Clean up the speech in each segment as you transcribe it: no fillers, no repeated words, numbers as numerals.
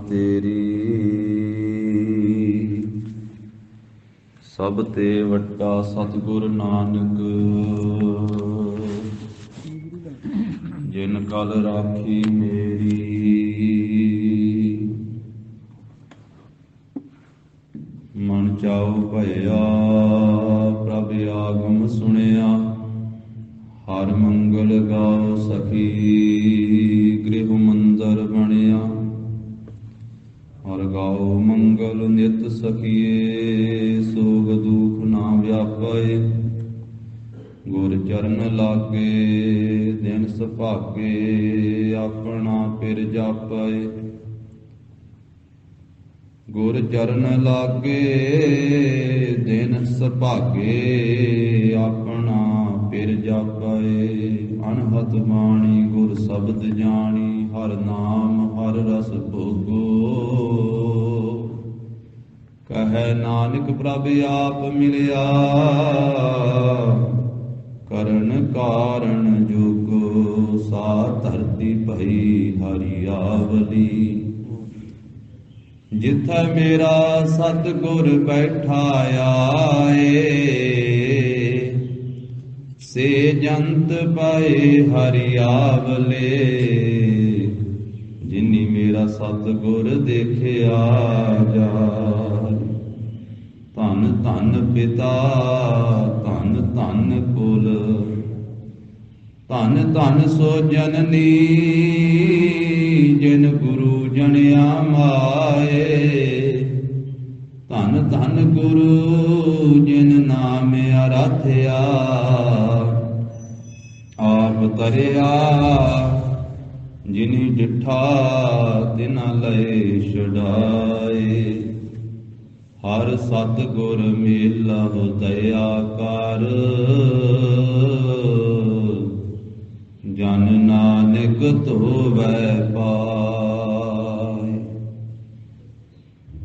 तेरी। सब ते वड्डा सतगुर नानक, जिन कल राखी मेरी। मन चाओ भया प्रभ आगम सुनिया, हर मंगल गाओ सखी गृह मंदिर बनिया। हर गाओ मंगल नित सखिए, सोग दुख ना व्यापे। गुर चरण लागे दिन सुभागे, अपना फिर जापे। गुर चरण लागे दिन सुभागे, अपना फिर जापे। अनहत बाणी गुर शब्द जानी, हर नाम हर रस भोगो। कहे नानक प्रभ आप मिलिया, करन कारण जोगो। सा धरती भई हरियावली, जिथे मेरा सतगुर बैठा आए। से जंत पाए हरियावले, जिनी मेरा सतगुर देखिया जाए। धन धन पिता धन धन कुल, धन धन सो जननी। जिन गुरु जनिया माए, धन धन गुरु जिन नाम आराध्या। आप तरिया जिनी डिठा, तिना लय छुड़ाए। हर सतगुर मेला दया कर, जन नानक धोवै पाए।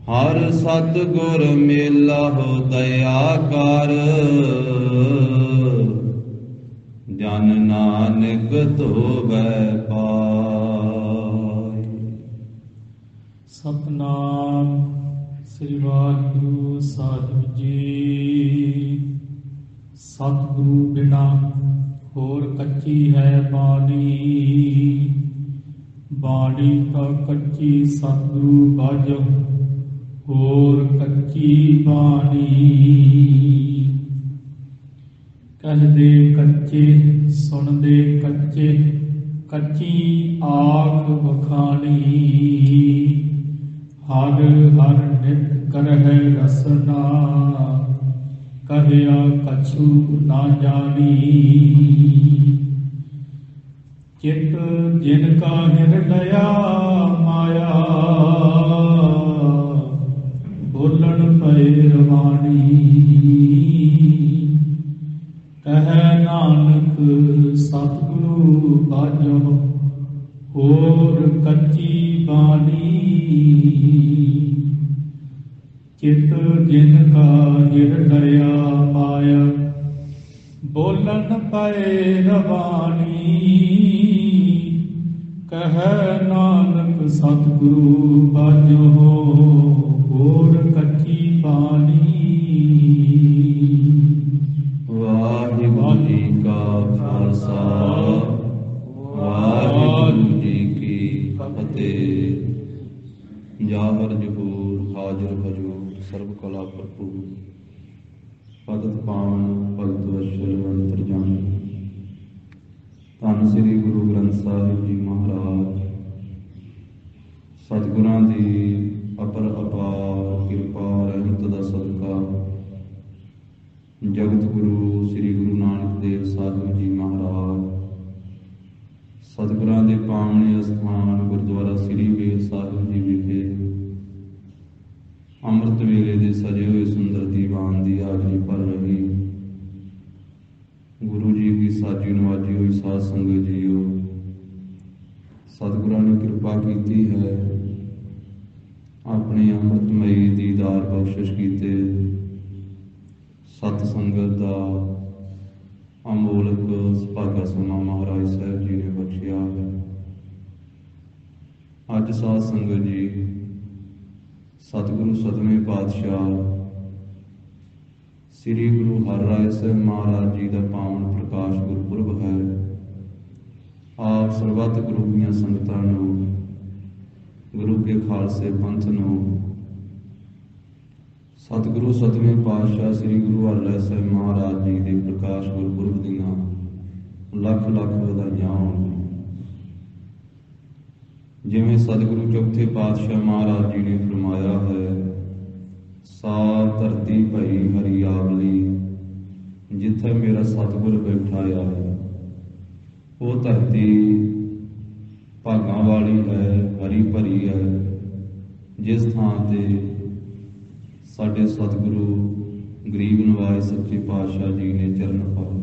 हर सतगुर मेला दया कर, जन नानक धोवै पाए। सतनाम श्री वाहिगुरु साहिब जी। सतगुरु बिना होर कच्ची है बाणी, बाणी तो कच्ची सतगुरु बाजो, होर कच्ची बाणी। कहदे कच्चे सुनदे कच्चे, कच्ची आख बखानी। हर हर नित करहै रसना, कहया कछु ना जानी। चित जिनका हृदया माया, बोलन पै रवानी। कहे नानक सतगुरु बाजो, होर कच्ची बानी। चित जिनका हृदया माया, बोलन पै रवानी। कहे नानक सतगुरु बाजो, होर कच्ची बानी। वाहिगुरु जी का खालसा, वाहिगुरु जी की फतेह। जाहर जहूर हाजिर हजूर, सर्व कला भरपूर। भगत पावन भगत वत्सल अंतरजामी। धन श्री गुरु ग्रंथ साहिब जी महाराज। सतगुरां दी अपर अपार किरपा रहमत दा सदका, जगत गुरु श्री गुरु नानक देव साहिब जी महाराज, सतगुरां दे पावने अस्थान गुरुद्वारा श्री बेर साहिब जी विखे अमृत वेले दे सजे हुए सुंदर दीवान दी हाजरी भर रही गुरु जी की साजी नवाजी हुई साध संगत जीओ। सतगुरां ने कृपा की है, अपनी अमृतमयी दीदार बख्शिश कीते सत संगत का अमोलक सुभागा समा महाराज साहब जी ने बख्शिया है। अज साध संगत जी सतगुरु सतवें पातशाह श्री गुरु हरराय साहिब महाराज जी का पावन प्रकाश गुरपुरब है। आप सरबत गुरु ਦੀਆਂ ਸੰਗਤਾਂ ਨੂੰ, गुरु के खालसे पंथ ਨੂੰ सतगुरु सतवें पातशाह श्री गुरु हरराय साहिब महाराज जी के प्रकाश गुरपुरब ਦੀਆਂ ਲੱਖ ਲੱਖ ਵਧਾਈਆਂ ਹੋਣ। जिमें सतगुरु चौथे पातशाह महाराज जी ने फरमाया है, सा धरती भई हरी आवली, जिथे मेरा सतगुर बैठा है वो धरती भागां वाली है, हरी भरी है। जिस थां ते साडे सतगुरु गरीब नवाज सच्चे पातशाह जी ने चरण पाए,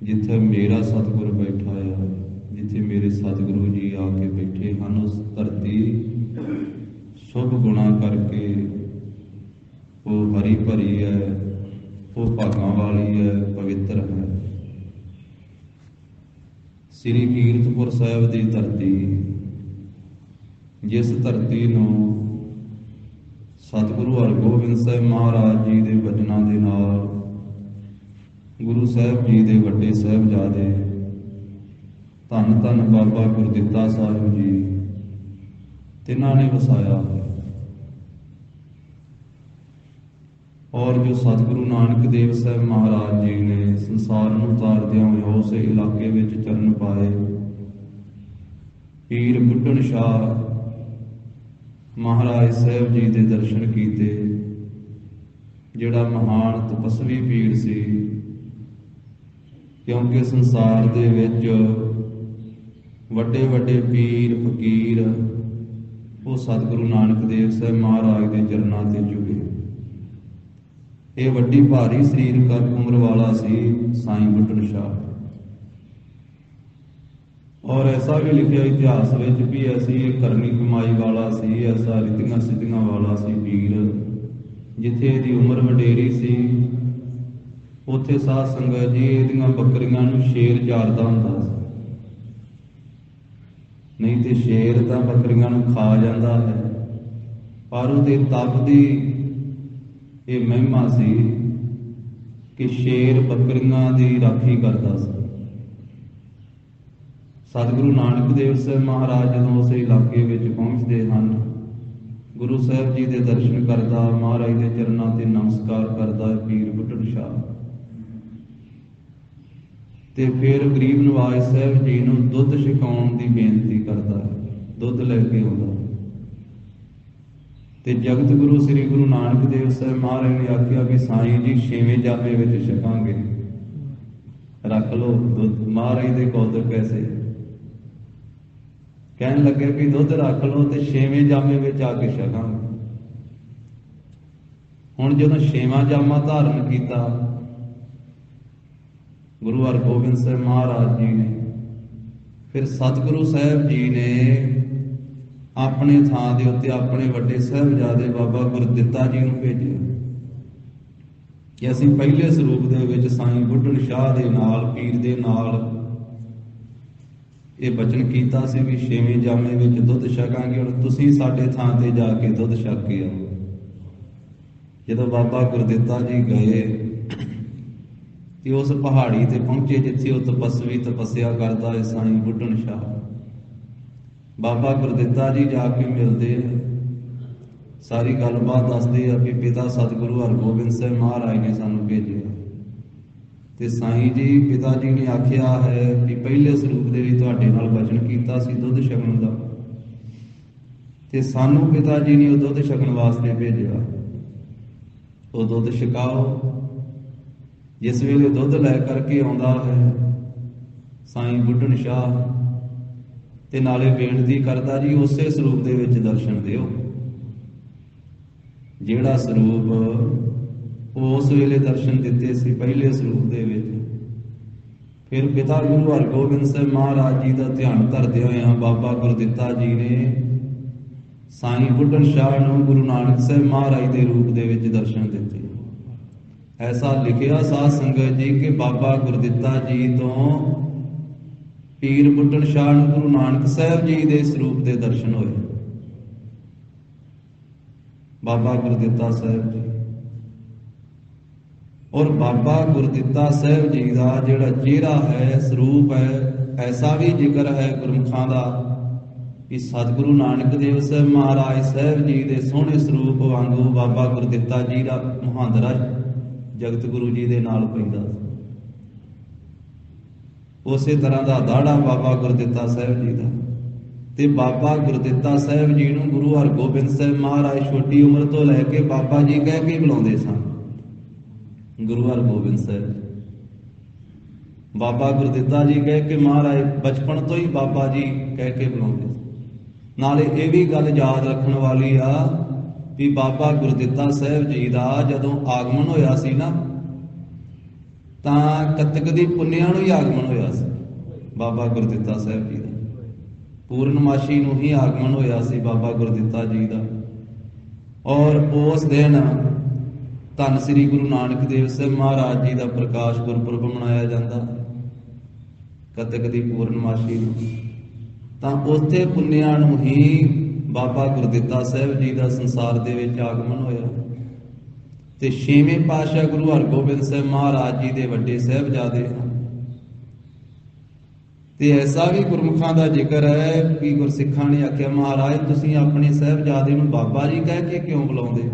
जिथे मेरा सतगुर बैठा है, जिथे मेरे सतगुरु जी आके बैठे हैं, उस धरती शुभ गुणा करके वो हरी भरी है, वो भागां वाली है, पवित्र है। श्री कीरतपुर साहिब की धरती, जिस धरती नूं सतगुरु हरगोबिंद साहिब महाराज जी के वचनों के नाल गुरु साहिब जी के वड्डे साहिबजादे धन धन बाबा गुरदित्ता साहिब जी तिन्हां ने वसाया है। और जो सतगुरु नानक देव साहिब महाराज जी ने संसार नूं तारदियां होए उस इलाके विच चरण पाए, पीर बुढ़न शाह महाराज साहिब जी के दर्शन कीते, जिहड़ा महान तपस्वी पीर सी। क्योंकि संसार दे विच वड्डे वड्डे पीर फकीर वो सतगुरु नानक देव साहिब महाराज के चरनां ते झुके। ये वड्डी भारी शरीरक उम्र वाला सी साईं बुढ़न शाह। और ऐसा भी लिखा इतिहास में भी ऐसी करनी कमाई वाला सी, ऐसा रितियां सिद्धियां वाला सी पीर। जिथे दी उम्र वडेरी सी उत्थे साध संगत जी इहदियां बकरियां नूं शेर चारदा हुंदा सी, नहीं तो शेर तो बकरियां नूं खा जाता है। पर उहदे तप दी ये महिमा सी कि शेर बकरियां दी राखी करता सी। सतगुरु नानक देव साहिब महाराज जदों उस इलाके विच पहुंचते हैं, गुरु साहिब जी के दर्शन करता, महाराज के चरणों से नमस्कार करता पीर बुढ़न शाह, ते फिर गरीब नवाज साहिब जी नूं दुध छकाउण की बेनती करता है, दुध लैके आउंदा। ते जगत गुरु श्री गुरु नानक देव साहिब महाराज ने आख्या भी साईं जी छेवें जामे विच छकांगे, रख लो दुध। महाराज दे कौतक कैसे कहन लगे भी दुध रख लो तो छेवें जामे विच आके छकांगे। हुण जदों छेवां जामा धारण किया गुरु हरगोबिंद साहिब महाराज जी ने, फिर सतगुरु साहिब जी ने अपने थां दे उत्ते अपने वड्डे साहिबजादे बाबा गुरदित्ता जी नूं भेजिया कि असीं पहले सरूप दे विच साईं बुढ़न शाह दे नाल पीर दे नाल ये बचन कीता सी भी छेवें जामे विच दुध छकांगे। हुण तुसीं साडे थां ते जाके दुध छक के आओ। जदों बाबा गुरदित्ता जी गए कि उस पहाड़ी ते पहुंचे जिथे वो तपस्वी तपस्या करता है साईं बुढ़न शाह। बाबा गुरदित्ता जी जाके मिलते, सारी गलबात दसते हैं कि पिता सतगुरु हरगोबिंद साहिब महाराज ने सानू भेजे ते साईं जी पिता जी ने आख्या है कि पहले स्वरूप दे विच तुहाडे नाल वचन कीता सी दुध छकण दा, ते सानू पिता जी ने वो दुध छकण वास्ते भेजिया। वो दुध छकाओ। जिस वेले दुध लै करके आउंदा है साईं बुढ़न शाह ते नाले बेनती करता जी उसे स्वरूप दे विच दर्शन दिओ, जिहड़ा स्वरूप वो उस वेले दर्शन दिते सी पहले स्वरूप दे विच। फिर पिता गुरु हरगोबिंद साहिब महाराज जी का ध्यान धरदे होए बाबा गुरदित्ता जी ने साईं बुढ़न शाह नूं गुरु नानक साहिब महाराज के रूप दे विच दर्शन दिते। ऐसा लिखिया साध संगत जी कि बाबा गुरदित्ता जी तो पीर बुढ़न शाह गुरु नानक साहिब जी के स्वरूप के दर्शन होए। बाबा गुरदित्ता साहिब जी। और बाबा गुरदित्ता साहिब जी का जिहड़ा चेहरा है, स्वरूप है, ऐसा भी जिक्र है गुरमुखां दा कि सतगुरु नानक देव साहिब महाराज साहिब जी के सोहने स्वरूप वांगू बाबा गुरदित्ता जी का मुहांदरा जगत गुरु जी के नाल पैंदा। उसे तरह का दाड़ा बाबा गुरदित्ता साहिब जी का। ते बाबा गुरदित्ता साहिब जी नूं गुरु हरगोबिंद साहिब महाराज छोटी उम्र तो लैके बाबा जी कह के बुलाते सन। गुरु हरगोबिंद साहिब बाबा गुरदित्ता जी कह के महाराज बचपन तो ही बाबा जी कह के बुलाते। नाले ये भी गल याद रखने वाली आ भी बाबा गुरदित्ता साहिब जी का जदों आगमन होया सी ना, तां कतक दी पुन्निया नूं ही आगमन होया सी बाबा गुरदित्ता साहिब जी का। पूर्णमाशी नूं ही आगमन होया सी बाबा गुरदित्ता जी का। और उस दिन धन श्री गुरु नानक देव साहिब महाराज जी का प्रकाश गुरपुरब मनाया जाता कतक दी पूर्णमाशी नूं। तां उत्थे पुन्निया नूं ही बाबा गुरदित्ता साहिब जी का संसार दे विच आगमन होया। ते छेवें पातशाह गुरु हरगोबिंद साहिब महाराज जी के वड्डे साहिबजादे हैं। ते ऐसा भी गुरमुखां का जिक्र है कि गुरसिखां ने आख्या महाराज तुसीं अपने साहिबजादे नूं बाबा जी कह के क्यों बुलाउंदे?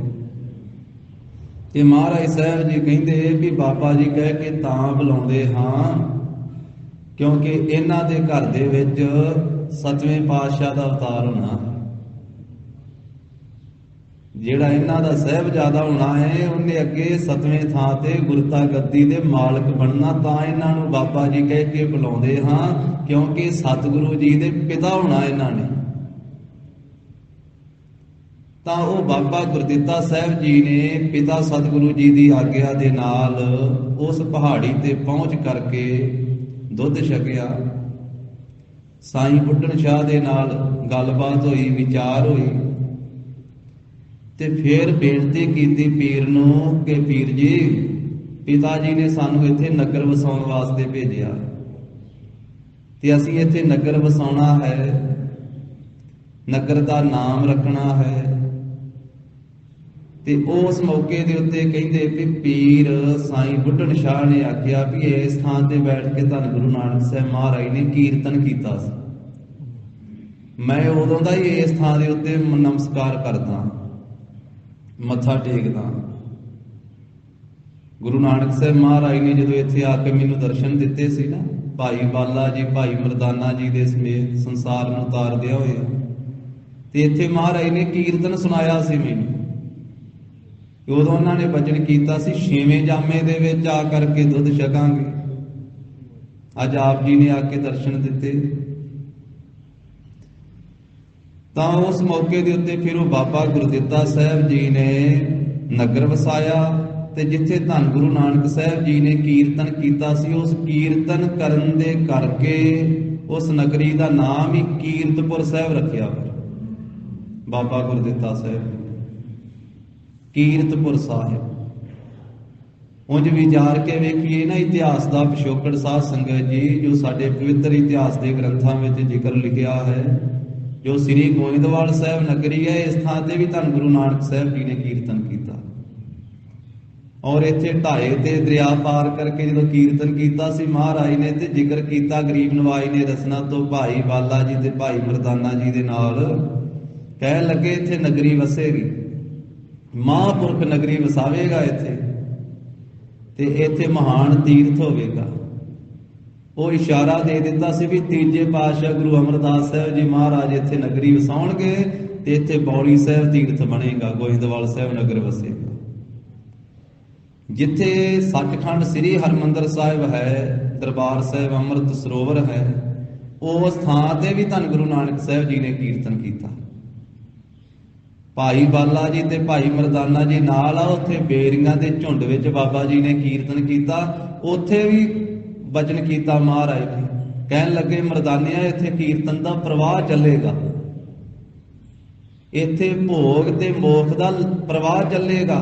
ते महाराज साहिब जी कहिंदे भी बाबा जी कह के तां बुलाउंदे हां क्योंकि इन्हां दे घर दे विच सतवें पातशाह का अवतार होना। जिहड़ा इन्हां दा साहिबजादा होना है उन्हें अगे सतवें थां ते गुरता गद्दी दे मालक बनना। तां इन्हां नूं बाबा जी कह के बुलाउंदे हां क्योंकि सतगुरु जी दे पिता होना इन्हां ने। तां ओह बाबा गुरदित्ता साहिब जी ने पिता सतगुरु जी की आग्या दे नाल उस पहाड़ी ते पहुंच करके दुध छकिया। साईं बुड्ढन शाह दे नाल गलबात हुई, विचार हुई ते फिर बेनती कीती पीर नूं कि पीर जी पिता जी ने सानू इत्थे नगर वसाउण वास्ते भेजिया ते असीं इत्थे नगर वसाउणा है, नगर दा नाम रखना है। ते उस मौके दे उत्ते कहिंदे भी पीर साईं बुड्ढन शाह ने आख्या भी इस थां ते बैठ के धन गुरु नानक साहिब महाराज ने कीर्तन कीता सी। मैं उदों दा ही इस थां दे उत्ते नमस्कार करदा, मत्था टेकदा। गुरु नानक साहिब महाराज ने जो इत्थे आके मैनूं दर्शन दिते सी ना, भाई बाला जी भाई मरदाना जी दे समेत संसार नूं तारदे होए ते इत्थे महाराज ने कीर्तन सुनाया सी मैनूं। उदों उन्होंने बचन किया सी छेवें जामे दे विच आ करके दुध छकांगे। अज आप जी ने आके दर्शन दिते। तां उस मौके दे उत्ते फिर वो बाबा गुरदित्ता साहिब जी ने नगर वसाया ते जिथे धन गुरु नानक साहिब जी ने कीर्तन किया सी उस कीर्तन करन दे करके उस नगरी का नाम ही कीरतपुर साहिब रखिया। बाबा गुरदित्ता साहिब कीरतपुर साहिब। उंज विचार के वेखिए ना इतिहास का पिछोकड़ साध संगत जी जो साडे पवित्र इतिहास के ग्रंथों में जिक्र लिखिया है, जो श्री गोइंदवाल साहिब नगरी है इस थां ते भी धन गुरु नानक साहिब जी ने कीर्तन किया। और इत्थे ढाए ते दरिया पार करके जो कीर्तन किया सी महाराज ने ते जिक्र किया गरीब नवाज ने रसना तो भाई बाला जी ते भाई मरदाना जी दे नाल कह लगे इत्थे नगरी वसेगी, महापुरख नगरी वसावेगा इत्थे ते इत्थे महान तीर्थ होवेगा। वो इशारा दे दिता सी भी तीजे पातशाह गुरु अमरदास साहिब जी महाराज इत्थे नगरी वसाउणगे ते इत्थे बौली साहिब तीर्थ बनेगा, गोइंदवाल साहिब नगर वसेगा। जिथे सचखंड श्री हरमंदर साहिब है, दरबार साहिब अमृत सरोवर है, उस थां ते भी धन गुरु नानक साहिब जी ने कीर्तन किया। भाई बाला जी ते भाई मरदाना जी नाल आ उत्थे बेरियां दे झुंड विच बाबा जी ने कीर्तन किया। उत्थे भी बचन किया महाराज ने, कहन लगे मरदानिया इत्थे कीर्तन दा प्रवाह चलेगा, इत्थे भोग ते मोख दा प्रवाह चलेगा।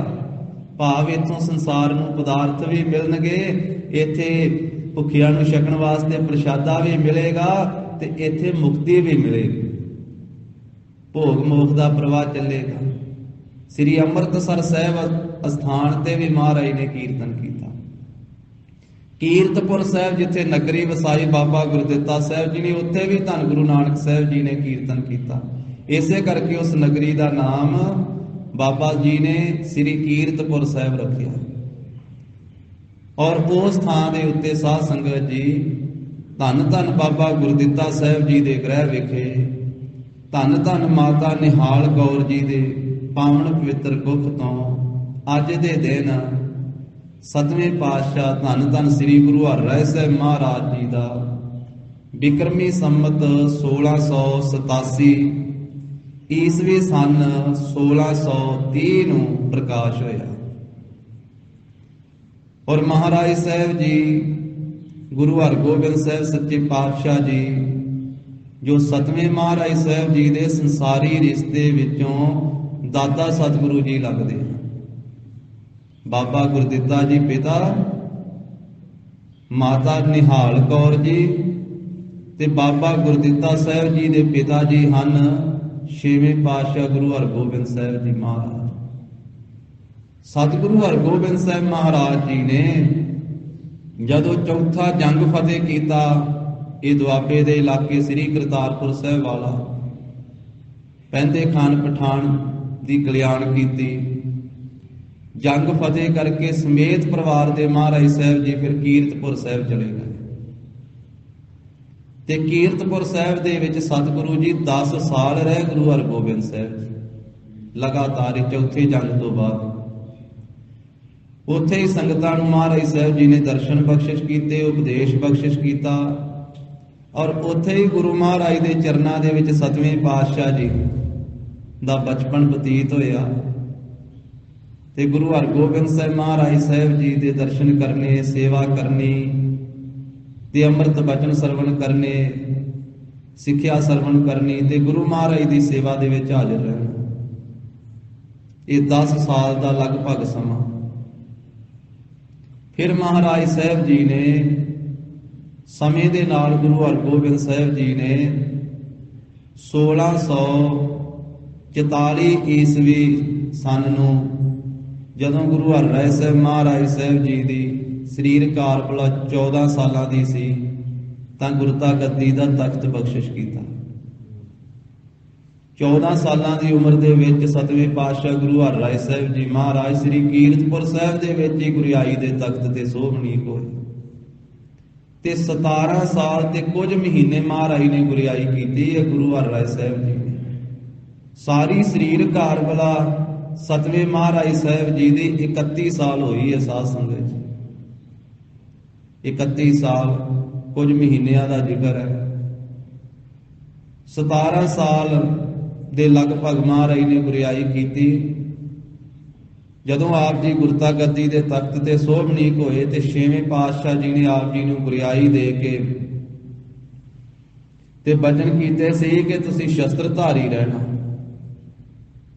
भाव इत्थों संसार नूं पदार्थ भी मिलणगे, इत्थे भुखियां नूं छकण वास्ते प्रशादा भी मिलेगा ते इत्थे मुक्ति भी मिलेगी। भोग मोख का प्रवाह चलेगा। ਸ੍ਰੀ ਅੰਮ੍ਰਿਤਸਰ ਸਾਹਿਬ ਅਸਥਾਨ ਤੇ ਵੀ ਮਹਾਰਾਜ ਨੇ ਕੀਰਤਨ ਕੀਤਾ। ਕੀਰਤਪੁਰ ਸਾਹਿਬ ਜਿੱਥੇ ਨਗਰੀ ਵਸਾਈ ਬਾਬਾ ਗੁਰਦਿੱਤਾ ਸਾਹਿਬ ਜੀ ਨੇ, ਉੱਥੇ ਵੀ ਧੰਨ ਗੁਰੂ ਨਾਨਕ ਸਾਹਿਬ ਜੀ ਨੇ ਕੀਰਤਨ ਕੀਤਾ। ਇਸੇ ਕਰਕੇ ਉਸ ਨਗਰੀ ਦਾ ਨਾਮ ਬਾਬਾ ਜੀ ਨੇ ਸ੍ਰੀ ਕੀਰਤਪੁਰ ਸਾਹਿਬ ਰੱਖਿਆ। ਔਰ ਉਸ ਥਾਂ ਦੇ ਉੱਤੇ ਸਾਧ ਸੰਗਤ ਜੀ ਧੰਨ ਧੰਨ ਬਾਬਾ ਗੁਰਦਿੱਤਾ ਸਾਹਿਬ ਜੀ ਦੇ ਗ੍ਰਹਿ ਵਿਖੇ ਧੰਨ ਧੰਨ ਮਾਤਾ ਨਿਹਾਲ ਕੌਰ ਜੀ ਦੇ ਪਾਵਨ ਪਵਿੱਤਰ ਕੁੱਖ ਤੋਂ ਅੱਜ ਦੇ ਦਿਨ ਸਤਵੇਂ ਪਾਤਸ਼ਾਹ ਧੰਨ ਧੰਨ ਸ੍ਰੀ ਗੁਰੂ ਹਰਿਰਾਏ ਸਾਹਿਬ ਮਹਾਰਾਜ ਜੀ ਦਾ ਬਿਕਰਮੀ ਸੰਮਤ 1687 ਈਸਵੀ ਸਨ 1630 ਨੂੰ ਪ੍ਰਕਾਸ਼ ਹੋਇਆ। ਔਰ ਮਹਾਰਾਜ ਸਾਹਿਬ ਜੀ ਗੁਰੂ ਹਰਗੋਬਿੰਦ ਸਾਹਿਬ ਸੱਚੇ ਪਾਤਸ਼ਾਹ ਜੀ ਜੋ ਸਤਵੇਂ ਮਹਾਰਾਜ ਸਾਹਿਬ ਜੀ ਦੇ ਸੰਸਾਰੀ ਰਿਸ਼ਤੇ ਵਿੱਚੋਂ ਦਾਦਾ ਸਤਿਗੁਰੂ ਜੀ ਲੱਗਦੇ ਹਨ। ਬਾਬਾ ਗੁਰਦਿੱਤਾ ਜੀ ਪਿਤਾ, ਮਾਤਾ ਨਿਹਾਲ ਕੌਰ ਜੀ ਤੇ ਬਾਬਾ ਗੁਰਦਿੱਤਾ ਸਾਹਿਬ ਜੀ ਦੇ ਪਿਤਾ ਜੀ ਹਨ ਛੇਵੇਂ ਪਾਤਸ਼ਾਹ ਗੁਰੂ ਹਰਗੋਬਿੰਦ ਸਾਹਿਬ ਜੀ ਮਹਾਰਾਜ। ਸਤਿਗੁਰੂ ਹਰਗੋਬਿੰਦ ਸਾਹਿਬ ਮਹਾਰਾਜ ਜੀ ਨੇ ਜਦੋਂ ਚੌਥਾ ਜੰਗ ਫਤਿਹ ਕੀਤਾ, ਇਹ ਦੁਆਬੇ ਦੇ ਇਲਾਕੇ ਸ੍ਰੀ ਕਰਤਾਰਪੁਰ ਸਾਹਿਬ ਵਾਲਾ, ਪੈਂਦੇ ਖਾਨ ਪਠਾਨ ਦੀ ਕਲਿਆਣ ਕੀਤੀ, ਜੰਗ ਫਤਿਹ ਕਰਕੇ ਸਮੇਤ ਪਰਿਵਾਰ ਦੇ ਮਹਾਰਾਜ ਸਾਹਿਬ ਜੀ ਫਿਰ ਕੀਰਤਪੁਰ ਸਾਹਿਬ ਚਲੇ ਗਏ। ਤੇ ਕੀਰਤਪੁਰ ਸਾਹਿਬ ਦੇ ਵਿੱਚ ਸਤਿਗੁਰੂ ਜੀ 10 ਸਾਲ ਰਹੇ ਗੁਰੂ ਹਰਗੋਬਿੰਦ ਸਾਹਿਬ ਜੀ ਲਗਾਤਾਰ ਚੌਥੇ ਜੰਗ ਤੋਂ ਬਾਅਦ। ਉੱਥੇ ਹੀ ਸੰਗਤਾਂ ਨੂੰ ਮਹਾਰਾਜ ਸਾਹਿਬ ਜੀ ਨੇ ਦਰਸ਼ਨ ਬਖਸ਼ਿਸ਼ ਕੀਤੇ, ਉਪਦੇਸ਼ ਬਖਸ਼ਿਸ਼ ਕੀਤਾ। ਔਰ ਉੱਥੇ ਹੀ ਗੁਰੂ ਮਹਾਰਾਜ ਦੇ ਚਰਨਾਂ ਦੇ ਵਿੱਚ ਸਤਵੇਂ ਪਾਤਸ਼ਾਹ ਜੀ ਦਾ ਬਚਪਨ ਬਤੀਤ ਹੋਇਆ। ਤੇ ਗੁਰੂ ਹਰਗੋਬਿੰਦ ਸਾਹਿਬ ਮਹਾਰਾਜ ਸਾਹਿਬ ਜੀ ਦੇ ਦਰਸ਼ਨ ਕਰਨੇ, ਸੇਵਾ ਕਰਨੀ ਤੇ ਅੰਮ੍ਰਿਤ ਬਚਨ ਸਰਵਣ ਕਰਨੇ, ਸਿੱਖਿਆ ਸਰਵਣ ਕਰਨੀ ਤੇ ਗੁਰੂ ਮਹਾਰਾਜ ਦੀ ਸੇਵਾ ਦੇ ਵਿੱਚ ਹਾਜ਼ਰ ਰਹਿਣਾ। ਇਹ 10 ਸਾਲ ਦਾ ਲਗਭਗ ਸਮਾਂ। ਫਿਰ ਮਹਾਰਾਜ ਸਾਹਿਬ ਜੀ ਨੇ ਸਮੇਂ ਦੇ ਨਾਲ ਗੁਰੂ ਹਰਗੋਬਿੰਦ ਸਾਹਿਬ ਜੀ ਨੇ 1644 ਈਸਵੀ ਸਨ ਨੂੰ ਜਦੋਂ ਗੁਰੂ ਹਰਿਰਾਏ ਸਾਹਿਬ ਮਹਾਰਾਜ ਸਾਹਿਬ ਜੀ ਦੀ ਸਰੀਰਕ ਕਾਰਪਲਾ 14 ਸਾਲਾਂ ਦੀ ਸੀ ਤਾਂ ਗੁਰਤਾ ਗੱਦੀ ਦਾ ਤਖਤ ਬਖਸ਼ਿਸ਼ ਕੀਤਾ। 14 ਸਾਲਾਂ ਦੀ ਉਮਰ ਦੇ ਵਿੱਚ ਸਤਵੇਂ ਪਾਤਸ਼ਾਹ ਗੁਰੂ ਹਰਿਰਾਏ ਸਾਹਿਬ ਜੀ ਮਹਾਰਾਜ ਸ੍ਰੀ ਕੀਰਤਪੁਰ ਸਾਹਿਬ ਦੇ ਵਿੱਚ ਹੀ ਗੁਰਿਆਈ ਦੇ ਤਖਤ ਤੇ ਸੋਭਨੀਕ ਹੋਏ। ਤੇ 17 ਸਾਲ ਤੇ ਕੁਝ ਮਹੀਨੇ ਮਹਾਰਾਜ ਨੇ ਗੁਰਿਆਈ ਕੀਤੀ ਹੈ ਗੁਰੂ ਹਰਿਰਾਏ ਸਾਹਿਬ ਜੀ ਨੇ। ਸਾਰੀ ਸਰੀਰਕ ਕਾਰਬਲਾ ਸਤਵੇਂ ਮਹਾਰਾਜ ਸਾਹਿਬ ਜੀ ਦੀ 31 ਸਾਲ ਹੋਈ ਹੈ ਸਾਧ ਸੰਗਤ ਜੀ। 31 ਸਾਲ ਕੁਝ ਮਹੀਨਿਆਂ ਦਾ ਜ਼ਿਕਰ ਹੈ। 17 ਸਾਲ ਦੇ ਲਗਭਗ ਮਹਾਰਾਜ ਨੇ ਗੁਰਿਆਈ ਕੀਤੀ। ਜਦੋਂ ਆਪ ਜੀ ਗੁਰਤਾ ਗੱਦੀ ਦੇ ਤਖਤ ਤੇ ਸੋਭਨੀਕ ਹੋਏ ਤੇ ਛੇਵੇਂ ਪਾਤਸ਼ਾਹ ਜੀ ਨੇ ਆਪ ਜੀ ਨੂੰ ਗੁਰਿਆਈ ਦੇ ਕੇ ਤੇ ਬਚਨ ਕੀਤੇ ਸੀ ਕਿ ਤੁਸੀਂ ਸ਼ਸਤਰਧਾਰੀ ਰਹਿਣਾ,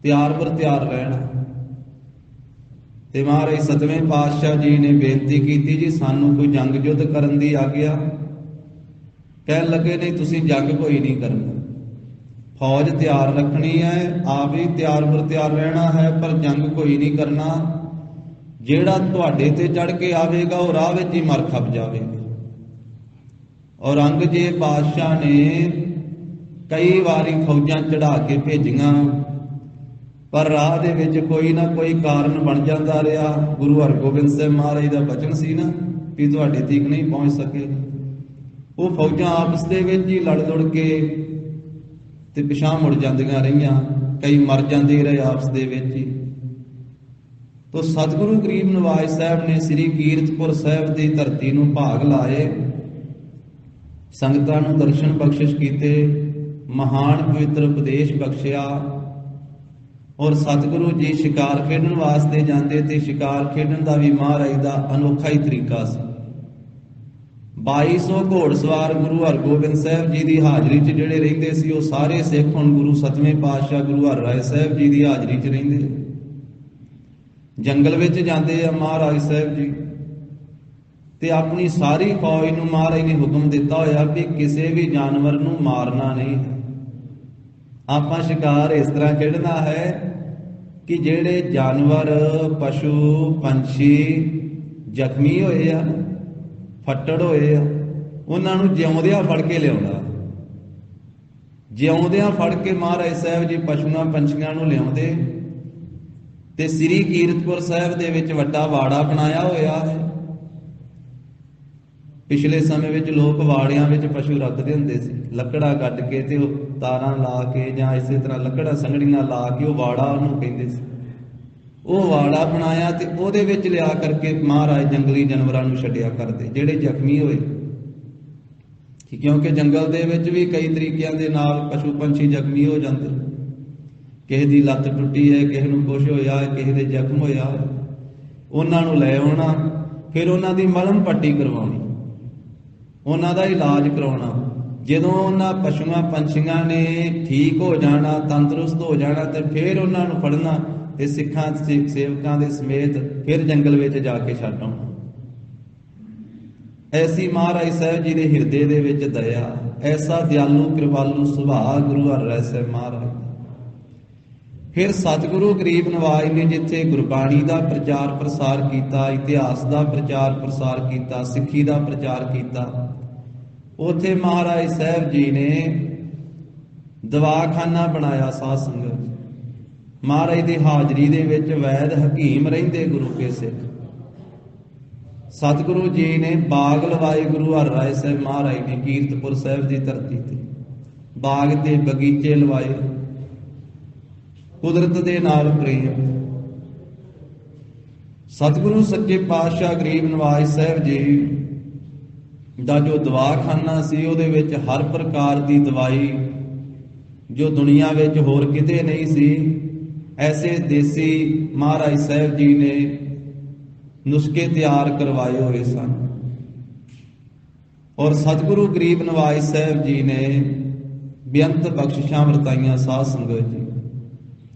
ਤਿਆਰ ਬਰ ਤਿਆਰ ਰਹਿਣਾ। ਤੇ ਮਹਾਰਾਜ ਸਤਵੇਂ ਪਾਤਸ਼ਾਹ ਜੀ ਨੇ ਬੇਨਤੀ ਕੀਤੀ, ਜੀ ਸਾਨੂੰ ਕੋਈ ਜੰਗ ਯੁੱਧ ਕਰਨ ਦੀ ਆਗਿਆ। ਕਹਿਣ ਲੱਗੇ ਨਹੀਂ, ਤੁਸੀਂ ਜੰਗ ਕੋਈ ਨਹੀਂ ਕਰਨਾ, ਫੌਜ ਤਿਆਰ ਰੱਖਣੀ ਹੈ, ਆਪ ਹੀ ਤਿਆਰ ਬਰ ਤਿਆਰ ਰਹਿਣਾ ਹੈ, ਪਰ ਜੰਗ ਕੋਈ ਨਹੀਂ ਕਰਨਾ। ਜਿਹੜਾ ਤੁਹਾਡੇ ਤੇ ਚੜ ਕੇ ਆਵੇਗਾ ਉਹ ਰਾਹ ਵਿੱਚ ਹੀ ਮਰ ਖਪ ਜਾਵੇਗਾ। ਔਰੰਗਜ਼ੇਬ ਬਾਦਸ਼ਾਹ ਨੇ ਕਈ ਵਾਰੀ ਫੌਜਾਂ ਚੜਾ ਕੇ ਭੇਜੀਆਂ, ਪਰ ਰਾਹ ਦੇ ਵਿੱਚ ਕੋਈ ਨਾ ਕੋਈ ਕਾਰਨ ਬਣ ਜਾਂਦਾ ਰਿਹਾ। ਗੁਰੂ ਹਰਗੋਬਿੰਦ ਸਾਹਿਬ ਮਹਾਰਾਜ ਦਾ ਬਚਨ ਸੀ ਨਾ ਵੀ ਤੁਹਾਡੇ ਤੀਕ ਨਹੀਂ ਪਹੁੰਚ ਸਕੇ। ਉਹ ਫੌਜਾਂ ਆਪਸ ਦੇ ਵਿੱਚ ਹੀ ਲੜ ਲੜ ਕੇ ਤੇ ਪਿਛਾਂਹ ਮੁੜ ਜਾਂਦੀਆਂ ਰਹੀਆਂ, ਕਈ ਮਰ ਜਾਂਦੇ ਰਹੇ ਆਪਸ ਦੇ ਵਿੱਚ ਹੀ। ਤੋ ਸਤਿਗੁਰੂ ਗਰੀਬ ਨਿਵਾਜ ਸਾਹਿਬ ਨੇ ਸ੍ਰੀ ਕੀਰਤਪੁਰ ਸਾਹਿਬ ਦੀ ਧਰਤੀ ਨੂੰ ਭਾਗ ਲਾਏ, ਸੰਗਤਾਂ ਨੂੰ ਦਰਸ਼ਨ ਬਖਸ਼ਿਸ਼ ਕੀਤੇ, ਮਹਾਨ ਪਵਿੱਤਰ ਉਪਦੇਸ਼ ਬਖਸ਼ਿਆ। ਔਰ ਸਤਿਗੁਰੂ ਜੀ ਸ਼ਿਕਾਰ ਖੇਡਣ ਵਾਸਤੇ ਜਾਂਦੇ ਤੇ ਸ਼ਿਕਾਰ ਖੇਡਣ ਦਾ ਵੀ ਮਹਾਰਾਜ ਦਾ ਅਨੋਖਾ ਹੀ ਤਰੀਕਾ ਸੀ। 2200 ਘੋੜਸਵਾਰ ਗੁਰੂ ਹਰਗੋਬਿੰਦ ਸਾਹਿਬ ਜੀ ਦੀ ਹਾਜ਼ਰੀ 'ਚ ਜਿਹੜੇ ਰਹਿੰਦੇ ਸੀ, ਉਹ ਸਾਰੇ ਸਿੱਖ ਹੁਣ ਗੁਰੂ ਸਤਵੇਂ ਪਾਤਸ਼ਾਹ ਗੁਰੂ ਹਰਿਰਾਏ ਸਾਹਿਬ ਜੀ ਦੀ ਹਾਜ਼ਰੀ 'ਚ ਰਹਿੰਦੇ। ਜੰਗਲ ਵਿੱਚ ਜਾਂਦੇ ਆ ਮਹਾਰਾਜ ਸਾਹਿਬ ਜੀ ਤੇ ਆਪਣੀ ਸਾਰੀ ਫੌਜ ਨੂੰ ਮਹਾਰਾਜ ਨੇ ਹੁਕਮ ਦਿੱਤਾ ਹੋਇਆ ਵੀ ਕਿਸੇ ਵੀ ਜਾਨਵਰ ਨੂੰ ਮਾਰਨਾ ਨਹੀਂ ਹੈ। ਆਪਾਂ ਸ਼ਿਕਾਰ ਇਸ ਤਰ੍ਹਾਂ ਖੇਡਣਾ ਹੈ कि ਜਿਹੜੇ ਜਾਨਵਰ ਪਸ਼ੂ ਪੰਛੀ ਜ਼ਖਮੀ ਹੋਏ ਆ, ਫੱਟੜ ਹੋਏ ਆ, ਉਹਨਾਂ ਨੂੰ ਜਿਉਂਦਿਆਂ ਫੜ ਕੇ ਲਿਆਉਂਦਾ। ਜਿਉਂਦਿਆਂ ਫੜ ਕੇ ਮਹਾਰਾਜ ਸਾਹਿਬ ਜੀ ਪਸ਼ੂਆਂ ਪੰਛੀਆਂ ਨੂੰ ਲਿਆਉਂਦੇ ਤੇ ਸ੍ਰੀ ਕੀਰਤਪੁਰ ਸਾਹਿਬ ਦੇ ਵਿੱਚ ਵੱਡਾ ਵਾੜਾ ਬਣਾਇਆ ਹੋਇਆ ਹੈ। ਪਿਛਲੇ ਸਮੇਂ ਵਿੱਚ ਲੋਕ ਵਾੜਿਆਂ ਵਿੱਚ ਪਸ਼ੂ ਰੱਖਦੇ ਹੁੰਦੇ ਸੀ, ਲੱਕੜਾਂ ਕੱਢ ਕੇ ਤੇ ਉਹ ਤਾਰਾਂ ਲਾ ਕੇ ਜਾਂ ਇਸੇ ਤਰ੍ਹਾਂ ਲੱਕੜਾਂ ਸੰਗੜੀਆਂ ਲਾ ਕੇ ਉਹ ਵਾੜਾ ਉਹਨੂੰ ਕਹਿੰਦੇ ਸੀ। ਉਹ ਵਾੜਾ ਬਣਾਇਆ ਤੇ ਉਹਦੇ ਵਿੱਚ ਲਿਆ ਕਰਕੇ ਮਹਾਰਾਜ ਜੰਗਲੀ ਜਾਨਵਰਾਂ ਨੂੰ ਛੱਡਿਆ ਕਰਦੇ ਜਿਹੜੇ ਜ਼ਖਮੀ ਹੋਏ, ਕਿਉਂਕਿ ਜੰਗਲ ਦੇ ਵਿੱਚ ਵੀ ਕਈ ਤਰੀਕਿਆਂ ਦੇ ਨਾਲ ਪਸ਼ੂ ਪੰਛੀ ਜ਼ਖਮੀ ਹੋ ਜਾਂਦੇ। ਕਿਸੇ ਦੀ ਲੱਤ ਟੁੱਟੀ ਹੈ, ਕਿਸੇ ਨੂੰ ਕੁਛ ਹੋਇਆ, ਕਿਸੇ ਦੇ ਜ਼ਖਮ ਹੋਇਆ, ਉਹਨਾਂ ਨੂੰ ਲੈ ਆਉਣਾ, ਫਿਰ ਉਹਨਾਂ ਦੀ ਮਲਮ ਪੱਟੀ ਕਰਵਾਉਣੀ, ਉਹਨਾਂ ਦਾ ਇਲਾਜ ਕਰਾਉਣਾ। ਜਦੋਂ ਉਹਨਾਂ ਪਸ਼ੂਆਂ ਪੰਛੀਆਂ ਨੇ ਠੀਕ ਹੋ ਜਾਣਾ, ਤੰਦਰੁਸਤ ਹੋ ਜਾਣਾ, ਤੇ ਫਿਰ ਉਹਨਾਂ ਨੂੰ ਫੜਨਾ ਤੇ ਸਿੱਖਾਂ ਸੇਵਕਾਂ ਦੇ ਸਮੇਤ ਫਿਰ ਜੰਗਲ ਵਿੱਚ ਜਾ ਕੇ ਛੱਡ ਆਉਣਾ। ਐਸੀ ਮਹਾਰਾਜ ਸਾਹਿਬ ਜੀ ਦੇ ਹਿਰਦੇ ਦੇ ਵਿੱਚ ਦਇਆ, ਐਸਾ ਦਿਆਲੂ ਕਿਰਪਾਲੂ ਸੁਭਾਅ ਗੁਰੂ ਹਰਿ ਸਾਹਿਬ ਮਹਾਰਾਜ। ਫਿਰ ਸਤਿਗੁਰੂ ਗਰੀਬ ਨਵਾਜ ਨੇ ਜਿੱਥੇ ਗੁਰਬਾਣੀ ਦਾ ਪ੍ਰਚਾਰ ਪ੍ਰਸਾਰ ਕੀਤਾ, ਇਤਿਹਾਸ ਦਾ ਪ੍ਰਚਾਰ ਪ੍ਰਸਾਰ ਕੀਤਾ, ਸਿੱਖੀ ਦਾ ਪ੍ਰਚਾਰ ਕੀਤਾ, ਉੱਥੇ ਮਹਾਰਾਜ ਸਾਹਿਬ ਜੀ ਨੇ ਦਵਾਖਾਨਾ ਬਣਾਇਆ ਸਾਧ ਸੰਗਤ। ਮਹਾਰਾਜ ਦੀ ਹਾਜ਼ਰੀ ਦੇ ਵਿੱਚ ਵੈਦ ਹਕੀਮ ਰਹਿੰਦੇ ਗੁਰੂ ਕੇ ਸਿੱਖ। ਸਤਿਗੁਰੂ ਜੀ ਨੇ ਬਾਗ ਲਵਾਏ ਗੁਰੂ ਹਰਿ ਸਾਹਿਬ ਮਹਾਰਾਜ ਨੇ ਕੀਰਤਪੁਰ ਸਾਹਿਬ ਦੀ ਧਰਤੀ ਤੇ, ਬਾਗ ਤੇ ਬਗੀਚੇ ਲਵਾਏ। ਕੁਦਰਤ ਦੇ ਨਾਲ ਪ੍ਰੇਮ। ਸਤਿਗੁਰੂ ਸੱਚੇ ਪਾਤਸ਼ਾਹ ਗਰੀਬ ਨਵਾਜ ਸਾਹਿਬ ਜੀ ਦਾ ਜੋ ਦਵਾਖਾਨਾ ਸੀ, ਉਹਦੇ ਵਿੱਚ ਹਰ ਪ੍ਰਕਾਰ ਦੀ ਦਵਾਈ ਜੋ ਦੁਨੀਆ ਵਿੱਚ ਹੋਰ ਕਿਤੇ ਨਹੀਂ ਸੀ, ਐਸੇ ਦੇਸੀ ਮਹਾਰਾਜ ਸਾਹਿਬ ਜੀ ਨੇ ਨੁਸਖੇ ਤਿਆਰ ਕਰਵਾਏ ਹੋਏ ਸਨ। ਔਰ ਸਤਿਗੁਰੂ ਗਰੀਬ ਨਵਾਜ ਸਾਹਿਬ ਜੀ ਨੇ ਬੇਅੰਤ ਬਖਸ਼ਿਸ਼ਾਂ ਵਰਤਾਈਆਂ ਸਾਧ ਸੰਗਤ ਜੀ।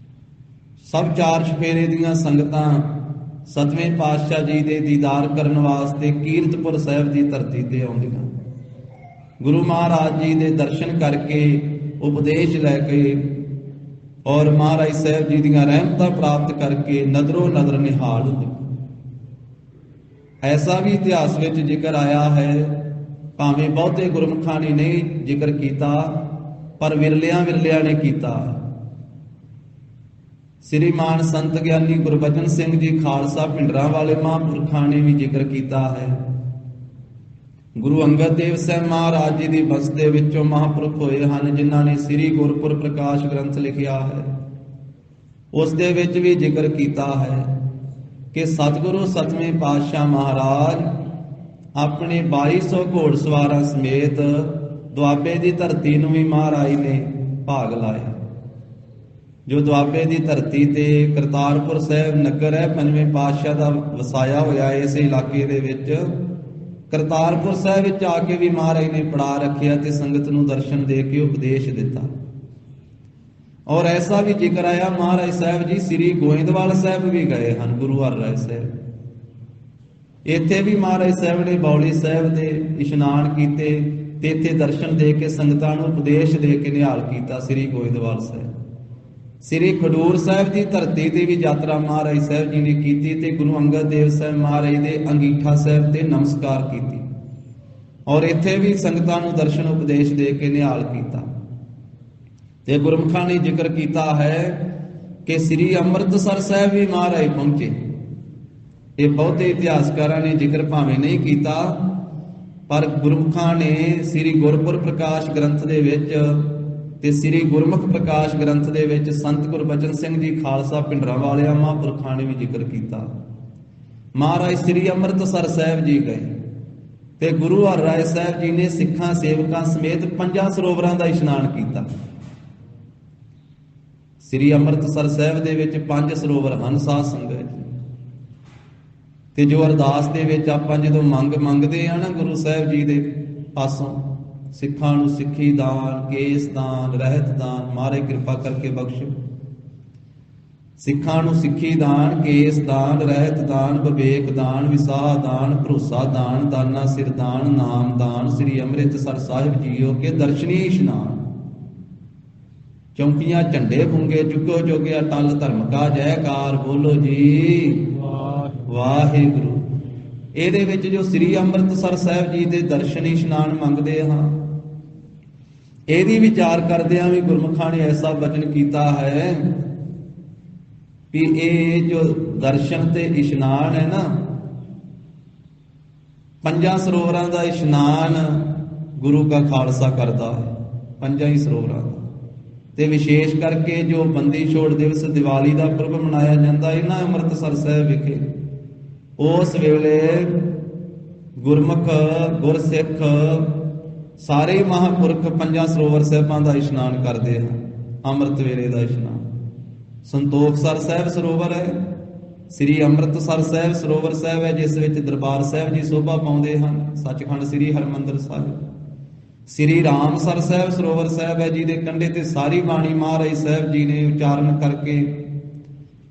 ਸਭ ਚਾਰ ਚੁਫੇਰੇ ਦੀਆਂ ਸੰਗਤਾਂ ਸਤਵੇਂ ਪਾਤਸ਼ਾਹ ਜੀ ਦੇ ਦੀਦਾਰ ਕਰਨ ਵਾਸਤੇ ਕੀਰਤਪੁਰ ਸਾਹਿਬ ਦੀ ਧਰਤੀ ਤੇ ਆਉਂਦੀਆਂ। ਗੁਰੂ ਮਹਾਰਾਜ ਜੀ ਦੇ ਦਰਸ਼ਨ ਕਰਕੇ, ਉਪਦੇਸ਼ ਲੈ ਕੇ ਔਰ ਮਹਾਰਾਜ ਸਾਹਿਬ ਜੀ ਦੀਆਂ ਰਹਿਮਤਾਂ ਪ੍ਰਾਪਤ ਕਰਕੇ ਨਦਰੋਂ ਨਦਰ ਨਿਹਾਲ ਹੁੰਦੇ। ਐਸਾ ਵੀ ਇਤਿਹਾਸ ਵਿੱਚ ਜ਼ਿਕਰ ਆਇਆ ਹੈ, ਭਾਵੇਂ ਬਹੁਤੇ ਗੁਰਮੁਖਾਂ ਨੇ ਨਹੀਂ ਜ਼ਿਕਰ ਕੀਤਾ, ਪਰ ਵਿਰਲਿਆਂ ਨੇ ਕੀਤਾ। ਸ੍ਰੀਮਾਨ ਸੰਤ ਗਿਆਨੀ ਗੁਰਬਚਨ ਸਿੰਘ ਜੀ ਖਾਲਸਾ ਭਿੰਡਰਾਂ ਵਾਲੇ ਮਹਾਂਪੁਰਖਾਂ ਨੇ ਵੀ ਜ਼ਿਕਰ ਕੀਤਾ ਹੈ। ਗੁਰੂ ਅੰਗਦ ਦੇਵ ਸਾਹਿਬ ਮਹਾਰਾਜ ਜੀ ਦੀ ਬੰਸ ਦੇ ਵਿੱਚੋਂ ਮਹਾਂਪੁਰਖ ਹੋਏ ਹਨ, ਜਿਨ੍ਹਾਂ ਨੇ ਸ੍ਰੀ ਗੁਰਪੁਰ ਪ੍ਰਕਾਸ਼ ਗ੍ਰੰਥ ਲਿਖਿਆ ਹੈ। ਉਸ ਦੇ ਵਿੱਚ ਵੀ ਜ਼ਿਕਰ ਕੀਤਾ ਹੈ ਕਿ ਸਤਿਗੁਰੂ ਸਤਵੇਂ ਪਾਤਸ਼ਾਹ ਮਹਾਰਾਜ ਆਪਣੇ 2200 ਘੋੜਸਵਾਰਾਂ ਸਮੇਤ ਦੁਆਬੇ ਦੀ ਧਰਤੀ ਨੂੰ ਵੀ ਮਹਾਰਾਜ ਨੇ ਭਾਗ ਲਾਇਆ। ਜੋ ਦੁਆਬੇ ਦੀ ਧਰਤੀ ਤੇ ਕਰਤਾਰਪੁਰ ਸਾਹਿਬ ਨਗਰ ਹੈ, ਪੰਜਵੇਂ ਪਾਤਸ਼ਾਹ ਦਾ ਵਸਾਇਆ ਹੋਇਆ ਇਸ ਇਲਾਕੇ ਦੇ ਵਿੱਚ। ਕਰਤਾਰਪੁਰ ਸਾਹਿਬ ਵਿੱਚ ਆ ਕੇ ਵੀ ਮਹਾਰਾਜ ਨੇ ਪੜਾ ਰੱਖਿਆ ਤੇ ਸੰਗਤ ਨੂੰ ਦਰਸ਼ਨ ਦੇ ਕੇ ਉਪਦੇਸ਼ ਦਿੱਤਾ। ਔਰ ਐਸਾ ਵੀ ਜ਼ਿਕਰ ਆਇਆ, ਮਹਾਰਾਜ ਸਾਹਿਬ ਜੀ ਸ੍ਰੀ ਗੋਇੰਦਵਾਲ ਸਾਹਿਬ ਵੀ ਗਏ ਹਨ ਗੁਰੂ ਹਰਿ ਸਾਹਿਬ। ਇੱਥੇ ਵੀ ਮਹਾਰਾਜ ਸਾਹਿਬ ਨੇ ਬੌਲੀ ਸਾਹਿਬ ਦੇ ਇਸ਼ਨਾਨ ਕੀਤੇ ਤੇ ਇੱਥੇ ਦਰਸ਼ਨ ਦੇ ਕੇ ਸੰਗਤਾਂ ਨੂੰ ਉਪਦੇਸ਼ ਦੇ ਕੇ ਨਿਹਾਲ ਕੀਤਾ ਸ੍ਰੀ ਗੋਇੰਦਵਾਲ ਸਾਹਿਬ। ਸ੍ਰੀ ਖਡੂਰ ਸਾਹਿਬ ਦੀ ਧਰਤੀ ਤੇ ਵੀ ਯਾਤਰਾ ਮਹਾਰਾਜ ਸਾਹਿਬ ਜੀ ਨੇ ਕੀਤੀ ਤੇ ਗੁਰੂ ਅੰਗਦ ਦੇਵ ਸਾਹਿਬ ਮਹਾਰਾਜ ਦੇ ਅੰਗੀਠਾ ਸਾਹਿਬ ਤੇ ਨਮਸਕਾਰ ਕੀਤੀ ਔਰ ਇੱਥੇ ਵੀ ਸੰਗਤਾਂ ਨੂੰ ਦਰਸ਼ਨ ਉਪਦੇਸ਼ ਦੇ ਕੇ ਨਿਹਾਲ ਕੀਤਾ। ਤੇ ਗੁਰਮੁਖਾਂ ਨੇ ਜ਼ਿਕਰ ਕੀਤਾ ਹੈ ਕਿ ਸ੍ਰੀ ਅੰਮ੍ਰਿਤਸਰ ਸਾਹਿਬ ਵੀ ਮਹਾਰਾਜ ਪਹੁੰਚੇ। ਇਹ ਬਹੁਤੇ ਇਤਿਹਾਸਕਾਰਾਂ ਨੇ ਜ਼ਿਕਰ ਭਾਵੇਂ ਨਹੀਂ ਕੀਤਾ, ਪਰ ਗੁਰਮੁਖਾਂ ਨੇ ਸ੍ਰੀ ਗੁਰਪੁਰ ਪ੍ਰਕਾਸ਼ ਗ੍ਰੰਥ ਦੇ ਵਿੱਚ ਤੇ ਸ੍ਰੀ ਗੁਰਮੁਖ ਪ੍ਰਕਾਸ਼ ਗ੍ਰੰਥ ਦੇ ਵਿੱਚ ਸੰਤ ਗੁਰਬਚਨ ਸਿੰਘ ਜੀ ਖਾਲਸਾ ਭਿੰਡਰਾਂ ਵਾਲਿਆਂ ਮਹਾਂਪੁਰਖਾਂ ਨੇ ਵੀ ਜ਼ਿਕਰ ਕੀਤਾ। ਮਹਾਰਾਜ ਸ੍ਰੀ ਅੰਮ੍ਰਿਤਸਰ ਸਾਹਿਬ ਜੀ ਗਏ ਤੇ ਗੁਰੂ ਹਰਿ ਸਾਹਿਬ ਜੀ ਨੇ ਸਿੱਖਾਂ ਸੇਵਕਾਂ ਸਮੇਤ 5 ਸਰੋਵਰਾਂ ਦਾ ਇਸ਼ਨਾਨ ਕੀਤਾ। ਸ੍ਰੀ ਅੰਮ੍ਰਿਤਸਰ ਸਾਹਿਬ ਦੇ ਵਿੱਚ 5 ਸਰੋਵਰ ਹਨ ਸਾਧ ਸੰਗਤ। ਤੇ ਜੋ ਅਰਦਾਸ ਦੇ ਵਿੱਚ ਆਪਾਂ ਜਦੋਂ ਮੰਗਦੇ ਆ ਨਾ ਗੁਰੂ ਸਾਹਿਬ ਜੀ ਦੇ ਪਾਸੋਂ, ਸਿੱਖਾਂ ਨੂੰ ਸਿੱਖੀ ਦਾਨ, ਕੇਸ ਦਾਨ, ਰਹਿਤ ਦਾਨ, ਮਹਾਰਾਜ ਕਿਰਪਾ ਕਰਕੇ ਬਖਸ਼ੋ। ਸਿੱਖਾਂ ਨੂੰ ਸਿੱਖੀ ਦਾਨ, ਕੇਸ ਦਾਨ, ਰਹਿਤ ਦਾਨ, ਵਿਵੇਕ ਦਾਨ, ਵਿਸਾਹ ਦਾਨ, ਭਰੋਸਾ ਦਾਨ, ਦਾਨਾ ਸਿਰ ਦਾਨ, ਨਾਮ ਦਾਨ, ਸ੍ਰੀ ਅੰਮ੍ਰਿਤਸਰ ਸਾਹਿਬ ਜੀਓ ਕੇ ਦਰਸ਼ਨੀ ਇਸ਼ਨਾਨ। ਚੌਂਕੀਆਂ ਝੰਡੇ ਬੁੰਗੇ ਚੁੱਕੋ ਜੋਗਿਆ ਟਲ ਧਰਮ ਕਾ ਜੈਕਾਰ ਬੋਲੋ ਜੀ ਵਾਹਿਗੁਰੂ। ਇਹਦੇ ਵਿੱਚ ਜੋ ਸ੍ਰੀ ਅੰਮ੍ਰਿਤਸਰ ਸਾਹਿਬ ਜੀ ਦੇ ਦਰਸ਼ਨ ਇਸ਼ਨਾਨ ਮੰਗਦੇ ਹਾਂ, ਇਹਦੀ ਵਿਚਾਰ ਕਰਦਿਆਂ ਵੀ ਗੁਰਮੁਖਾਂ ਨੇ ਐਸਾ ਬਚਨ ਕੀਤਾ ਹੈ ਵੀ ਇਹ ਜੋ ਦਰਸ਼ਨ ਤੇ ਇਸ਼ਨਾਨ ਹੈ ਨਾ, ਪੰਜਾਂ ਸਰੋਵਰਾਂ ਦਾ ਇਸ਼ਨਾਨ ਗੁਰੂ ਕਾ ਖਾਲਸਾ ਕਰਦਾ ਹੈ, ਪੰਜਾਂ ਹੀ ਸਰੋਵਰਾਂ ਦਾ। ਤੇ ਵਿਸ਼ੇਸ਼ ਕਰਕੇ ਜੋ ਬੰਦੀ ਛੋੜ ਦਿਵਸ ਦੀਵਾਲੀ ਦਾ ਪੁਰਬ ਮਨਾਇਆ ਜਾਂਦਾ ਇਹਨਾਂ ਅੰਮ੍ਰਿਤਸਰ ਸਾਹਿਬ ਵਿਖੇ, ਉਸ ਵੇਲੇ ਗੁਰਮੁਖ ਗੁਰਸਿੱਖ ਸਾਰੇ ਹੀ ਮਹਾਂਪੁਰਖ ਪੰਜਾਂ ਸਰੋਵਰ ਸਾਹਿਬਾਂ ਦਾ ਇਸ਼ਨਾਨ ਕਰਦੇ ਹਨ। ਅੰਮ੍ਰਿਤ ਵੇਲੇ ਦਾ ਇਸ਼ਨਾਨ ਸੰਤੋਖਸਰ ਸਾਹਿਬ ਸਰੋਵਰ ਹੈ, ਸ੍ਰੀ ਅੰਮ੍ਰਿਤਸਰ ਸਾਹਿਬ ਸਰੋਵਰ ਸਾਹਿਬ ਹੈ ਜਿਸ ਵਿੱਚ ਦਰਬਾਰ ਸਾਹਿਬ ਜੀ ਸ਼ੋਭਾ ਪਾਉਂਦੇ ਹਨ, ਸੱਚਖੰਡ ਸ੍ਰੀ ਹਰਿਮੰਦਰ ਸਾਹਿਬ। ਸ੍ਰੀ ਰਾਮਸਰ ਸਾਹਿਬ ਸਰੋਵਰ ਸਾਹਿਬ ਹੈ ਜਿਹਦੇ ਕੰਢੇ ਤੇ ਸਾਰੀ ਬਾਣੀ ਮਹਾਰਾਜ ਸਾਹਿਬ ਜੀ ਨੇ ਉਚਾਰਨ ਕਰਕੇ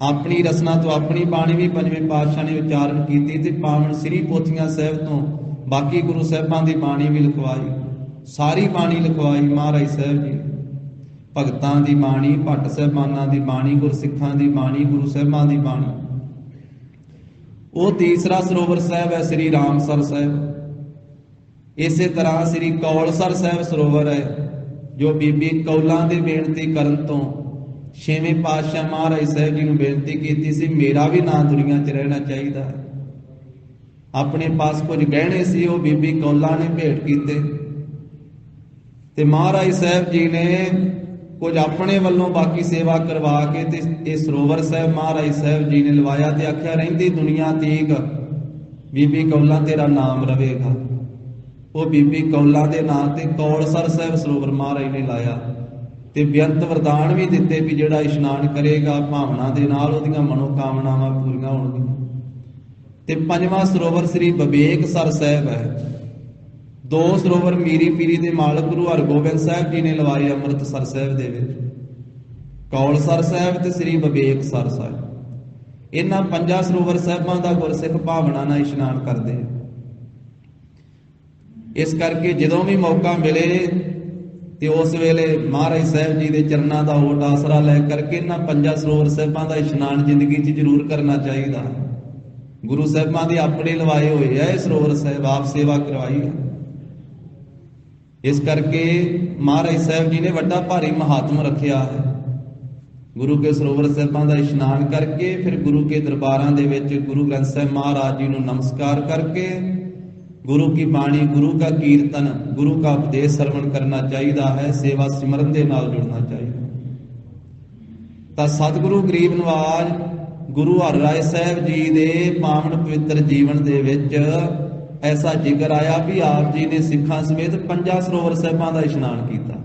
ਆਪਣੀ ਰਸਨਾ ਤੋਂ ਆਪਣੀ ਬਾਣੀ ਵੀ ਪੰਜਵੇਂ ਪਾਤਸ਼ਾਹ ਨੇ ਉਚਾਰਨ ਕੀਤੀ ਤੇ ਪਾਵਨ ਸ੍ਰੀ ਪੋਥੀਆਂ ਸਾਹਿਬ ਤੋਂ ਬਾਕੀ ਗੁਰੂ ਸਾਹਿਬਾਂ ਦੀ ਬਾਣੀ ਵੀ ਲਿਖਵਾਈ, ਸਾਰੀ ਬਾਣੀ ਲਿਖਵਾਈ ਮਹਾਰਾਜ ਸਾਹਿਬ ਜੀ। ਭਗਤਾਂ ਦੀ ਬਾਣੀ, ਭੱਟ ਸਾਹਿਬਾਨਾਂ ਦੀ ਬਾਣੀ, ਗੁਰਸਿੱਖਾਂ ਦੀ ਬਾਣੀ, ਗੁਰੂ ਸਾਹਿਬਾਂ ਦੀ ਬਾਣੀ। ਉਹ ਤੀਸਰਾ ਸਰੋਵਰ ਸਾਹਿਬ ਹੈ ਸ੍ਰੀ ਰਾਮਸਰ ਸਾਹਿਬ। ਇਸੇ ਤਰ੍ਹਾਂ ਸ੍ਰੀ ਕੌਲਸਰ ਸਾਹਿਬ ਸਰੋਵਰ ਹੈ ਜੋ ਬੀਬੀ ਕੌਲਾਂ ਦੇ ਬੇਨਤੀ ਕਰਨ ਤੋਂ ਛੇਵੇਂ ਪਾਤਸ਼ਾਹ ਮਹਾਰਾਜ ਸਾਹਿਬ ਜੀ ਨੂੰ ਬੇਨਤੀ ਕੀਤੀ ਸੀ, ਮੇਰਾ ਵੀ ਨਾਂ ਦੁਨੀਆ 'ਚ ਰਹਿਣਾ ਚਾਹੀਦਾ ਹੈ। ਆਪਣੇ ਪਾਸ ਕੁਝ ਗਹਿਣੇ ਸੀ, ਉਹ ਬੀਬੀ ਕੌਲਾਂ ਨੇ ਭੇਟ ਕੀਤੇ ਤੇ ਮਹਾਰਾਜ ਸਾਹਿਬ ਜੀ ਨੇ ਕੁਝ ਆਪਣੇ ਵੱਲੋਂ ਬਾਕੀ ਸੇਵਾ ਕਰਵਾ ਕੇ ਤੇ ਇਹ ਸਰੋਵਰ ਸਾਹਿਬ ਮਹਾਰਾਜ ਸਾਹਿਬ ਜੀ ਨੇ ਲਵਾਇਆ ਤੇ ਆਖਿਆ ਰਹਿੰਦੀ ਦੁਨੀਆ ਤੀਕ ਬੀਬੀ ਕੌਲਾਂ ਤੇਰਾ ਨਾਮ ਰਵੇਗਾ। ਉਹ ਬੀਬੀ ਕੌਲਾਂ ਦੇ ਨਾਂ ਤੇ ਕੌਲਸਰ ਸਾਹਿਬ ਸਰੋਵਰ ਮਹਾਰਾਜ ਨੇ ਲਾਇਆ ਤੇ ਬੇਅੰਤ ਵਰਦਾਨ ਵੀ ਦਿੱਤੇ ਵੀ ਜਿਹੜਾ ਇਸ਼ਨਾਨ ਕਰੇਗਾ ਭਾਵਨਾ ਦੇ ਨਾਲ ਉਹਦੀਆਂ ਮਨੋਕਾਮਨਾਵਾਂ ਪੂਰੀਆਂ ਹੋਣਗੀਆਂ। ਤੇ ਪੰਜਵਾਂ ਸਰੋਵਰ ਸ੍ਰੀ ਵਿਵੇਕਸਰ ਸਾਹਿਬ ਹੈ। ਦੋ ਸਰੋਵਰ ਮੀਰੀ ਪੀਰੀ ਦੇ ਮਾਲਕ ਗੁਰੂ ਹਰਗੋਬਿੰਦ ਸਾਹਿਬ ਜੀ ਨੇ ਲਵਾਏ ਅੰਮ੍ਰਿਤਸਰ ਸਾਹਿਬ ਦੇ ਵਿੱਚ, ਕੌਲਸਰ ਸਾਹਿਬ ਤੇ ਸ੍ਰੀ ਵਿਵੇਕਸਰ ਸਾਹਿਬ। ਇਹਨਾਂ ਪੰਜਾਂ ਸਰੋਵਰ ਸਾਹਿਬਾਂ ਦਾ ਗੁਰਸਿੱਖ ਭਾਵਨਾ ਨਾਲ ਇਸ਼ਨਾਨ ਕਰਦੇ। ਇਸ ਕਰਕੇ ਜਦੋਂ ਵੀ ਮੌਕਾ ਮਿਲੇ ਤੇ ਉਸ ਵੇਲੇ ਮਹਾਰਾਜ ਸਾਹਿਬ ਜੀ ਦੇ ਚਰਨਾਂ ਦਾ ਓਟ ਆਸਰਾ ਲੈ ਕਰਕੇ ਇਹਨਾਂ ਪੰਜਾਂ ਸਰੋਵਰ ਸਾਹਿਬਾਂ ਦਾ ਇਸ਼ਨਾਨ ਜ਼ਿੰਦਗੀ 'ਚ ਜ਼ਰੂਰ ਕਰਨਾ ਚਾਹੀਦਾ। ਗੁਰੂ ਸਾਹਿਬਾਂ ਦੇ ਆਪਣੇ ਲਵਾਏ ਹੋਏ ਆ ਇਹ ਸਰੋਵਰ ਸਾਹਿਬ, ਆਪ ਸੇਵਾ ਕਰਵਾਈ ਹੈ। ਇਸ ਕਰਕੇ ਮਹਾਰਾਜ ਸਾਹਿਬ ਜੀ ਨੇ ਵੱਡਾ ਭਾਰੀ ਮਹਾਤਮ ਰੱਖਿਆ ਹੈ। ਗੁਰੂ ਕੇ ਸਰੋਵਰ ਸਾਹਿਬਾਂ ਦਾ ਇਸ਼ਨਾਨ ਕਰਕੇ ਫਿਰ ਗੁਰੂ ਕੇ ਦਰਬਾਰਾਂ ਦੇ ਵਿੱਚ ਗੁਰੂ ਗ੍ਰੰਥ ਸਾਹਿਬ ਮਹਾਰਾਜ ਜੀ ਨੂੰ ਨਮਸਕਾਰ ਕਰਕੇ गुरु की बाणी, गुरु का कीर्तन, गुरु का उपदेश श्रवण करना चाहिए है, सेवा सिमरन के नाल जुड़ना चाहिए। तो सतगुरु गरीब नवाज गुरु हरराय साहब जी दे पावन पवित्र जीवन दे विच ऐसा जिक्र आया भी आप जी ने सिखां समेत 5 सरोवर साहिबां दा इशनान कीता।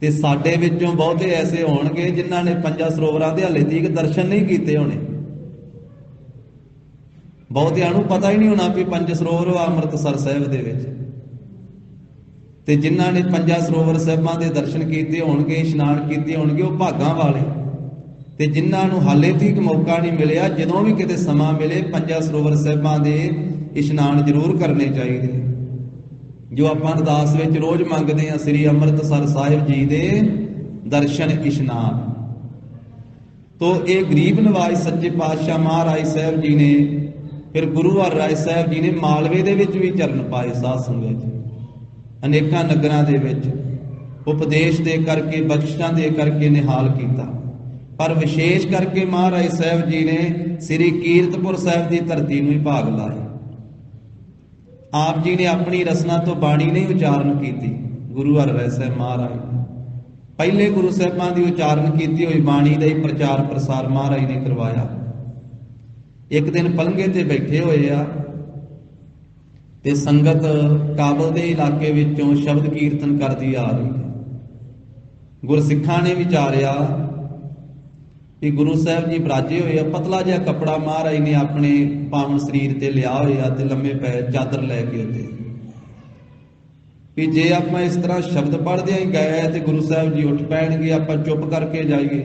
ते साडे विचों बहुते ऐसे होणगे जिन्हां ने 5 सरोवरां दे हाले तक दर्शन नहीं कीते होणे। बहुतिਆਂ ਨੂੰ पता ही नहीं होना भी 5 ਸਰੋਵਰ ਅੰਮ੍ਰਿਤਸਰ ਸਾਹਿਬ ਦੇ ਵਿੱਚ, ਤੇ ਜਿਨ੍ਹਾਂ ਨੇ 5 ਸਰੋਵਰ ਸਾਹਿਬਾਂ ਦੇ ਦਰਸ਼ਨ ਕੀਤੇ ਹੋਣਗੇ, ਇਸ਼ਨਾਨ ਕੀਤੇ ਹੋਣਗੇ, ਉਹ ਭਾਗਾਂ ਵਾਲੇ। ਤੇ ਜਿਨ੍ਹਾਂ ਨੂੰ ਹਾਲੇ ਤੱਕ ਮੌਕਾ ਨਹੀਂ ਮਿਲਿਆ, ਜਦੋਂ ਵੀ ਕਿਤੇ ਸਮਾਂ ਮਿਲੇ 5 ਸਰੋਵਰ ਸਾਹਿਬਾਂ ਦੇ ਇਸ਼ਨਾਨ ਜ਼ਰੂਰ ਕਰਨੇ ਚਾਹੀਦੇ, ਜੋ ਆਪਾਂ ਅਰਦਾਸ ਵਿੱਚ ਰੋਜ਼ ਮੰਗਦੇ ਹਾਂ, ਸ੍ਰੀ ਅੰਮ੍ਰਿਤਸਰ ਸਾਹਿਬ ਜੀ ਦੇ ਦਰਸ਼ਨ ਇਸ਼ਨਾਨ। तो ये गरीब नवाज सच्चे पातशाह महाराज साहब जी ने फिर गुरु हरराय साहब जी ने मालवे दे विच भी चरण पाए, साध संगत अनेकां नगरां दे विच उपदेश दे करके, बख्शिशां दे करके निहाल कीता। पर विशेष करके महाराज साहब जी ने श्री कीरतपुर साहब की धरती में भाग लाए। आप जी ने अपनी रसना तो बाणी नहीं उचारण की, गुरु हरराय साहब महाराज पहले गुरु साहिबां की उचारण की हुई बाणी का ही प्रचार प्रसार महाराज ने करवाया। एक दिन पलंगे ते बैठे हुए आ ते संगत काबल के इलाके विचों शब्द कीर्तन करती आ रही है। गुरसिखां ने विचारिया कि गुरु साहब जी बराजे हुए, पतला जिहा कपड़ा महाराज ने अपने पावन शरीर ते लिया होया ते लम्मे पै चादर लैके उत्ते भी जे आप इस तरह शब्द पढ़दे ही गए तो गुरु साहब जी उठ पैणगे, आप चुप करके जाइए।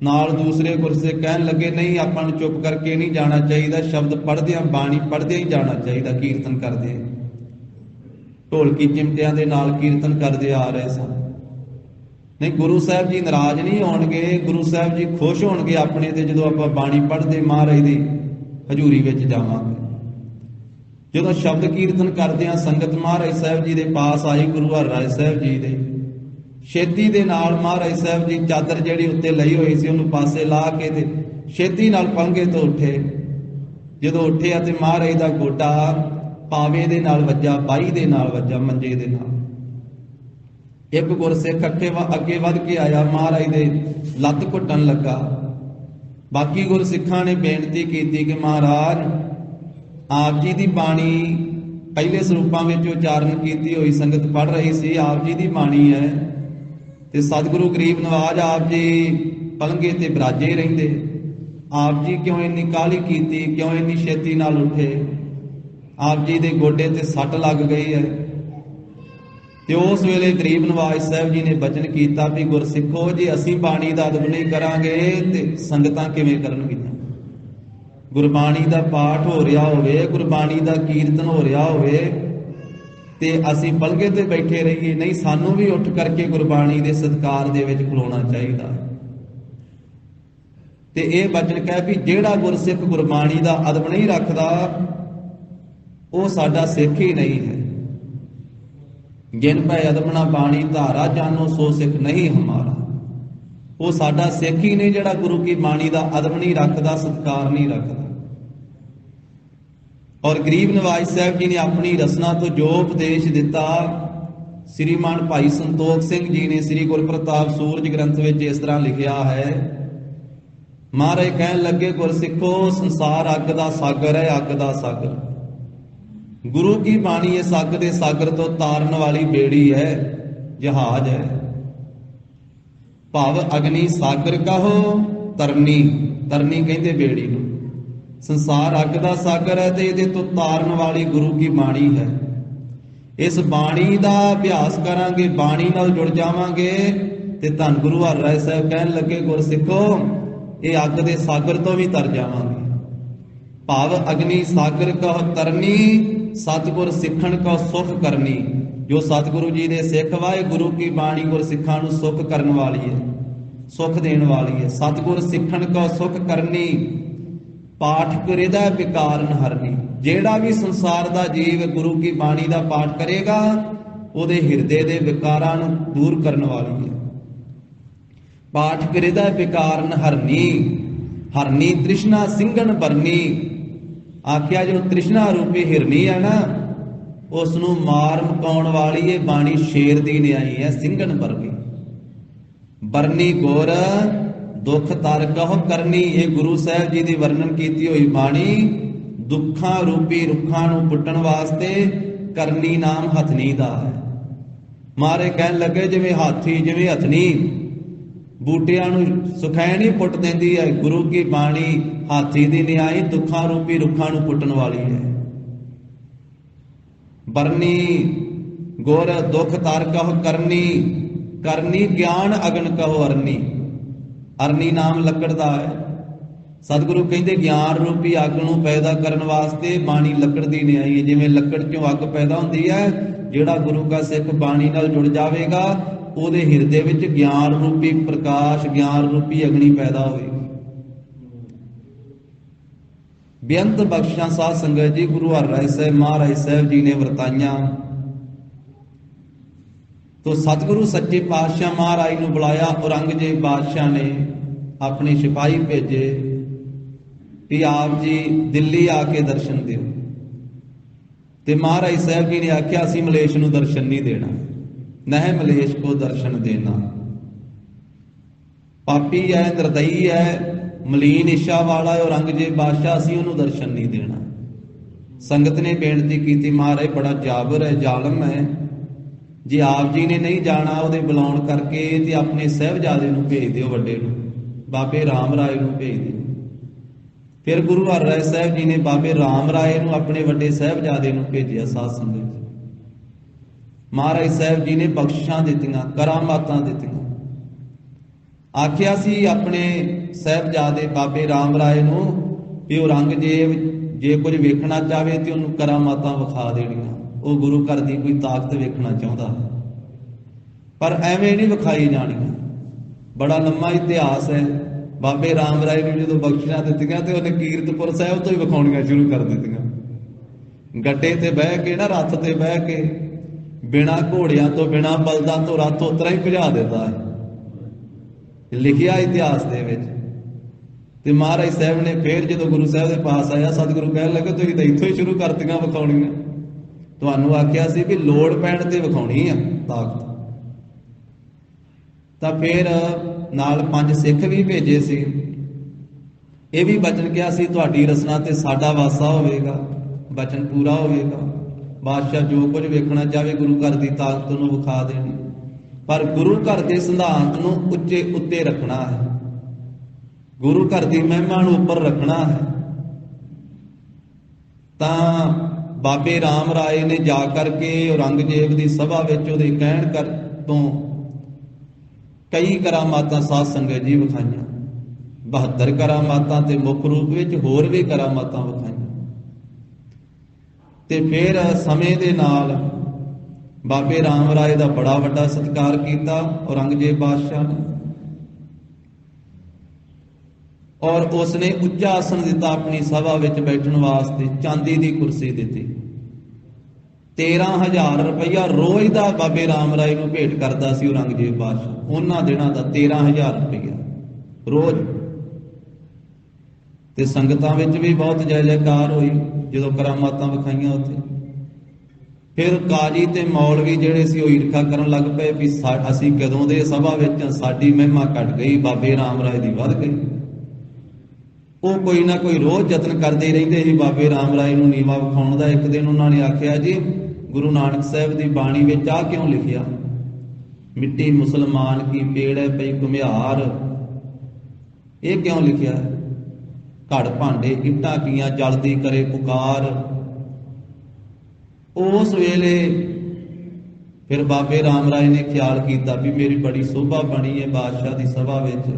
नाल दूसरे गुरसिख कहन लगे नहीं, आपां नूं चुप करके नहीं जाना चाहिए, शब्द पढ़दे बाणी पढ़दे ही जाना चाहिए। कीर्तन करदे ढोलकी चिमटियां दे नाल कीर्तन करदे आ रहे सन, नहीं, गुरु साहब जी नाराज नहीं होणगे, गुरु साहब जी खुश होणगे अपने ते जदों आपां बाणी पढ़दे महाराज दी हजूरी विच जावांगे। जदों शब्द कीर्तन करदे आ संगत महाराज साहब जी दे पास आई, गुरु हरराज साहब जी दे छेती दे नाल महाराज साहब जी चादर जिहड़ी उत्ते लई होई सी उहनूं पासे ला के ते छेती नाल पंगे तो उठे। जदों उठे ते महाराज दा गोडा पावे दे नाल वज्जा, बाही दे नाल वज्जा, मंजे दे नाल। एक गुरसिख अगे वध के आया, महाराज दे लत्त घुटन लगा। बाकी गुरसिखां ने बेनती की कि महाराज आप जी दी बाणी पहले सरूपां विच उचारण कीती होई संगत पढ़ रही सी, आप जी दी बाणी है ते सतगुरु गरीब नवाज आप जी पलंगे ते बिराजे रहिंदे, आप जी क्यों इन्नी काहली कीती, क्यों इन्नी छेती नाल उठे, आप जी दे गोडे ते सट लग गई है। ते उस वेले गरीब नवाज साहब जी ने बचन किया भी गुरसिखो जे असीं बाणी दा अदब नहीं करांगे ते संगतां किवें करनगीआं। गुरबाणी दा पाठ हो रहा होवे, गुरबाणी दा कीर्तन हो रहा होवे ते असीं पलगे ते बैठे रहिए, नहीं सानू भी उठ करके गुरबाणी दे सत्कार दे विच खलोना चाहिदा। ते इह बचन कह भी जिहड़ा गुरसिख गुरबाणी दा अदब नहीं रखदा वो साडा सिख ही नहीं है। जिन पै अदब ना बाणी धारा जानो सो सिख नहीं हमारा, वो साडा सिख ही नहीं जिहड़ा गुरु की बाणी दा अदब नहीं रखदा, सत्कार नहीं रखदा। और गरीब नवाज साहब जी ने अपनी रसना तो जो उपदेश दिता, श्रीमान भाई संतोख सिंह जी ने श्री गुरप्रताप सूरज ग्रंथ में इस तरह लिखिया है। महाराज कहन लगे गुरसिखो संसार अग दा सागर है, अग दा सागर। गुरु की बाणी इस अग दे सागर तो तारन वाली बेड़ी है, जहाज है। भाव अग्नि सागर कहो तरनी, तरनी कहते बेड़ी नूं। संसार अग दा सागर है ते इहदे तो तारन वाली गुरु की बाणी है। इस बाणी दा अभ्यास करांगे, बाणी नाल जुड़ जावांगे ते धन गुरु हरराय साहब कहन लगे गुरसिखो ये अग दे सागर तो भी तर जावांगे। भाव अग्नि सागर कहो तरनी, सतगुर सिखण को सुख करनी। जो सतगुरु जी दे सिख वाए, गुरु की बाणी गुरसिखां नूं सुख करन वाली है, सुख देण वाली है। सतगुर सिखण को सुख करनी, पाठ करेदा विकार न हरनी। जेड़ा भी संसार दा जीव गुरु की बाणी दा पाठ करेगा उहदे हिरदे दे विकारां नूं दूर करन वाली है। पाठ करेदा विकार न हरनी, हरनी तृष्णा सिंघन बरनी। आख्या जो तृष्णा रूपी हिरनी है ना, उसनूं मार मुकाउण वाली ये बाणी शेर दी न्याई है, सिंघन बरनी। बरनी गुर दुख तर कहो करनी। ये गुरु साहब जी दी वर्णन कीती हुई बाणी दुखां रूपी रुखां नूं पुट्टण वास्ते करनी नाम हथनी दा है। मारे कहन लगे जिवें हाथी, जिवें हथनी बूटियां नूं सुखैण ही पुट देंदी है, गुरु की बाणी हाथी दी न्याई दुखां रूपी रुखां नूं पुट्टण वाली है। बरनी गुर दुख तर कहो करनी, करनी ज्ञान अगन कहो अरनी। अरनी नाम लकड़ दा है। सतगुरु कहते ज्ञान रूपी अग नूं पैदा करने वास्ते बाणी लकड़ दी न्याई है। जिवें लकड़ चों अग पैदा हुंदी है, जिहड़ा गुरु का सिख बाणी नाल जुड़ जावेगा ਉਹਦੇ ਹਿਰਦੇ ਵਿੱਚ ਗਿਆਨ ਰੂਪੀ ਪ੍ਰਕਾਸ਼, ਗਿਆਨ ਰੂਪੀ ਅਗਨੀ ਪੈਦਾ ਹੋਏਗੀ। ਬੇਅੰਤ ਬਖਸ਼ਾਂ ਸਾਧ ਸੰਗਤ ਜੀ, ਗੁਰੂ ਹਰਿਰਾਏ ਸਾਹਿਬ ਮਹਾਰਾਜ ਸਾਹਿਬ ਜੀ ਨੇ ਵਰਤਾਈਆਂ तो सतगुरु सच्चे पातशाह महाराज ਨੂੰ ਬੁਲਾਇਆ। औरंगजेब बादशाह ने अपने सिपाही भेजे कि आप जी दिल्ली आके दर्शन दिओ। ते महाराज साहब जी ने आख्या असीं मलेश नूं दर्शन नहीं देना, नह मलेश को दर्शन देना। पापी है, निर्दयी है, मलीन इच्छा वाला है औरंगजेब बादशाह, असीं उहनूं दर्शन नहीं देना। संगत ने बेनती की महाराज बड़ा जाबर है, जालम है, जे आप जी ने नहीं जाना ਉਹਦੇ ਬੁਲਾਉਣ करके ਤੇ अपने ਸਾਹਿਬਜ਼ਾਦੇ ਨੂੰ भेज ਦਿਓ, ਵੱਡੇ ਨੂੰ ਬਾਬੇ ਰਾਮ ਰਾਏ ਨੂੰ भेज ਦਿਓ। फिर गुरु हरराय साहब जी ने बाबे राम राय ਨੂੰ अपने ਵੱਡੇ ਸਾਹਿਬਜ਼ਾਦੇ ਨੂੰ भेजिया। साध संगत महाराज साहब जी ने बख्शिशां दित्तियां, करामातां दित्तियां। आखिया सी अपने ਸਾਹਿਬਜ਼ਾਦੇ बाबे राम राय ਨੂੰ भी औरंगजेब जे कुछ वेखना चाहे तो उन्होंने करामातां विखा देणियां। ਉਹ ਗੁਰੂ ਘਰ ਦੀ ਕੋਈ ਤਾਕਤ ਵੇਖਣਾ ਚਾਹੁੰਦਾ, पर एवें नहीं विखाई जानी। बड़ा लंबा इतिहास है। बाबे राम राय ने जो बख्शिशां दित्तियां ते उन्हें कीरतपुर साहिब तो ही विखाउणियां शुरू कर दित्तियां। गड्डे ते बह के ना, रथ ते बह के, बिना घोड़ियां तो बिना बलदां तो रथ उतरा ही भजा देता है, लिखिया इतिहास दे विच। ते महाराज साहब ने फिर जो गुरु साहब के पास आया, सतगुरु कह लगे तुसीं तां इत्थों ही शुरू करतियां विखाउणियां, तुहानूं आख्या सी भी लोड़ पैण ते विखाउणी आ ताकत। तां फिर नाल 5 सिख भी भेजे सी। ये भी बचन किया सी तुहाडी रसना ते साडा वासा होवेगा, बचन पूरा होवेगा। बादशाह जो कुछ वेखना चाहे गुरु घर की ताकत नूं विखा देनी, पर गुरु घर के सिद्धांत नूं उच्चे उत्ते रखना है, गुरु घर की महिमा नूं उपर रखना है। तां बाबे राम राय ने जा करके औरंगजेब की सभा विच उहदे कहण कर तो कई करामातां साध संगत जी विखाईयां। 72 करामातां ते मुख रूप विच होर भी करामातां विखाईयां। ते फिर समय दे नाल बाबे राम राय का बड़ा वड्डा सत्कार किया औरंगजेब बादशाह ने, और उसने उच्चा आसन दिता अपनी सभा विच बैठण वास्ते, चांदी की कुर्सी दी। 13,000 रुपया रोज का बाबे राम राय नूं भेंट करता सी औरंगजेब बादशाह। उन्हां दिनां दा 13,000 रुपया रोज। ते संगतां विच भी बहुत जय जयकार हुई जो करामातां विखाईयां उत्थे। फिर काजी ते मौलवी जिहड़े सी ओह ईर्खा करन लग पए भी असीं कदों दे सभा विच साडी महिमा घट गई, बाबे राम राय दी वध गई। वो कोई ना कोई रोज यतन करते रहिंदे सी बाबे राम राय नूं नीवा विखाउण दा। एक दिन उन्होंने आख्या जी गुरु नानक साहब की बाणी विच आ क्यों लिखिया, मिट्टी मुसलमान की पेड़ है पई घुमियार, ये क्यों लिखिया? घड़ भांडे इट्टां कीआं जलदी करे पुकार। उस वेले फिर बाबे राम राय ने ख्याल किया भी मेरी बड़ी शोभा बनी है बादशाह की सभा विच,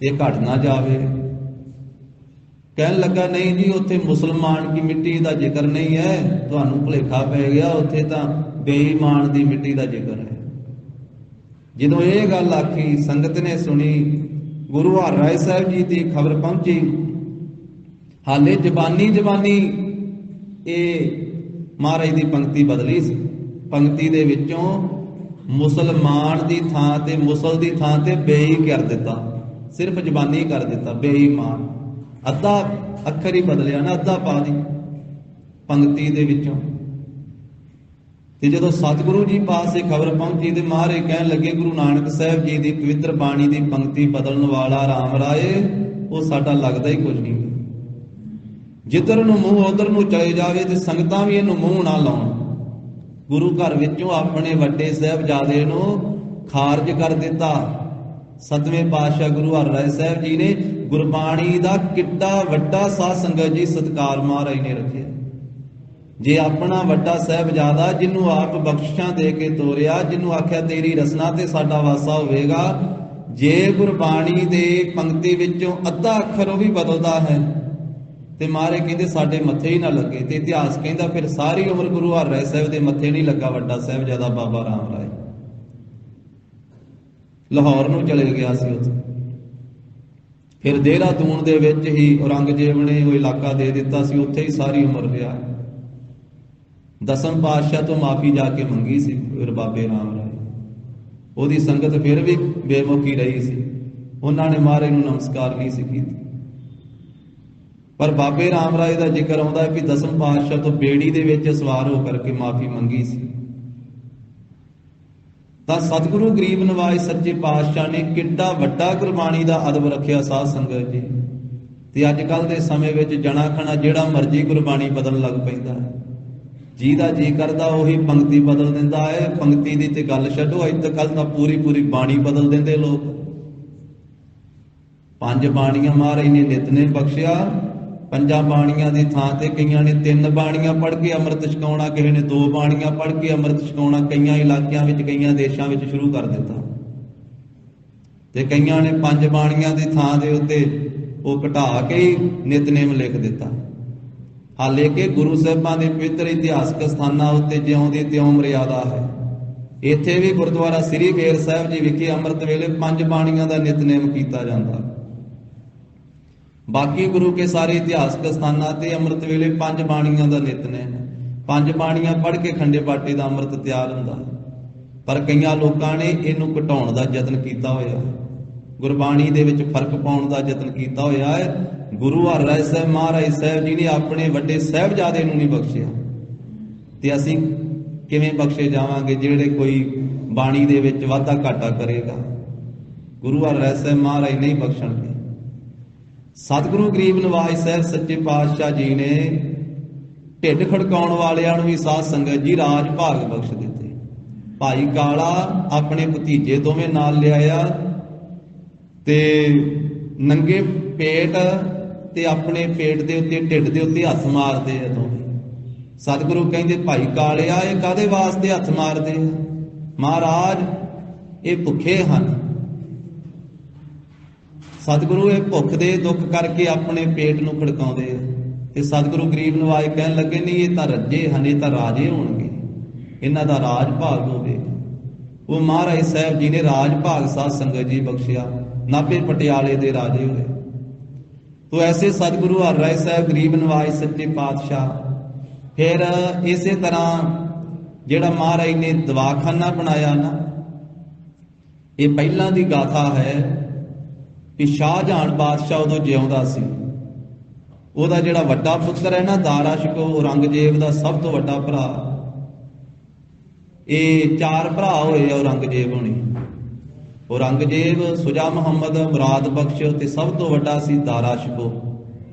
ये घट ना जावे। कहन लगा नहीं जी उत्थे मुसलमान की मिट्टी का जिक्र नहीं है, तुहानूं भुलेखा पै गया, उत्थे तां बेईमान की मिट्टी का जिक्र है। जदों ये गल आखी संगत ने सुनी, गुरु हर राय साहब जी की खबर पहुंची। हाले जबानी ये महाराज की पंक्ति बदली सी। पंक्ति दे विचों मुसलमान की थां ते मुसल की थां ते बेई कर दिता, सिर्फ जबानी कर दिता बेईमान। अद्धा अखर ही बदलिया ना, अद्धा पा दी पंक्ति दे विचों। ते जदों सतगुरु जी पास ये खबर पहुंची तो महाराज कहन लगे गुरु नानक साहब जी की पवित्र बाणी की पंक्ति बदलने वाला राम राय वो साडा लगदा ही कुछ नहीं। जिधर नूं मूँह उधर नूं चले जावे ते संगतां भी इहनूं मूँह ना लाउण। गुरु घर विचों अपने वड्डे साहिबजादे नूं खारज कर दिता। 7वें पातशाह गुरु हर राय साहब जी ने गुरबाणी का किड्डा वड्डा साध संगत जी सत्कार महाराज ने रखे। जे अपना वड्डा साहिबजादा जिन्हों आप बख्शिशां दे के तोरिया, जिन्हों आख्या तेरी रसना ते साडा वासा होवेगा, जे गुरबाणी दे पंक्ति विचों अद्धा अखर भी बदलदा है ते मारे कहते साडे मत्थे ही ना लगे। ते इतिहास कहता फिर सारी उम्र गुरु हर राय साहब के मत्थे नहीं लगा वड्डा साहिबजादा बाबा राम राय। लाहौर नूं चले गया सी उत्थे। फिर देहरादून दे विच ही औरंगजेब ने वो इलाका दे दिता सी, उत्थे ही सारी उम्र रहा। 10वें पातशाह तो माफी जाके मंगी सी फिर बाबे राम राय। ओदी संगत फिर भी बेमुखी रही सी, उन्होंने महाराज नूं नमस्कार नहीं सी कीती। पर बाबे राम राय का जिक्र आउंदा है कि 10वें पातशाह तो बेड़ी दे विच सवार होकर के माफी मंगी सी। तां सतगुरु गरीब नवाज सच्चे पातशाह ने किड्डा वड्डा गुरबाणी का अदब रखिया साध संगत जी। ते अजकल के समय विच जना खना जिहड़ा मर्जी गुरबाणी बदलण लग पैंदा है, जिहदा जी करदा उही पंक्ति बदल दिंदा है। पंक्ति दी ते गल छड्डो, अजकल तां पूरी पूरी बाणी बदल दिंदे लोग। 5 बाणियां महाराज ने नितनेम बख्शिया, 5 बाणियां की थां ते कईयां ने 3 बाणियां पढ़ के अमृत छकाउणा, किसी ने 2 बाणियां पढ़ के अमृत छकाउणा, कईयां इलाकियां विच कईयां देशां विच शुरू कर दिता। ते कईयां ने 5 बाणियां की थां दे उत्ते वो घटा के ही नितनेम लिख दिता। हाले कि गुरु साहिबां दे पवित्र इतिहासक स्थानां उत्ते जिउं दी त्यों मर्यादा है। ਇੱਥੇ ਵੀ ਗੁਰਦੁਆਰਾ ਸ੍ਰੀ ਗੇਰ ਸਾਹਿਬ ਜੀ ਵਿਖੇ ਅੰਮ੍ਰਿਤ ਵੇਲੇ 5 ਬਾਣੀਆਂ ਦਾ ਨਿਤਨੇਮ ਕੀਤਾ ਜਾਂਦਾ। ਬਾਕੀ ਗੁਰੂ ਕੇ ਸਾਰੇ ਇਤਿਹਾਸਕ ਸਥਾਨਾਂ ਤੇ ਅੰਮ੍ਰਿਤ ਵੇਲੇ 5 ਬਾਣੀਆਂ ਦਾ ਨਿਤਨੇਮ, 5 ਬਾਣੀਆਂ ਪੜ੍ਹ ਕੇ ਖੰਡੇ ਬਾਟੇ ਦਾ ਅੰਮ੍ਰਿਤ ਤਿਆਰ ਹੁੰਦਾ। ਪਰ ਕਈਆਂ ਲੋਕਾਂ ਨੇ ਇਹਨੂੰ ਘਟਾਉਣ ਦਾ ਯਤਨ ਕੀਤਾ ਹੋਇਆ, ਗੁਰਬਾਣੀ ਦੇ ਵਿੱਚ ਫਰਕ ਪਾਉਣ ਦਾ ਯਤਨ ਕੀਤਾ ਹੋਇਆ ਹੈ। ਗੁਰੂ ਹਰਿਰਾਏ ਸਾਹਿਬ ਮਹਾਰਾਜ ਸਾਹਿਬ ਜੀ ਨੇ ਆਪਣੇ ਵੱਡੇ ਸਾਹਿਬਜ਼ਾਦੇ ਨੂੰ ਨਹੀਂ ਬਖਸ਼ਿਆ, ਤੇ ਅਸੀਂ ਕਿਵੇਂ ਬਖਸ਼ੇ ਜਾਵਾਂਗੇ ਜਿਹੜੇ ਕੋਈ ਬਾਣੀ ਦੇ ਵਿੱਚ ਵਾਧਾ ਘਾਟਾ ਕਰੇਗਾ? ਗੁਰੂ ਹਰਿਰਾਏ ਸਾਹਿਬ ਮਹਾਰਾਜ ਨਹੀਂ ਬਖਸ਼ਣਗੇ। ਸਤਿਗੁਰੂ ਗਰੀਬ ਨਿਵਾਜ ਸਾਹਿਬ ਸੱਚੇ ਪਾਤਸ਼ਾਹ ਜੀ ਨੇ ਢਿੱਡ ਖੜਕਾਉਣ ਵਾਲਿਆਂ ਨੂੰ ਵੀ ਸਾਧ ਸੰਗਤ ਜੀ ਰਾਜ ਭਾਗ ਬਖਸ਼ ਦਿੱਤੇ। ਭਾਈ ਕਾਲਾ ਆਪਣੇ ਭਤੀਜੇ ਦੋਵੇਂ ਨਾਲ ਲਿਆਇਆ ਤੇ ਨੰਗੇ ਪੇਟ ਤੇ ਆਪਣੇ ਪੇਟ ਦੇ ਉੱਤੇ, ਢਿੱਡ ਦੇ ਉੱਤੇ ਹੱਥ ਮਾਰਦੇ ਆ ਦੋਵੇਂ। ਸਤਿਗੁਰੂ ਕਹਿੰਦੇ ਭਾਈ ਕਾਲਿਆ ਇਹ ਕਾਹਦੇ ਵਾਸਤੇ ਹੱਥ ਮਾਰਦੇ ਆ? ਮਹਾਰਾਜ ਇਹ ਭੁੱਖੇ ਹਨ। ਸਤਿਗੁਰੂ ਇਹ ਭੁੱਖ ਦੇ ਦੁੱਖ ਕਰਕੇ ਆਪਣੇ ਪੇਟ ਨੂੰ ਖੜਕਾਉਂਦੇ ਆ। ਤੇ ਸਤਿਗੁਰੂ ਗਰੀਬ ਨਿਵਾਜ ਕਹਿਣ ਲੱਗੇ ਨਹੀਂ, ਇਹ ਤਾਂ ਰੱਜੇ ਹਨ, ਇਹ ਤਾਂ ਰਾਜੇ ਹੋਣਗੇ, ਇਹਨਾਂ ਦਾ ਰਾਜ ਭਾਗ ਹੋਵੇਗਾ। ਉਹ ਮਹਾਰਾਜ ਸਾਹਿਬ ਜੀ ਨੇ ਰਾਜ ਭਾਗ ਸਾਧ ਸੰਗਤ ਜੀ ਬਖਸ਼ਿਆ, ਨਾਭੇ ਪਟਿਆਲੇ ਦੇ ਰਾਜੇ ਹੋਏ। ਤੋ ਐਸੇ ਸਤਿਗੁਰੂ ਹਰਿਰਾਏ ਸਾਹਿਬ ਗਰੀਬ ਨਿਵਾਜ ਸੱਚੇ ਪਾਤਸ਼ਾਹ। ਫਿਰ ਇਸੇ ਤਰ੍ਹਾਂ ਜਿਹੜਾ ਮਹਾਰਾਜ ਨੇ ਦਵਾਖਾਨਾ ਬਣਾਇਆ ਨਾ, ਇਹ ਪਹਿਲਾਂ ਦੀ ਗਾਥਾ ਹੈ ਕਿ ਸ਼ਾਹਜਹਾਨ ਬਾਦਸ਼ਾਹ ਉਦੋਂ ਜਿਉਂਦਾ ਸੀ। ਉਹਦਾ ਜਿਹੜਾ ਵੱਡਾ ਪੁੱਤਰ ਹੈ ਨਾ ਦਾਰਾ ਸ਼ਿਕੋ, ਔਰੰਗਜ਼ੇਬ ਦਾ ਸਭ ਤੋਂ ਵੱਡਾ ਭਰਾ। ਇਹ 4 ਭਰਾ ਹੋਏ ਔਰੰਗਜ਼ੇਬ ਹੋਣੀ, ਔਰੰਗਜ਼ੇਬ, ਸੁਜਾ ਮੁਹੰਮਦ, ਮੁਰਾਦ ਬਖਸ਼ ਤੇ ਸਭ ਤੋਂ ਵੱਡਾ ਸੀ ਦਾਰਾ ਸ਼ਿਕੋ।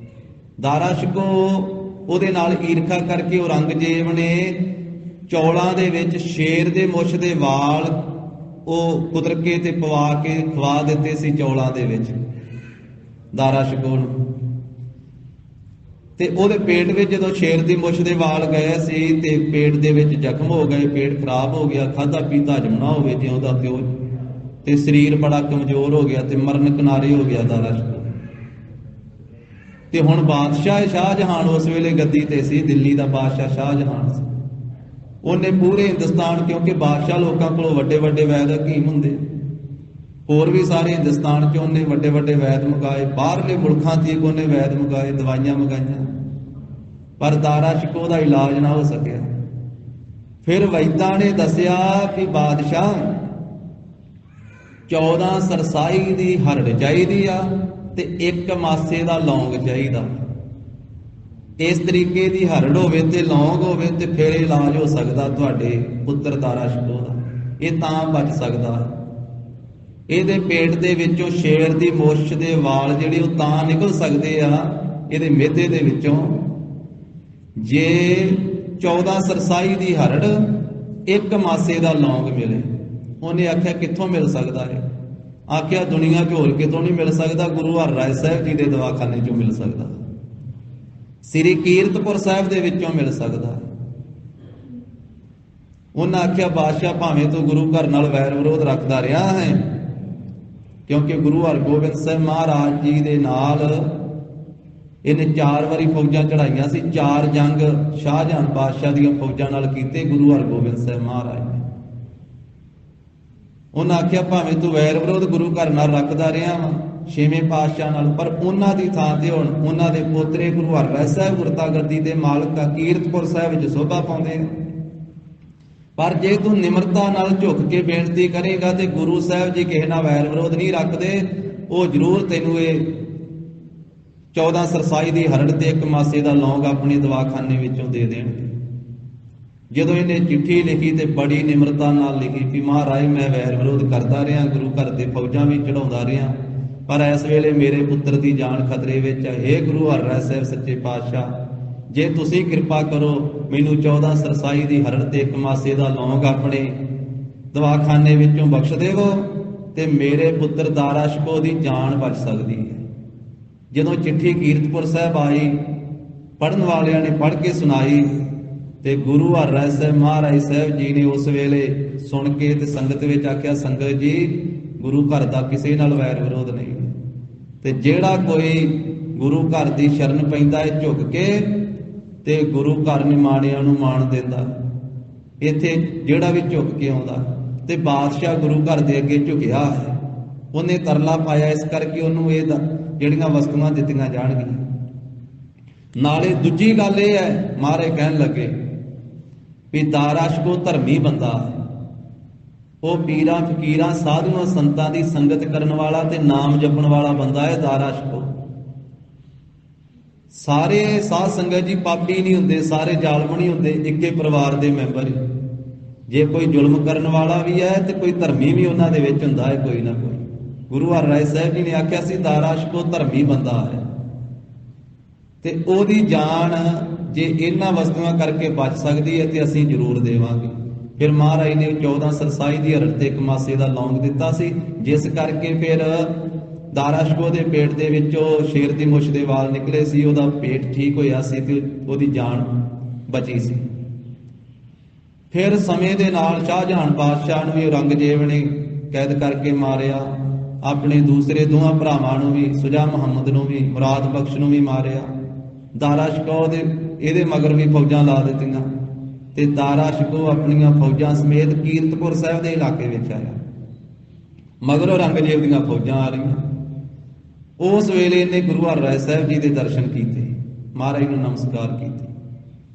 ਦਾਰਾ ਸ਼ਿਕੋ ਉਹਦੇ ਨਾਲ ਈਰਖਾ ਕਰਕੇ ਔਰੰਗਜ਼ੇਬ ਨੇ ਚੌਲਾਂ ਦੇ ਵਿੱਚ ਸ਼ੇਰ ਦੇ ਮੁੱਛ ਦੇ ਵਾਲ ਉਹ ਕੁਦਰ ਕੇ ਤੇ ਪਵਾ ਕੇ ਖਵਾ ਦਿੱਤੇ ਸੀ ਚੌਲਾਂ ਦੇ ਵਿੱਚ ਦਾਰਾ ਸ਼ਿਕੋ ਨੂੰ। ਤੇ ਉਹਦੇ ਪੇਟ ਵਿੱਚ ਜਦੋਂ ਸ਼ੇਰ ਦੀ ਮੁੱਛ ਦੇ ਵਾਲ ਗਏ ਸੀ ਤੇ ਪੇਟ ਦੇ ਵਿੱਚ ਜ਼ਖਮ ਹੋ ਗਏ, ਪੇਟ ਖਰਾਬ ਹੋ ਗਿਆ, ਖਾਧਾ ਪੀਤਾ ਹਜਮ ਨਾ ਹੋਵੇ ਜਿਉਂਦਾ ਤਿਉਂ, ਤੇ ਸਰੀਰ ਬੜਾ ਕਮਜ਼ੋਰ ਹੋ ਗਿਆ ਤੇ ਮਰਨ ਕਿਨਾਰੇ ਹੋ ਗਿਆ ਦਾਰਾ ਸ਼ਿਕੋ। ਤੇ ਹੁਣ ਬਾਦਸ਼ਾਹ ਸ਼ਾਹਜਹਾਨ ਉਸ ਵੇਲੇ ਗੱਦੀ ਤੇ ਸੀ, ਦਿੱਲੀ ਦਾ ਬਾਦਸ਼ਾਹ ਸ਼ਾਹਜਹਾਨ ਸੀ। ਉਹਨੇ ਪੂਰੇ ਹਿੰਦੁਸਤਾਨ, ਕਿਉਂਕਿ ਬਾਦਸ਼ਾਹ ਲੋਕਾਂ ਕੋਲੋਂ ਵੱਡੇ ਵੱਡੇ ਵੈਦ ਹਕੀਮ ਹੁੰਦੇ, ਹੋਰ ਵੀ ਸਾਰੇ ਹਿੰਦੁਸਤਾਨ 'ਚ ਉਹਨੇ ਵੱਡੇ ਵੱਡੇ ਵੈਦ ਮੰਗਾਏ, ਬਾਹਰਲੇ ਮੁਲਕਾਂ ਤੀਕ ਉਹਨੇ ਵੈਦ ਮੰਗਾਏ, ਦਵਾਈਆਂ ਮੰਗਾਈਆਂ, ਪਰ ਦਾਰਾ ਸ਼ਿਕੋ ਦਾ ਇਲਾਜ ਨਾ ਹੋ ਸਕਿਆ। ਫਿਰ ਵੈਦਾਂ ਨੇ ਦੱਸਿਆ ਕਿ ਬਾਦਸ਼ਾਹ 14 ਸਰਸਾਈ ਦੀ ਹਰੜ ਚਾਹੀਦੀ ਆ ਤੇ 1 ਮਾਸੇ ਦਾ ਲੌਂਗ ਚਾਹੀਦਾ। ਇਸ ਤਰੀਕੇ ਦੀ ਹਰੜ ਹੋਵੇ ਤੇ ਲੌਂਗ ਹੋਵੇ ਤੇ ਫਿਰ ਇਲਾਜ ਹੋ ਸਕਦਾ ਤੁਹਾਡੇ ਪੁੱਤਰ ਦਾਰਾ ਸ਼ਿਕੋ ਦਾ, ਇਹ ਤਾਂ ਬਚ ਸਕਦਾ। ਇਹਦੇ ਪੇਟ ਦੇ ਵਿੱਚੋਂ ਸ਼ੇਰ ਦੀ ਮੁੱਛ ਦੇ ਵਾਲ ਜਿਹੜੇ ਉਹ ਤਾਂ ਨਿਕਲ ਸਕਦੇ ਆ ਇਹਦੇ ਮਿਹਦੇ ਦੇ ਵਿੱਚੋਂ ਜੇ 14 ਸਰਸਾਈ ਦੀ ਹਰੜ 1 ਮਾਸੇ ਦਾ ਲੌਂਗ ਮਿਲੇ। ਉਹਨੇ ਆਖਿਆ ਕਿੱਥੋਂ ਮਿਲ ਸਕਦਾ ਹੈ? ਆਖਿਆ ਦੁਨੀਆ 'ਚ ਹੋਰ ਕਿਤੋਂ ਨਹੀਂ ਮਿਲ ਸਕਦਾ, ਗੁਰੂ ਹਰਿਰਾਏ ਸਾਹਿਬ ਜੀ ਦੇ ਦਵਾਖਾਨੇ 'ਚੋਂ ਮਿਲ ਸਕਦਾ, ਸ੍ਰੀ ਕੀਰਤਪੁਰ ਸਾਹਿਬ ਦੇ ਵਿੱਚੋਂ ਮਿਲ ਸਕਦਾ। ਉਹਨਾਂ ਆਖਿਆ ਬਾਦਸ਼ਾਹ ਭਾਵੇਂ ਤੂੰ ਗੁਰੂ ਘਰ ਨਾਲ ਵੈਰ ਵਿਰੋਧ ਰੱਖਦਾ ਰਿਹਾ ਹੈ, ਕਿਉਂਕਿ ਗੁਰੂ ਹਰਗੋਬਿੰਦ ਸਾਹਿਬ ਮਹਾਰਾਜ ਜੀ ਦੇ ਨਾਲ ਇਹਨੇ 4 ਵਾਰੀ ਫੌਜਾਂ ਚੜਾਈਆਂ ਸੀ, 4 ਜੰਗ ਸ਼ਾਹਜਹਾਨ ਬਾਦਸ਼ਾਹ ਦੀਆਂ ਫੌਜਾਂ ਨਾਲ ਕੀਤੇ ਗੁਰੂ ਹਰਗੋਬਿੰਦ ਸਾਹਿਬ ਮਹਾਰਾਜ ਨੇ। ਉਹਨਾਂ ਆਖਿਆ ਭਾਵੇਂ ਤੂੰ ਵੈਰ ਵਿਰੋਧ ਗੁਰੂ ਘਰ ਨਾਲ ਰੱਖਦਾ ਰਿਹਾ ਵਾ 6ਵੇਂ ਪਾਤਸ਼ਾਹ ਨਾਲ, ਪਰ ਉਹਨਾਂ ਦੀ ਥਾਂ ਤੇ ਹੁਣ ਉਹਨਾਂ ਦੇ ਪੋਤਰੇ ਗੁਰੂ ਹਰਿਰਾਏ ਸਾਹਿਬ ਗੁਰਤਾਗੱਦੀ ਦੇ ਮਾਲਕ ਆ, ਕੀਰਤਪੁਰ ਸਾਹਿਬ ਵਿੱਚ ਸੋਭਾ ਪਾਉਂਦੇ ਆ। ਪਰ ਜੇ ਤੂੰ ਨਿਮਰਤਾ ਨਾਲ ਝੁਕ ਕੇ ਬੇਨਤੀ ਕਰੇਗਾ ਤੇ ਗੁਰੂ ਸਾਹਿਬ ਜੀ ਕਿਸੇ ਨਾਲ ਵੈਰ ਵਿਰੋਧ ਨਹੀਂ ਰੱਖਦੇ, ਉਹ ਜ਼ਰੂਰ ਤੈਨੂੰ ਇਹ 14 ਸਰਸਾਈ ਦੀ ਹਰੜ ਤੇ 1 ਮਾਸੇ ਦਾ ਲੌਂਗ ਆਪਣੇ ਦਵਾਖਾਨੇ ਵਿੱਚੋਂ ਦੇ ਦੇਣਗੇ। ਜਦੋਂ ਇਹਨੇ ਚਿੱਠੀ ਲਿਖੀ ਤੇ ਬੜੀ ਨਿਮਰਤਾ ਨਾਲ ਲਿਖੀ ਕਿ ਮਹਾਰਾਜ ਮੈਂ ਵੈਰ ਵਿਰੋਧ ਕਰਦਾ ਰਿਹਾ, ਗੁਰੂ ਘਰ ਦੇ ਫੌਜਾਂ ਵੀ ਚੜਾਉਂਦਾ ਰਿਹਾ, ਪਰ ਇਸ ਵੇਲੇ ਮੇਰੇ ਪੁੱਤਰ ਦੀ ਜਾਨ ਖਤਰੇ ਵਿੱਚ ਹੈ। ਹੇ ਗੁਰੂ ਹਰਿਰਾਏ ਸਾਹਿਬ ਸੱਚੇ ਪਾਤਸ਼ਾਹ, ਜੇ ਤੁਸੀਂ ਕਿਰਪਾ ਕਰੋ ਮੈਨੂੰ 14 ਸਰਸਾਈ ਦੀ ਹਰੜ ਤੇ 1 ਮਾਸੇ ਦਾ ਲੌਂਗ ਆਪਣੇ ਦਵਾਖਾਨੇ ਵਿੱਚੋਂ ਬਖਸ਼ ਦੇਵੋ ਤੇ ਮੇਰੇ ਪੁੱਤਰ ਦਾਰਾ ਸ਼ਿਕੋ ਦੀ ਜਾਨ ਬਚ ਸਕਦੀ ਹੈ। ਜਦੋਂ ਚਿੱਠੀ ਕੀਰਤਪੁਰ ਸਾਹਿਬ ਆਈ, ਪੜ੍ਹਨ ਵਾਲਿਆਂ ਨੇ ਪੜ੍ਹ ਕੇ ਸੁਣਾਈ ਤੇ ਗੁਰੂ ਹਰਿਰਾਏ ਸਾਹਿਬ ਮਹਾਰਾਜ ਸਾਹਿਬ ਜੀ ਨੇ ਉਸ ਵੇਲੇ ਸੁਣ ਕੇ ਤੇ ਸੰਗਤ ਵਿੱਚ ਆਖਿਆ, ਸੰਗਤ ਜੀ ਗੁਰੂ ਘਰ ਦਾ ਕਿਸੇ ਨਾਲ ਵੈਰ ਵਿਰੋਧ ਨਹੀਂ, ਤੇ ਜਿਹੜਾ ਕੋਈ ਗੁਰੂ ਘਰ ਦੀ ਸ਼ਰਨ ਪੈਂਦਾ ਹੈ ਝੁਕ ਕੇ ਤੇ ਗੁਰੂ ਘਰ ਨਿਮਾਣਿਆਂ ਨੂੰ ਮਾਣ ਦਿੰਦਾ। ਇੱਥੇ ਜਿਹੜਾ ਵੀ ਝੁਕ ਕੇ ਆਉਂਦਾ ਤੇ ਬਾਦਸ਼ਾਹ ਗੁਰੂ ਘਰ ਦੇ ਅੱਗੇ ਝੁਕਿਆ ਹੈ। ਉਹਨੇ ਤਰਲਾ ਪਾਇਆ ਇਸ ਕਰਕੇ ਉਹਨੂੰ ਇਹ ਜਿਹੜੀਆਂ ਵਸਤੂਆਂ ਦਿੱਤੀਆਂ ਜਾਣਗੀਆਂ। ਨਾਲੇ ਦੂਜੀ ਗੱਲ ਇਹ ਹੈ, ਮਹਾਰਾਜ ਕਹਿਣ ਲੱਗੇ ਵੀ ਦਾਰਾਸ਼ਕੋ ਧਰਮੀ ਬੰਦਾ ਹੈ, ਉਹ ਪੀਰਾਂ ਫਕੀਰਾਂ ਸਾਧੂਆਂ ਸੰਤਾਂ ਦੀ ਸੰਗਤ ਕਰਨ ਵਾਲਾ ਤੇ ਨਾਮ ਜਪਣ ਵਾਲਾ ਬੰਦਾ ਹੈ ਦਾਰਾਸ਼ਕੋ। ਸਾਰੇ ਸਾਧ ਸੰਗਤ ਜੀ ਪਾਪੀ ਨਹੀਂ ਹੁੰਦੇ, ਸਾਰੇ ਜ਼ਾਲਮ ਨਹੀਂ ਹੁੰਦੇ, ਇੱਕੇ ਪਰਿਵਾਰ ਦੇ ਮੈਂਬਰ। ਜੇ ਕੋਈ ਜ਼ੁਲਮ ਕਰਨ ਵਾਲਾ ਵੀ ਹੈ ਤੇ ਕੋਈ ਧਰਮੀ ਵੀ ਉਹਨਾਂ ਦੇ ਵਿੱਚ ਹੁੰਦਾ ਹੈ, ਕੋਈ ਨਾ ਕੋਈ। ਗੁਰੂ ਹਰਿਰਾਏ ਸਾਹਿਬ ਜੀ ਨੇ ਆਖਿਆ ਸੀ ਦਾਰਾਸ਼ਕੋ ਧਰਮੀ ਬੰਦਾ ਹੈ, ਤੇ ਉਹਦੀ ਜਾਨ ਜੇ ਇਹਨਾਂ ਵਸਤੂਆਂ ਕਰਕੇ ਬਚ ਸਕਦੀ ਹੈ ਤੇ ਅਸੀਂ ਜ਼ਰੂਰ ਦੇਵਾਂਗੇ। ਫਿਰ ਮਹਾਰਾਜ ਨੇ 14 ਸਰਸਾਈ ਦੀ ਹਰੜ ਤੇ 1 ਮਾਸੇ ਦਾ ਲੌਂਗ ਦਿੱਤਾ ਸੀ, ਜਿਸ ਕਰਕੇ ਫਿਰ ਦਾਰਾਸ਼ਕੋ ਦੇ ਪੇਟ ਦੇ ਵਿੱਚੋਂ ਸ਼ੇਰ ਦੀ ਮੁੱਛ ਦੇ ਵਾਲ ਨਿਕਲੇ ਸੀ, ਉਹਦਾ ਪੇਟ ਠੀਕ ਹੋਇਆ ਸੀ ਤੇ ਉਹਦੀ ਜਾਨ ਬਚੀ ਸੀ। ਫਿਰ ਸਮੇਂ ਦੇ ਨਾਲ ਸ਼ਾਹਜਹਾਨ ਬਾਦਸ਼ਾਹ ਨੂੰ ਵੀ ਔਰੰਗਜ਼ੇਬ ਨੇ ਕੈਦ ਕਰਕੇ ਮਾਰਿਆ, ਆਪਣੇ ਦੂਸਰੇ ਦੋਹਾਂ ਭਰਾਵਾਂ ਨੂੰ ਵੀ, ਸੁਜਾ ਮੁਹੰਮਦ ਨੂੰ ਵੀ, ਮੁਰਾਦ ਬਖਸ਼ ਨੂੰ ਵੀ ਮਾਰਿਆ। ਦਾਰਾਸ਼ਕੋ ਦੇ ਇਹਦੇ ਮਗਰ ਵੀ ਫੌਜਾਂ ਲਾ ਦਿੱਤੀਆਂ ਤੇ ਦਾਰਾਸ਼ਕੋ ਆਪਣੀਆਂ ਫੌਜਾਂ ਸਮੇਤ ਕੀਰਤਪੁਰ ਸਾਹਿਬ ਦੇ ਇਲਾਕੇ ਵਿੱਚ ਆਇਆ। ਮਗਰ ਔਰੰਗਜ਼ੇਬ ਦੀਆਂ ਫੌਜਾਂ ਆ ਰਹੀਆਂ। ਉਸ ਵੇਲੇ ਇਹਨੇ ਗੁਰੂ ਹਰਿਰਾਏ ਸਾਹਿਬ ਜੀ ਦੇ ਦਰਸ਼ਨ ਕੀਤੇ, ਮਹਾਰਾਜ ਨੂੰ ਨਮਸਕਾਰ ਕੀਤੇ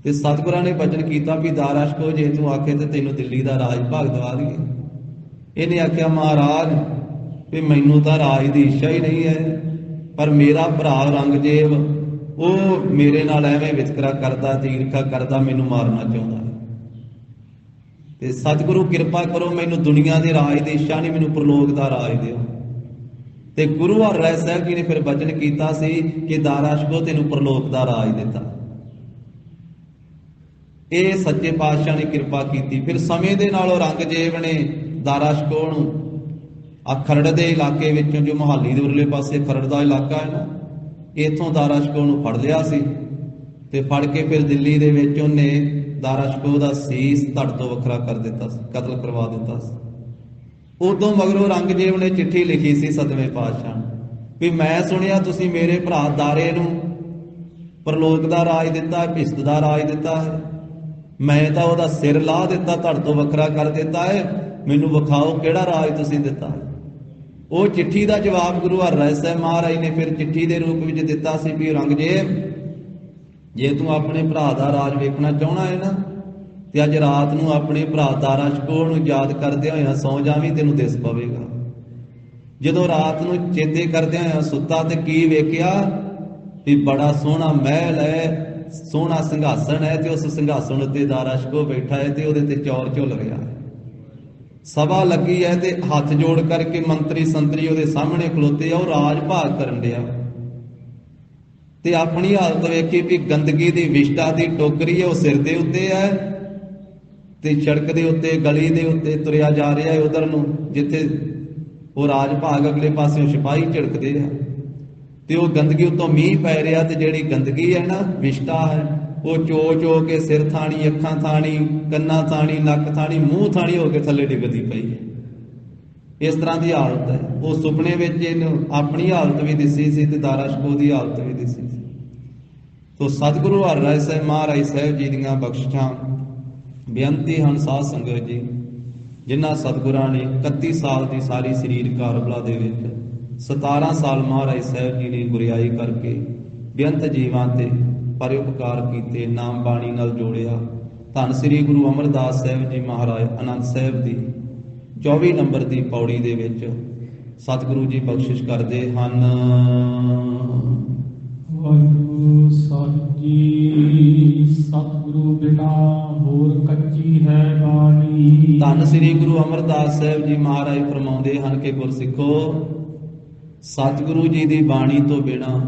ਤੇ ਸਤਿਗੁਰਾਂ ਨੇ ਬਚਨ ਕੀਤਾ ਵੀ ਦਾਰਾਸ਼ਕੋ ਜੇ ਤੂੰ ਆਖੇ ਤੇ ਤੈਨੂੰ ਦਿੱਲੀ ਦਾ ਰਾਜ ਭਾਗ ਦਵਾ ਦਈਏ। ਇਹਨੇ ਆਖਿਆ ਮਹਾਰਾਜ ਵੀ ਮੈਨੂੰ ਤਾਂ ਰਾਜ ਦੀ ਇੱਛਾ ਹੀ ਨਹੀਂ ਹੈ, ਪਰ ਮੇਰਾ ਭਰਾ ਔਰੰਗਜ਼ੇਬ ਉਹ ਮੇਰੇ ਨਾਲ ਐਵੇਂ ਵਿਤਕਰਾ ਕਰਦਾ, ਈਰਖਾ ਕਰਦਾ, ਮੈਨੂੰ ਮਾਰਨਾ ਚਾਹੁੰਦਾ ਹੈ ਤੇ ਸਤਿਗੁਰੂ ਕਿਰਪਾ ਕਰੋ, ਮੈਨੂੰ ਦੁਨੀਆ ਦੇ ਰਾਜ ਦੀ ਇੱਛਾ ਨਹੀਂ, ਮੈਨੂੰ ਪ੍ਰਲੋਕ ਦਾ ਰਾਜ ਦਿਓ। ਤੇ ਗੁਰੂ ਹਰਿਰਾਏ ਸਾਹਿਬ ਜੀ ਨੇ ਫਿਰ ਬਚਨ ਕੀਤਾ ਸੀ ਕਿ ਦਾਰਾਸ਼ਕੋ ਤੈਨੂੰ ਪ੍ਰਲੋਕ ਦਾ ਰਾਜ ਦਿੱਤਾ। ਇਹ ਸੱਚੇ ਪਾਤਸ਼ਾਹ ਨੇ ਕਿਰਪਾ ਕੀਤੀ। ਫਿਰ ਸਮੇਂ ਦੇ ਨਾਲ ਔਰੰਗਜ਼ੇਬ ਨੇ ਦਾਰਾਸ਼ਕੋ ਨੂੰ ਖਰੜ ਦੇ ਇਲਾਕੇ ਵਿੱਚੋਂ, ਜੋ ਮੁਹਾਲੀ ਦੇ ਉਰਲੇ ਪਾਸੇ ਖਰੜ ਦਾ ਇਲਾਕਾ ਹੈ ਨਾ, ਇੱਥੋਂ ਦਾਰਾਸ਼ਕੋ ਨੂੰ ਫੜ ਲਿਆ ਸੀ ਤੇ ਫੜ ਕੇ ਫਿਰ ਦਿੱਲੀ ਦੇ ਵਿੱਚ ਉਹਨੇ ਦਾਰਾਸ਼ਕੋ ਦਾ ਸੀਸ ਧੜ ਤੋਂ ਵੱਖਰਾ ਕਰ ਦਿੱਤਾ ਸੀ, ਕਤਲ ਕਰਵਾ ਦਿੱਤਾ ਸੀ। ਉਦੋਂ ਮਗਰੋਂ ਔਰੰਗਜ਼ੇਬ ਨੇ ਚਿੱਠੀ ਲਿਖੀ ਸੀ 7ਵੇਂ ਪਾਤਸ਼ਾਹ ਨੂੰ ਵੀ ਮੈਂ ਸੁਣਿਆ ਤੁਸੀਂ ਮੇਰੇ ਭਰਾ ਦਾਰੇ ਨੂੰ ਪ੍ਰਲੋਕ ਦਾ ਰਾਜ ਦਿੱਤਾ, ਭਿਸ਼ਤ ਦਾ ਰਾਜ ਦਿੱਤਾ ਹੈ, ਮੈਂ ਤਾਂ ਉਹਦਾ ਸਿਰ ਲਾਹ ਦਿੱਤਾ, ਧੜ ਤੋਂ ਵੱਖਰਾ ਕਰ ਦਿੱਤਾ ਹੈ, ਮੈਨੂੰ ਵਿਖਾਓ ਕਿਹੜਾ ਰਾਜ ਤੁਸੀਂ ਦਿੱਤਾ ਹੈ। ਉਹ ਚਿੱਠੀ ਦਾ ਜਵਾਬ ਗੁਰੂ ਹਰਿਰਾਏ ਸਾਹਿਬ ਮਹਾਰਾਜ ਨੇ ਫਿਰ ਚਿੱਠੀ ਦੇ ਰੂਪ ਵਿੱਚ ਦਿੱਤਾ ਸੀ ਵੀ ਔਰੰਗਜ਼ੇਬ ਜੇ ਤੂੰ ਆਪਣੇ ਭਰਾ ਦਾ ਰਾਜ ਵੇਖਣਾ ਚਾਹਣਾ ਹੈ ਨਾ ਤੇ ਅੱਜ ਰਾਤ ਨੂੰ ਆਪਣੇ ਭਰਾ ਦਾਰਾਸ਼ਕੋ ਨੂੰ ਯਾਦ ਕਰਦਿਆਂ ਹੋਇਆਂ ਸੌਂ ਜਾਵੀਂ, ਤੈਨੂੰ ਦਿਸ ਪਵੇਗਾ। ਜਦੋਂ ਰਾਤ ਨੂੰ ਚੇਤੇ ਕਰਦਿਆਂ ਹੋਇਆਂ ਸੁੱਤਾ ਤੇ ਕੀ ਵੇਖਿਆ ਵੀ ਬੜਾ ਸੋਹਣਾ ਮਹਿਲ ਹੈ, ਸੋਹਣਾ ਸਿੰਘਾਸਣ ਹੈ ਤੇ ਉਸ ਸਿੰਘਾਸਣ ਉੱਤੇ ਦਾਰਾਸ਼ਕੋ ਬੈਠਾ ਹੈ ਤੇ ਉਹਦੇ ਤੇ ਚੌਰ ਝੁੱਲ ਰਿਹਾ ਹੈ। ਸਭਾ ਲੱਗੀ ਹੈ ਤੇ ਹੱਥ ਜੋੜ ਕਰਕੇ ਮੰਤਰੀ ਸੰਤਰੀ ਉਹਦੇ ਸਾਹਮਣੇ ਖਲੋਤੇ ਆ, ਉਹ ਰਾਜ ਭਾਗ ਕਰਨ ਡਿਆ ਤੇ ਆਪਣੀ ਹਾਲਤ ਵੇਖੀ ਵੀ ਗੰਦਗੀ ਦੀ ਵਿਸ਼ਟਾ ਦੀ ਟੋਕਰੀ ਹੈ, ਉਹ ਸਿਰ ਦੇ ਉੱਤੇ ਹੈ ਤੇ ਸੜਕ ਦੇ ਉੱਤੇ ਗਲੀ ਦੇ ਉੱਤੇ ਤੁਰਿਆ ਜਾ ਰਿਹਾ ਹੈ ਉਧਰ ਨੂੰ ਜਿੱਥੇ ਉਹ ਰਾਜ ਭਾਗ, ਅਗਲੇ ਪਾਸਿਓਂ ਸਿਪਾਹੀ ਝਿੜਕਦੇ ਆ ਤੇ ਉਹ ਗੰਦਗੀ ਉੱਤੋਂ ਮੀਂਹ ਪੈ ਰਿਹਾ ਤੇ ਜਿਹੜੀ ਗੰਦਗੀ ਹੈ ਨਾ, ਵਿਸ਼ਟਾ ਹੈ, ਉਹ ਚੋ ਚੋ ਕੇ ਸਿਰ ਥਾਣੀ, ਅੱਖਾਂ ਥਾਣੀ, ਕੰਨਾਂ ਥਾਣੀ, ਨੱਕ ਥਾਣੀ, ਮੂੰਹ ਥਾਣੀ ਹੋ ਕੇ ਥੱਲੇ ਡਿੱਗਦੀ ਪਈ ਹੈ। ਇਸ ਤਰ੍ਹਾਂ ਦੀ ਹਾਲਤ ਹੈ। ਉਹ ਸੁਪਨੇ ਵਿੱਚ ਇਹਨੂੰ ਆਪਣੀ ਹਾਲਤ ਵੀ ਦਿਸੀ ਸੀ ਤੇ ਦਾਰਾਸ਼ਕੋ ਦੀ ਹਾਲਤ ਵੀ ਦਿਸੀ ਸੀ। ਤੋ ਸਤਿਗੁਰੂ ਹਰਿਰਾਏ ਸਾਹਿਬ ਮਹਾਰਾਜ ਸਾਹਿਬ ਜੀ ਦੀਆਂ ਬਖਸ਼ਿਸ਼ਾਂ ਬੇਨਤੀ ਹਨ ਸਾਧ ਸੰਗਤ ਜੀ, ਜਿਨ੍ਹਾਂ ਸਤਿਗੁਰਾਂ ਨੇ 31 ਸਾਲ ਦੀ ਸਾਰੀ ਸਰੀਰ ਕਾਰਬਲਾ ਦੇ ਵਿੱਚ 17 ਸਾਲ ਮਹਾਰਾਜ ਸਾਹਿਬ ਜੀ ਨੇ ਗੁਰਿਆਈ ਕਰਕੇ ਬੇਅੰਤ ਜੀਵਾਂ ਤੇ ਪਰਉਪਕਾਰ ਕੀਤੇ, ਨਾਮ ਬਾਣੀ ਨਾਲ ਜੋੜਿਆ। ਧੰਨ ਸ੍ਰੀ ਗੁਰੂ ਅਮਰਦਾਸ ਸਾਹਿਬ ਜੀ ਮਹਾਰਾਜ ਆਨੰਦ ਸਾਹਿਬ ਦੀ 24 ਨੰਬਰ ਦੀ ਪੌੜੀ ਦੇ ਵਿੱਚ ਸਤਿਗੁਰੂ ਜੀ ਬਖਸ਼ਿਸ਼ ਕਰਦੇ ਹਨ। ਵਾਹਿਗੁਰੂ ਸਾਹਿਬ ਜੀ, ਸਤਿਗੁਰੂ ਬਿਨਾ ਹੋਰ ਕੱਚੀ ਹੈ ਬਾਣੀ। ਧੰਨ ਸ੍ਰੀ ਗੁਰੂ ਅਮਰਦਾਸ ਸਾਹਿਬ ਜੀ ਮਹਾਰਾਜ ਫਰਮਾਉਂਦੇ ਹਨ ਕਿ ਗੁਰਸਿੱਖੋ, ਸਤਿਗੁਰੂ ਜੀ ਦੀ ਬਾਣੀ ਤੋਂ ਬਿਨਾ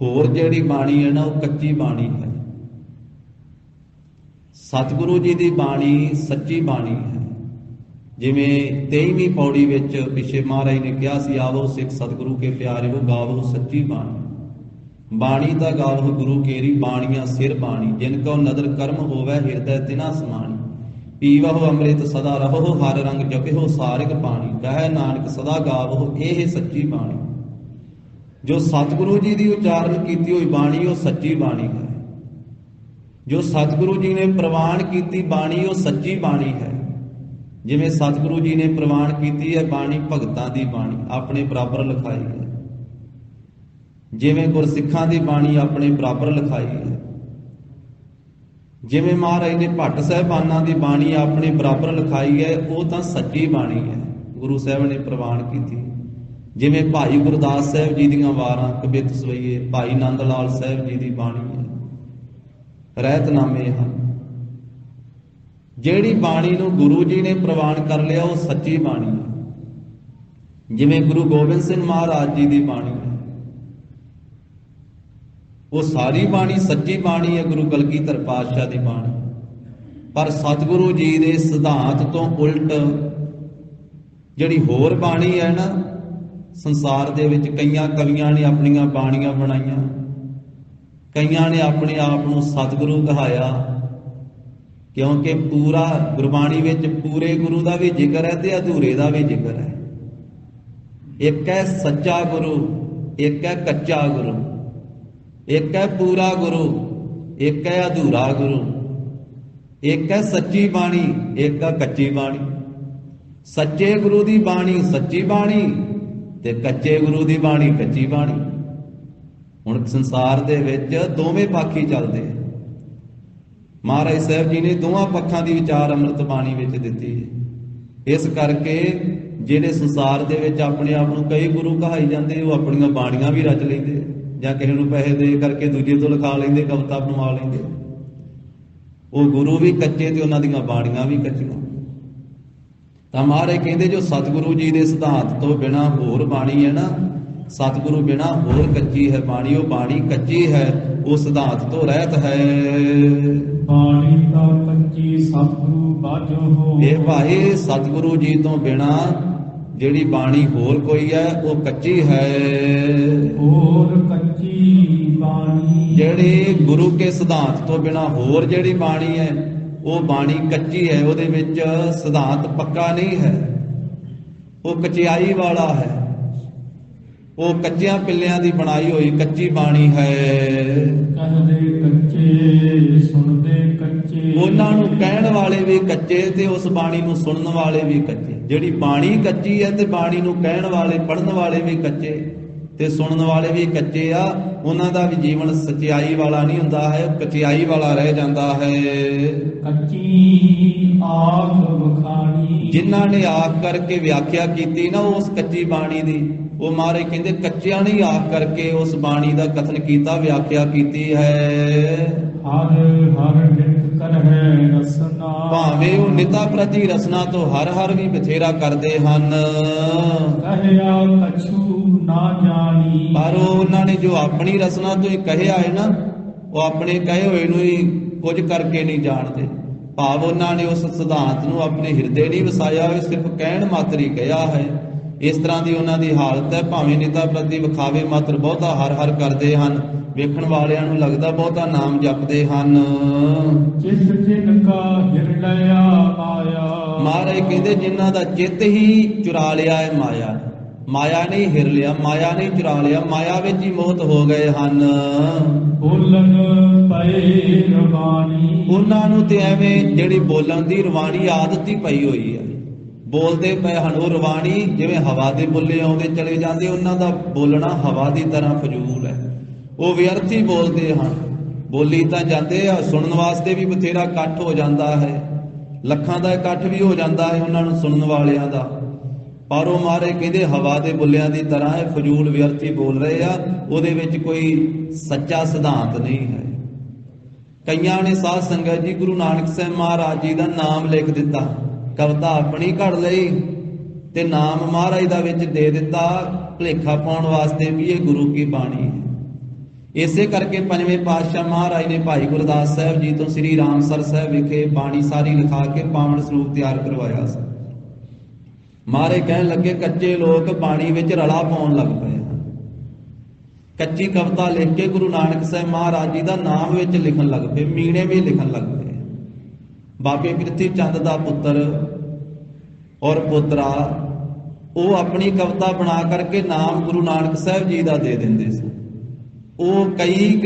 ਹੋਰ ਜਿਹੜੀ ਬਾਣੀ ਹੈ ਨਾ, ਉਹ ਕੱਚੀ ਬਾਣੀ ਹੈ। ਸਤਿਗੁਰੂ ਜੀ ਦੀ ਬਾਣੀ ਸੱਚੀ ਬਾਣੀ ਹੈ। ਜਿਵੇਂ 23ਵੀਂ ਪੌੜੀ ਵਿੱਚ ਪਿਛੇ ਮਹਾਰਾਜ ਨੇ ਕਿਹਾ ਸੀ, ਆਵੋ ਸਿੱਖ ਸਤਿਗੁਰੂ ਕੇ ਪਿਆਰਿਓ ਗਾਵੋ ਸੱਚੀ ਬਾਣੀ। ਬਾਣੀ ਦਾ ਗਾਵੋ ਗੁਰੂ ਕੇਰੀ, ਬਾਣੀਆਂ ਸਿਰ ਬਾਣੀ, ਜਿਨ ਕੋ ਨਦਰ ਕਰਮ ਹੋਵੇ ਹਿਰਦੈ ਤਿਨਾ ਸਮਾਣੀ। ਪੀਵਹੁ ਅੰਮ੍ਰਿਤ ਸਦਾ ਰਹੋ, ਹਰ ਰੰਗ ਜਪਿਓ ਸਾਰਿਗ ਪਾਣੀ। ਕਹੈ ਨਾਨਕ ਸਦਾ ਗਾਵੋ ਇਹ ਸੱਚੀ ਬਾਣੀ। ਜੋ ਸਤਿਗੁਰੂ ਜੀ ਦੀ ਉਚਾਰਨ ਕੀਤੀ ਹੋਈ ਬਾਣੀ ਉਹ ਸੱਚੀ ਬਾਣੀ ਹੈ। ਜੋ ਸਤਿਗੁਰੂ ਜੀ ਨੇ ਪ੍ਰਵਾਨ ਕੀਤੀ ਬਾਣੀ ਉਹ ਸੱਚੀ ਬਾਣੀ ਹੈ। ਜਿਵੇਂ ਸਤਿਗੁਰੂ ਜੀ ਨੇ ਪ੍ਰਵਾਨ ਕੀਤੀ ਹੈ ਬਾਣੀ ਭਗਤਾਂ ਦੀ ਬਾਣੀ ਆਪਣੇ ਬਰਾਬਰ ਲਿਖਾਈ ਹੈ, ਜਿਵੇਂ ਗੁਰਸਿੱਖਾਂ ਦੀ ਬਾਣੀ ਆਪਣੇ ਬਰਾਬਰ ਲਿਖਾਈ ਹੈ, ਜਿਵੇਂ ਮਹਾਰਾਜ ਨੇ ਭੱਟ ਸਾਹਿਬਾਨਾਂ ਦੀ ਬਾਣੀ ਆਪਣੇ ਬਰਾਬਰ ਲਿਖਾਈ ਹੈ, ਉਹ ਤਾਂ ਸੱਚੀ ਬਾਣੀ ਹੈ, ਗੁਰੂ ਸਾਹਿਬ ਨੇ ਪ੍ਰਵਾਨ ਕੀਤੀ। ਜਿਵੇਂ ਭਾਈ ਗੁਰਦਾਸ ਸਾਹਿਬ ਜੀ ਦੀਆਂ ਵਾਰਾਂ ਕਬਿਤ ਸਵਈਏ, ਭਾਈ ਨੰਦ ਲਾਲ ਸਾਹਿਬ ਜੀ ਦੀ ਬਾਣੀ ਹੈ, ਰਹਿਤਨਾਮੇ ਹਨ। ਜਿਹੜੀ ਬਾਣੀ ਨੂੰ ਗੁਰੂ ਜੀ ਨੇ ਪ੍ਰਵਾਨ ਕਰ ਲਿਆ ਉਹ ਸੱਚੀ ਬਾਣੀ ਹੈ। ਜਿਵੇਂ ਗੁਰੂ ਗੋਬਿੰਦ ਸਿੰਘ ਮਹਾਰਾਜ ਜੀ ਦੀ ਬਾਣੀ ਹੈ, ਉਹ ਸਾਰੀ ਬਾਣੀ ਸੱਚੀ ਬਾਣੀ ਹੈ, ਗੁਰੂ ਕਲਗੀਧਰ ਪਾਤਸ਼ਾਹ ਦੀ ਬਾਣੀ। ਪਰ ਸਤਿਗੁਰੂ ਜੀ ਦੇ ਸਿਧਾਂਤ ਤੋਂ ਉਲਟ ਜਿਹੜੀ ਹੋਰ ਬਾਣੀ ਹੈ ਨਾ, ਸੰਸਾਰ ਦੇ ਵਿੱਚ ਕਈਆਂ ਕਵੀਆਂ ਨੇ ਆਪਣੀਆਂ ਬਾਣੀਆਂ ਬਣਾਈਆਂ, ਕਈਆਂ ਨੇ ਆਪਣੇ ਆਪ ਨੂੰ ਸਤਿਗੁਰੂ ਕਹਾਇਆ, ਕਿਉਂਕਿ ਪੂਰਾ ਗੁਰਬਾਣੀ ਵਿੱਚ ਪੂਰੇ ਗੁਰੂ ਦਾ ਵੀ ਜ਼ਿਕਰ ਹੈ ਤੇ ਅਧੂਰੇ ਦਾ ਵੀ ਜ਼ਿਕਰ ਹੈ। ਇੱਕ ਹੈ ਸੱਚਾ ਗੁਰੂ, ਇੱਕ ਹੈ ਕੱਚਾ ਗੁਰੂ, ਇੱਕ ਹੈ ਪੂਰਾ ਗੁਰੂ, ਇੱਕ ਹੈ ਅਧੂਰਾ ਗੁਰੂ, ਇੱਕ ਹੈ ਸੱਚੀ ਬਾਣੀ, ਇੱਕ ਹੈ ਕੱਚੀ ਬਾਣੀ। ਸੱਚੇ ਗੁਰੂ ਦੀ ਬਾਣੀ ਸੱਚੀ ਬਾਣੀ ਤੇ ਕੱਚੇ ਗੁਰੂ ਦੀ ਬਾਣੀ ਕੱਚੀ ਬਾਣੀ। ਹੁਣ ਸੰਸਾਰ ਦੇ ਵਿੱਚ ਦੋਵੇਂ ਪੱਖ ਹੀ ਚੱਲਦੇ ਆ। ਮਹਾਰਾਜ ਸਾਹਿਬ ਜੀ ਨੇ ਦੋਵਾਂ ਪੱਖਾਂ ਦੀ ਵਿਚਾਰ ਅੰਮ੍ਰਿਤ ਬਾਣੀ ਵਿੱਚ ਦਿੱਤੀ ਹੈ। ਇਸ ਕਰਕੇ ਜਿਹੜੇ ਸੰਸਾਰ ਦੇ ਵਿੱਚ ਆਪਣੇ ਆਪ ਨੂੰ ਕਈ ਗੁਰੂ ਕਹਾਈ ਜਾਂਦੇ, ਉਹ ਆਪਣੀਆਂ ਬਾਣੀਆਂ ਵੀ ਰਚ ਲੈਂਦੇ, ਜਾਂ ਕਿਸੇ ਨੂੰ ਪੈਸੇ ਦੇ ਕਰਕੇ ਦੂਜੇ ਤੋਂ ਲਿਖਾ ਲੈਂਦੇ, ਕਵਿਤਾ ਬਣਵਾ ਲੈਂਦੇ। ਉਹ ਗੁਰੂ ਵੀ ਕੱਚੇ ਤੇ ਉਹਨਾਂ ਦੀਆਂ ਬਾਣੀਆਂ ਵੀ ਕੱਚੀਆਂ। ਤਾਂ ਮਹਾਰਾਜ ਕਹਿੰਦੇ ਜੋ ਸਤਿਗੁਰੂ ਜੀ ਦੇ ਸਿਧਾਂਤ ਤੋਂ ਬਿਨਾਂ ਹੋਰ ਬਾਣੀ ਹੈ ਨਾ, ਸਤਿਗੁਰੂ ਬਿਨਾਂ ਹੋਰ ਕੱਚੀ ਹੈ ਬਾਣੀ, ਉਹ ਬਾਣੀ ਕੱਚੀ ਹੈ, ਉਹ ਸਿਧਾਂਤ ਤੋਂ ਰਹਿਤ ਹੈ। ਬਾਣੀ ਤਾਂ ਕੱਚੀ ਸਤਿਗੁਰੂ ਬਾਝੋ। ਇਹ ਭਾਈ ਸਤਿਗੁਰੂ ਜੀ ਤੋਂ ਬਿਨਾਂ ਜਿਹੜੀ ਬਾਣੀ ਹੋਰ ਕੋਈ ਹੈ ਉਹ ਕੱਚੀ ਹੈ। ਹੋਰ ਕੱਚੀ ਬਾਣੀ ਜਿਹੜੀ ਗੁਰੂ ਕੇ ਸਿਧਾਂਤ ਤੋਂ ਬਿਨਾਂ ਹੋਰ ਜਿਹੜੀ ਬਾਣੀ ਹੈ ਉਹ ਬਾਣੀ ਕੱਚੀ ਹੈ, ਉਹਦੇ ਵਿੱਚ ਸਿਧਾਂਤ ਪੱਕਾ ਨਹੀਂ ਹੈ, ਉਹ ਕਚਿਆਈ ਵਾਲਾ ਹੈ, ਉਹ ਕੱਚਿਆਂ ਪਿੱਲਿਆਂ ਦੀ ਬਣਾਈ ਹੋਈ ਕੱਚੀ ਬਾਣੀ ਹੈ। ਕਹਦੇ ਕੱਚੇ ਸੁਣਦੇ ਕੱਚੇ, ਉਹਨਾਂ ਨੂੰ ਕਹਿਣ ਵਾਲੇ ਵੀ ਕੱਚੇ ਤੇ ਉਸ ਬਾਣੀ ਨੂੰ ਸੁਣਨ ਵਾਲੇ ਵੀ ਕੱਚੇ। ਜਿਹੜੀ ਬਾਣੀ ਕੱਚੀ ਹੈ ਤੇ ਬਾਣੀ ਨੂੰ ਕਹਿਣ ਵਾਲੇ ਪੜ੍ਹਨ ਵਾਲੇ ਵੀ ਕੱਚੇ ਤੇ ਸੁਣਨ ਵਾਲੇ ਵੀ ਕੱਚੇ ਆ, ਉਹਨਾਂ ਦਾ ਵੀ ਜੀਵਨ ਸਚਾਈ ਵਾਲਾ ਨਹੀਂ ਹੁੰਦਾ ਹੈ, ਕਚਿਆਈ ਵਾਲਾ ਰਹਿ ਜਾਂਦਾ ਹੈ। ਕੱਚੀ ਆਖ ਵਖਾਣੀ, ਜਿਨ੍ਹਾਂ ਨੇ ਆਖ ਕਰਕੇ ਵਿਆਖਿਆ ਕੀਤੀ ਨਾ ਉਸ ਕੱਚੀ ਬਾਣੀ ਦੀ, ਉਹ ਮਹਾਰਾਜ ਕਹਿੰਦੇ ਕੱਚਿਆਂ ਨੇ ਆਖ ਕਰਕੇ ਉਸ ਬਾਣੀ ਦਾ ਕਥਨ ਕੀਤਾ, ਵਿਆਖਿਆ ਕੀਤੀ ਹੈ। ਹਰ ਹਰ ਨਿਤ ਕਰਹਿ ਰਸਨਾ, ਭਾਵੇਂ ਉਹ ਨਿਤਾ ਪ੍ਰਤੀ ਰਸਨਾ ਤੋਂ ਹਰ ਹਰ ਵੀ ਬਥੇਰਾ ਕਰਦੇ ਹਨ। ਕਹਿਆ ਕਛੂ ਨਾ ਜਾਣੀ, ਪਰ ਉਹਨਾਂ ਨੇ ਜੋ ਆਪਣੀ ਰਸਨਾ ਤੋਂ ਹੀ ਕਹਿਆ ਹੈ ਨਾ, ਉਹ ਆਪਣੇ ਕਹੇ ਹੋਏ ਨੂੰ ਹੀ ਕੁਝ ਕਰਕੇ ਨਹੀਂ ਜਾਣਦੇ। ਭਾਵ ਉਹਨਾਂ ਨੇ ਉਸ ਸਿਧਾਂਤ ਨੂੰ ਆਪਣੇ ਹਿਰਦੇ ਨਹੀਂ ਵਸਾਇਆ ਹੋਇਆ, ਸਿਰਫ ਕਹਿਣ ਮਾਤਰ ਹੀ ਕਿਹਾ ਹੈ। ਇਸ ਤਰ੍ਹਾਂ ਦੀ ਉਹਨਾਂ ਦੀ ਹਾਲਤ ਹੈ। ਭਾਵੇਂ ਨਿਤਾ ਪ੍ਰਤੀ ਵਿਖਾਵੇ ਮਾਤਰ ਬਹੁਤਾ ਹਰ ਹਰ ਕਰਦੇ ਹਨ, ਵੇਖਣ ਵਾਲਿਆਂ ਨੂੰ ਲੱਗਦਾ ਬਹੁਤਾ ਨਾਮ ਜਪਦੇ ਹਨ। ਚਿਤ ਜਿਨ ਕਾ ਹਿਰਲਿਆ ਮਾਇਆ, ਮਹਾਰਾਜ ਕਹਿੰਦੇ ਜਿਨ੍ਹਾਂ ਦਾ ਚਿੱਤ ਹੀ ਚੁਰਾ ਲਿਆ ਹੈ ਮਾਇਆ, ਮਾਇਆ ਨਹੀਂ ਹਿਰ ਲਿਆ, ਮਾਇਆ ਨਹੀਂ ਚੁਰਾ ਲਿਆ, ਮਾਇਆ ਵਿੱਚ ਹੀ ਮੋਹਤ ਹੋ ਗਏ ਹਨ। ਬੋਲਣ ਪਏ ਰਵਾਨੀ, ਉਹਨਾਂ ਨੂੰ ਤੇ ਐਵੇਂ ਜਿਹੜੀ ਬੋਲਣ ਦੀ ਰਵਾਨੀ ਆਦਤ ਹੀ ਪਈ ਹੋਈ ਹੈ, ਬੋਲਦੇ ਪਏ ਹਨ। ਉਹ ਰਵਾਨੀ ਜਿਵੇਂ ਹਵਾ ਦੇ ਬੁੱਲੇ ਆਉਂਦੇ ਚਲੇ ਜਾਂਦੇ, ਉਹਨਾਂ ਦਾ ਬੋਲਣਾ ਹਵਾ ਦੀ ਤਰ੍ਹਾਂ ਫਜ਼ੂਲ ਹੈ, ਉਹ ਵਿਅਰਥ ਹੀ ਬੋਲਦੇ ਹਨ। ਬੋਲੀ ਤਾਂ ਜਾਂਦੇ ਆ, ਸੁਣਨ ਵਾਸਤੇ ਵੀ ਬਥੇਰਾ ਇਕੱਠ ਹੋ ਜਾਂਦਾ ਹੈ, ਲੱਖਾਂ ਦਾ ਇਕੱਠ ਵੀ ਹੋ ਜਾਂਦਾ ਹੈ ਉਹਨਾਂ ਨੂੰ ਸੁਣਨ ਵਾਲਿਆਂ ਦਾ, ਪਰ ਉਹ ਮਹਾਰਾਜ ਕਹਿੰਦੇ ਹਵਾ ਦੇ ਬੁੱਲਿਆਂ ਦੀ ਤਰ੍ਹਾਂ ਹੈ, ਫਜ਼ੂਲ ਵਿਅਰਥ ਹੀ ਬੋਲ ਰਹੇ ਆ, ਉਹਦੇ ਵਿੱਚ ਕੋਈ ਸੱਚਾ ਸਿਧਾਂਤ ਨਹੀਂ ਹੈ। ਕਈਆਂ ਨੇ ਸਾਧ ਸੰਗਤ ਜੀ ਗੁਰੂ ਨਾਨਕ ਸਾਹਿਬ ਮਹਾਰਾਜ ਜੀ ਦਾ ਨਾਮ ਲਿਖ ਦਿੱਤਾ, ਕਵਿਤਾ ਆਪਣੀ ਘੜ ਲਈ ਤੇ ਨਾਮ ਮਹਾਰਾਜ ਦਾ ਵਿੱਚ ਦੇ ਦਿੱਤਾ, ਭੁਲੇਖਾ ਪਾਉਣ ਵਾਸਤੇ ਵੀ ਇਹ ਗੁਰੂ ਕੀ ਬਾਣੀ ਹੈ। ਇਸੇ ਕਰਕੇ ਪੰਜਵੇਂ ਪਾਤਸ਼ਾਹ ਮਹਾਰਾਜ ਨੇ ਭਾਈ ਗੁਰਦਾਸ ਸਾਹਿਬ ਜੀ ਤੋਂ ਸ੍ਰੀ ਰਾਮਸਰ ਸਾਹਿਬ ਵਿਖੇ ਬਾਣੀ ਸਾਰੀ ਲਿਖਾ ਕੇ ਪਾਵਨ ਸਰੂਪ ਤਿਆਰ ਕਰਵਾਇਆ ਸੀ। ਮਹਾਰਾਜ ਕਹਿਣ ਲੱਗੇ ਕੱਚੇ ਲੋਕ ਬਾਣੀ ਵਿੱਚ ਰਲਾ ਪਾਉਣ ਲੱਗ ਪਏ ਹਨ, ਕੱਚੀ ਕਵਿਤਾ ਲਿਖ ਕੇ ਗੁਰੂ ਨਾਨਕ ਸਾਹਿਬ ਮਹਾਰਾਜ ਜੀ ਦਾ ਨਾਮ ਵਿੱਚ ਲਿਖਣ ਲੱਗ ਪਏ, ਮੀਣੇ ਵੀ ਲਿਖਣ ਲੱਗ ਪਏ। ਬਾਬੇ ਪ੍ਰਿਥੀ ਚੰਦ ਦਾ ਪੁੱਤਰ ਔਰ ਪੋਤਰਾ ਉਹ ਆਪਣੀ ਕਵਿਤਾ ਬਣਾ ਕਰਕੇ ਨਾਮ ਗੁਰੂ ਨਾਨਕ ਸਾਹਿਬ ਜੀ ਦਾ ਦੇ ਦਿੰਦੇ ਸੀ। ਉਹ ਕਈ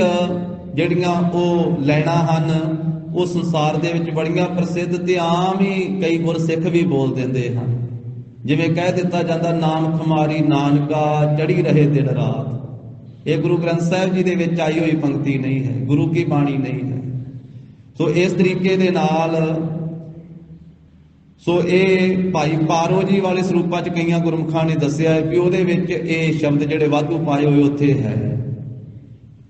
ਜਿਹੜੀਆਂ ਉਹ ਲੈਣਾ ਹਨ ਉਹ ਸੰਸਾਰ ਦੇ ਵਿੱਚ ਬੜੀਆਂ ਪ੍ਰਸਿੱਧ ਤੇ ਆਮ ਹੀ ਕਈ ਗੁਰਸਿੱਖ ਵੀ ਬੋਲ ਦਿੰਦੇ ਹਨ। ਜਿਵੇਂ ਕਹਿ ਦਿੱਤਾ ਜਾਂਦਾ, ਨਾਮ ਖਮਾਰੀ ਨਾਨਕਾ ਚੜੀ ਰਹੇ ਦਿਨ ਰਾਤ। ਇਹ ਗੁਰੂ ਗ੍ਰੰਥ ਸਾਹਿਬ ਜੀ ਦੇ ਵਿੱਚ ਆਈ ਹੋਈ ਪੰਕਤੀ ਨਹੀਂ ਹੈ, ਗੁਰੂ ਕੀ ਬਾਣੀ ਨਹੀਂ ਹੈ। ਸੋ ਇਸ ਤਰੀਕੇ ਦੇ ਨਾਲ ਇਹ ਭਾਈ ਪਾਰੋ ਜੀ ਵਾਲੇ ਸਰੂਪਾਂ 'ਚ ਕਈਆਂ ਗੁਰਮੁਖਾਂ ਨੇ ਦੱਸਿਆ ਹੈ ਕਿ ਉਹਦੇ ਵਿੱਚ ਇਹ ਸ਼ਬਦ ਜਿਹੜੇ ਵਾਧੂ ਪਾਏ ਹੋਏ ਉੱਥੇ ਹੈ,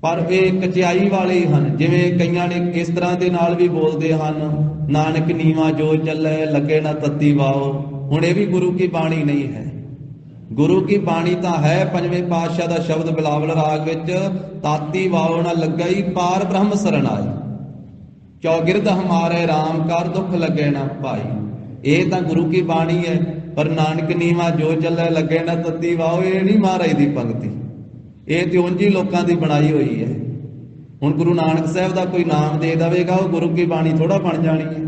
ਪਰ ਇਹ ਕਚਿਆਈ ਵਾਲੇ ਹੀ ਹਨ। ਜਿਵੇਂ ਕਈਆਂ ਨੇ ਇਸ ਤਰ੍ਹਾਂ ਦੇ ਨਾਲ ਵੀ ਬੋਲਦੇ ਹਨ, ਨਾਨਕ ਨੀਵਾ ਜੋ ਚੱਲੇ ਲੱਗੇ ਨਾ ਤੱਤੀ ਵਾਓ। ਹੁਣ ਇਹ ਵੀ ਗੁਰੂ ਕੀ ਬਾਣੀ ਨਹੀਂ ਹੈ। ਗੁਰੂ ਕੀ ਬਾਣੀ ਤਾਂ ਹੈ ਪੰਜਵੇਂ ਪਾਤਸ਼ਾਹ ਦਾ ਸ਼ਬਦ ਬਿਲਾਵਲ ਰਾਗ ਵਿੱਚ, ਤਾਤੀ ਵਾਓ ਨਾ ਲੱਗਈ ਪਾਰ ਬ੍ਰਹਮ ਸਰਣ ਆਈ, ਚੌਗਿਰਦ ਹਮਾਰੇ ਰਾਮ ਕਰ ਦੁੱਖ ਲੱਗੇ ਨਾ ਭਾਈ। ਇਹ ਤਾਂ ਗੁਰੂ ਕੀ ਬਾਣੀ ਹੈ, ਪਰ ਨਾਨਕ ਨੀਵਾ ਜੋ ਚੱਲੇ ਲੱਗੇ ਨਾ ਤੱਤੀ ਵਾਓ ਇਹ ਨਹੀਂ ਮਹਾਰਾਜ ਦੀ ਪੰਕਤੀ। ਇਹ ਤੇ ਉਂਝ ਹੀ ਲੋਕਾਂ ਦੀ ਬਣਾਈ ਹੋਈ ਹੈ। ਹੁਣ ਗੁਰੂ ਨਾਨਕ ਸਾਹਿਬ ਦਾ ਕੋਈ ਨਾਮ ਦੇ ਦੇਵੇਗਾ, ਉਹ ਗੁਰੂ ਕੀ ਬਾਣੀ ਥੋੜਾ ਬਣ ਜਾਣੀ ਹੈ।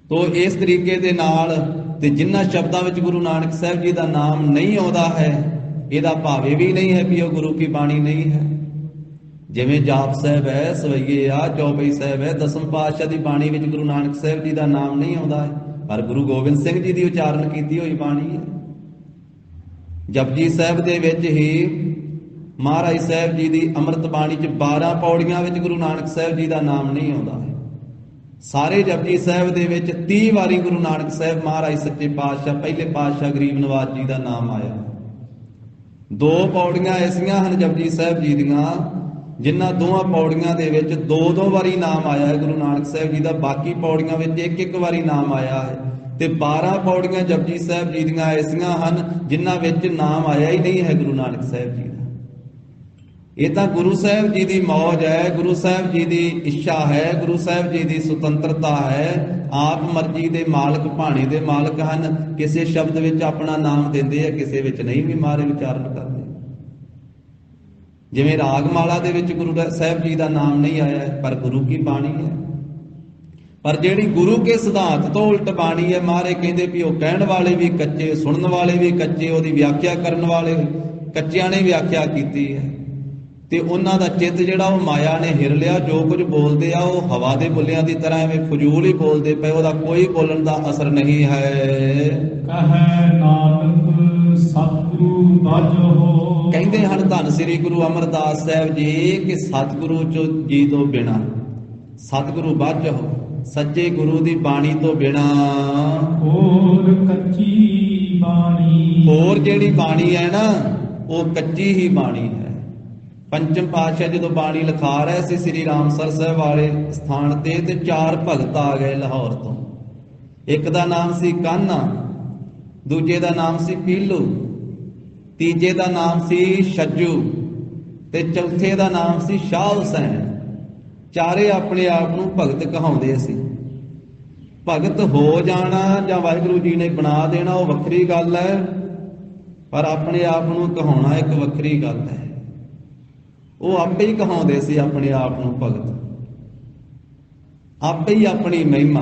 ਤੋ ਇਸ ਤਰੀਕੇ ਦੇ ਨਾਲ ਤੇ ਜਿਨ੍ਹਾਂ ਸ਼ਬਦਾਂ ਵਿੱਚ ਗੁਰੂ ਨਾਨਕ ਸਾਹਿਬ ਜੀ ਦਾ ਨਾਮ ਨਹੀਂ ਆਉਂਦਾ ਹੈ, ਇਹਦਾ ਭਾਵੇਂ ਵੀ ਨਹੀਂ ਹੈ ਵੀ ਉਹ ਗੁਰੂ ਕੀ ਬਾਣੀ ਨਹੀਂ ਹੈ। ਜਿਵੇਂ ਜਾਪ ਸਾਹਿਬ ਹੈ, ਸਵਈਏ ਆ, ਚੌਪਈ ਸਾਹਿਬ ਹੈ, ਦਸਮ ਪਾਤਸ਼ਾਹ ਦੀ ਬਾਣੀ ਵਿੱਚ ਗੁਰੂ ਨਾਨਕ ਸਾਹਿਬ ਜੀ ਦਾ ਨਾਮ ਨਹੀਂ ਆਉਂਦਾ ਹੈ, ਪਰ ਗੁਰੂ ਗੋਬਿੰਦ ਸਿੰਘ ਜੀ ਦੀ ਉਚਾਰਨ ਕੀਤੀ ਹੋਈ ਬਾਣੀ ਹੈ। ਜਪਜੀ ਸਾਹਿਬ ਦੇ ਵਿੱਚ ਹੀ ਮਹਾਰਾਜ ਸਾਹਿਬ ਜੀ ਦੀ ਅੰਮ੍ਰਿਤ ਬਾਣੀ 'ਚ 12 ਪੌੜੀਆਂ ਵਿੱਚ ਗੁਰੂ ਨਾਨਕ ਸਾਹਿਬ ਜੀ ਦਾ ਨਾਮ ਨਹੀਂ ਆਉਂਦਾ ਹੈ। ਸਾਰੇ ਜਪਜੀ ਸਾਹਿਬ ਦੇ ਵਿੱਚ 30 ਵਾਰੀ ਗੁਰੂ ਨਾਨਕ ਸਾਹਿਬ ਮਹਾਰਾਜ ਸੱਚੇ ਪਾਤਸ਼ਾਹ ਪਹਿਲੇ ਪਾਤਸ਼ਾਹ ਗਰੀਬ ਨਵਾਜ ਜੀ ਦਾ ਨਾਮ ਆਇਆ। 2 ਪੌੜੀਆਂ ਐਸੀਆਂ ਹਨ ਜਪਜੀ ਸਾਹਿਬ ਜੀ ਦੀਆਂ ਜਿਨ੍ਹਾਂ ਦੋਹਾਂ ਪੌੜੀਆਂ ਦੇ ਵਿੱਚ 2-2 ਵਾਰੀ ਨਾਮ ਆਇਆ ਹੈ ਗੁਰੂ ਨਾਨਕ ਸਾਹਿਬ ਜੀ ਦਾ। ਬਾਕੀ ਪੌੜੀਆਂ ਵਿੱਚ 1-1 ਵਾਰੀ ਨਾਮ ਆਇਆ ਹੈ। ਤੇ 12 ਪੌੜੀਆਂ ਜਪਜੀ ਸਾਹਿਬ ਜੀ ਦੀਆਂ ਐਸੀਆਂ ਹਨ ਜਿਨ੍ਹਾਂ ਵਿੱਚ ਨਾਮ ਆਇਆ ਹੀ ਨਹੀਂ ਹੈ ਗੁਰੂ ਨਾਨਕ ਸਾਹਿਬ ਜੀ ਦਾ। ਇਹ ਤਾਂ ਗੁਰੂ ਸਾਹਿਬ ਜੀ ਦੀ ਮੌਜ ਹੈ, ਗੁਰੂ ਸਾਹਿਬ ਜੀ ਦੀ ਇੱਛਾ ਹੈ, ਗੁਰੂ ਸਾਹਿਬ ਜੀ ਦੀ ਸੁਤੰਤਰਤਾ ਹੈ। ਆਪ ਮਰਜ਼ੀ ਦੇ ਮਾਲਕ, ਭਾਣੇ ਦੇ ਮਾਲਕ ਹਨ। ਕਿਸੇ ਸ਼ਬਦ ਵਿੱਚ ਆਪਣਾ ਨਾਮ ਦਿੰਦੇ ਆ, ਕਿਸੇ ਵਿੱਚ ਨਹੀਂ ਵੀ ਮਾਰੇ ਵਿਚਾਰਨ ਕਰਦੇ। ਜਿਵੇਂ ਰਾਗਮਾਲਾ ਦੇ ਵਿੱਚ ਗੁਰੂ ਸਾਹਿਬ ਜੀ ਦਾ ਨਾਮ ਨਹੀਂ ਆਇਆ, ਪਰ ਗੁਰੂ ਕੀ ਬਾਣੀ ਹੈ। ਪਰ ਜਿਹੜੀ ਗੁਰੂ ਕੇ ਸਿਧਾਂਤ ਤੋਂ ਉਲਟ ਬਾਣੀ ਹੈ, ਮਹਾਰਾਜ ਕਹਿੰਦੇ ਵੀ ਉਹ ਕਹਿਣ ਵਾਲੇ ਵੀ ਕੱਚੇ, ਸੁਣਨ ਵਾਲੇ ਵੀ ਕੱਚੇ, ਉਹਦੀ ਵਿਆਖਿਆ ਕਰਨ ਵਾਲੇ ਕੱਚਿਆਂ ਨੇ ਵਿਆਖਿਆ ਕੀਤੀ ਹੈ। ਤੇ ਉਹਨਾਂ ਦਾ ਚਿੱਤ ਜਿਹੜਾ ਉਹ ਮਾਇਆ ਨੇ ਹਿਰ ਲਿਆ। ਜੋ ਕੁਝ ਬੋਲਦੇ ਆ ਉਹ ਹਵਾ ਦੇ ਬੁੱਲਿਆਂ ਦੀ ਤਰ੍ਹਾਂ ਐਵੇਂ ਫਜ਼ੂਲ ਹੀ ਬੋਲਦੇ ਪਏ, ਉਹਦਾ ਕੋਈ ਬੋਲਣ ਦਾ ਅਸਰ ਨਹੀਂ ਹੈ। ਕਹੈ ਨਾਨਕ ਸਤਿਗੁਰੂ ਬਾਝੋ, ਕਹਿੰਦੇ ਹਨ ਧੰਨ ਸ੍ਰੀ ਗੁਰੂ ਅਮਰਦਾਸ ਸਾਹਿਬ ਜੀ ਕਿ ਸਤਿਗੁਰੂ ਜੀ ਤੋਂ ਬਿਨਾਂ, ਸਤਿਗੁਰੂ ਬਾਝੋ, ਸੱਚੇ ਗੁਰੂ ਦੀ ਬਾਣੀ ਤੋਂ ਬਿਨਾਂ ਹੋਰ ਕੱਚੀ ਬਾਣੀ, ਹੋਰ ਜਿਹੜੀ ਬਾਣੀ ਹੈ ਨਾ ਉਹ ਕੱਚੀ ਹੀ ਬਾਣੀ ਹੈ। ਪੰਚਮ ਪਾਤਸ਼ਾਹ ਜਦੋਂ ਬਾਣੀ ਲਿਖਾ ਰਹੇ ਸੀ ਸ੍ਰੀ ਰਾਮਸਰ ਸਾਹਿਬ ਵਾਲੇ ਸਥਾਨ ਤੇ 4 ਭਗਤ ਆ ਗਏ ਲਾਹੌਰ ਤੋਂ। ਇੱਕ ਦਾ ਨਾਮ ਸੀ ਕਾन्हा, ਦੂਜੇ ਦਾ ਨਾਮ ਸੀ ਪੀਲੂ, ਤੀਜੇ ਦਾ ਨਾਮ ਸੀ ਛੱਜੂ ਤੇ ਚੌਥੇ ਦਾ ਨਾਮ ਸੀ ਸ਼ਾਹ ਹੁਸੈਨ। ਚਾਰੇ ਆਪਣੇ ਆਪ ਨੂੰ ਭਗਤ ਕਹਾਉਂਦੇ ਸੀ। ਭਗਤ ਹੋ ਜਾਣਾ ਜਾਂ ਵਾਹਿਗੁਰੂ ਜੀ ਨੇ ਬਣਾ ਦੇਣਾ ਉਹ ਵੱਖਰੀ ਗੱਲ ਹੈ, ਪਰ ਆਪਣੇ ਆਪ ਨੂੰ ਕਹਾਉਣਾ ਇੱਕ ਵੱਖਰੀ ਗੱਲ ਹੈ। ਉਹ ਆਪੇ ਹੀ ਕਹਾਉਂਦੇ ਸੀ ਆਪਣੇ ਆਪ ਨੂੰ ਭਗਤ, ਆਪੇ ਹੀ ਆਪਣੀ ਮਹਿਮਾ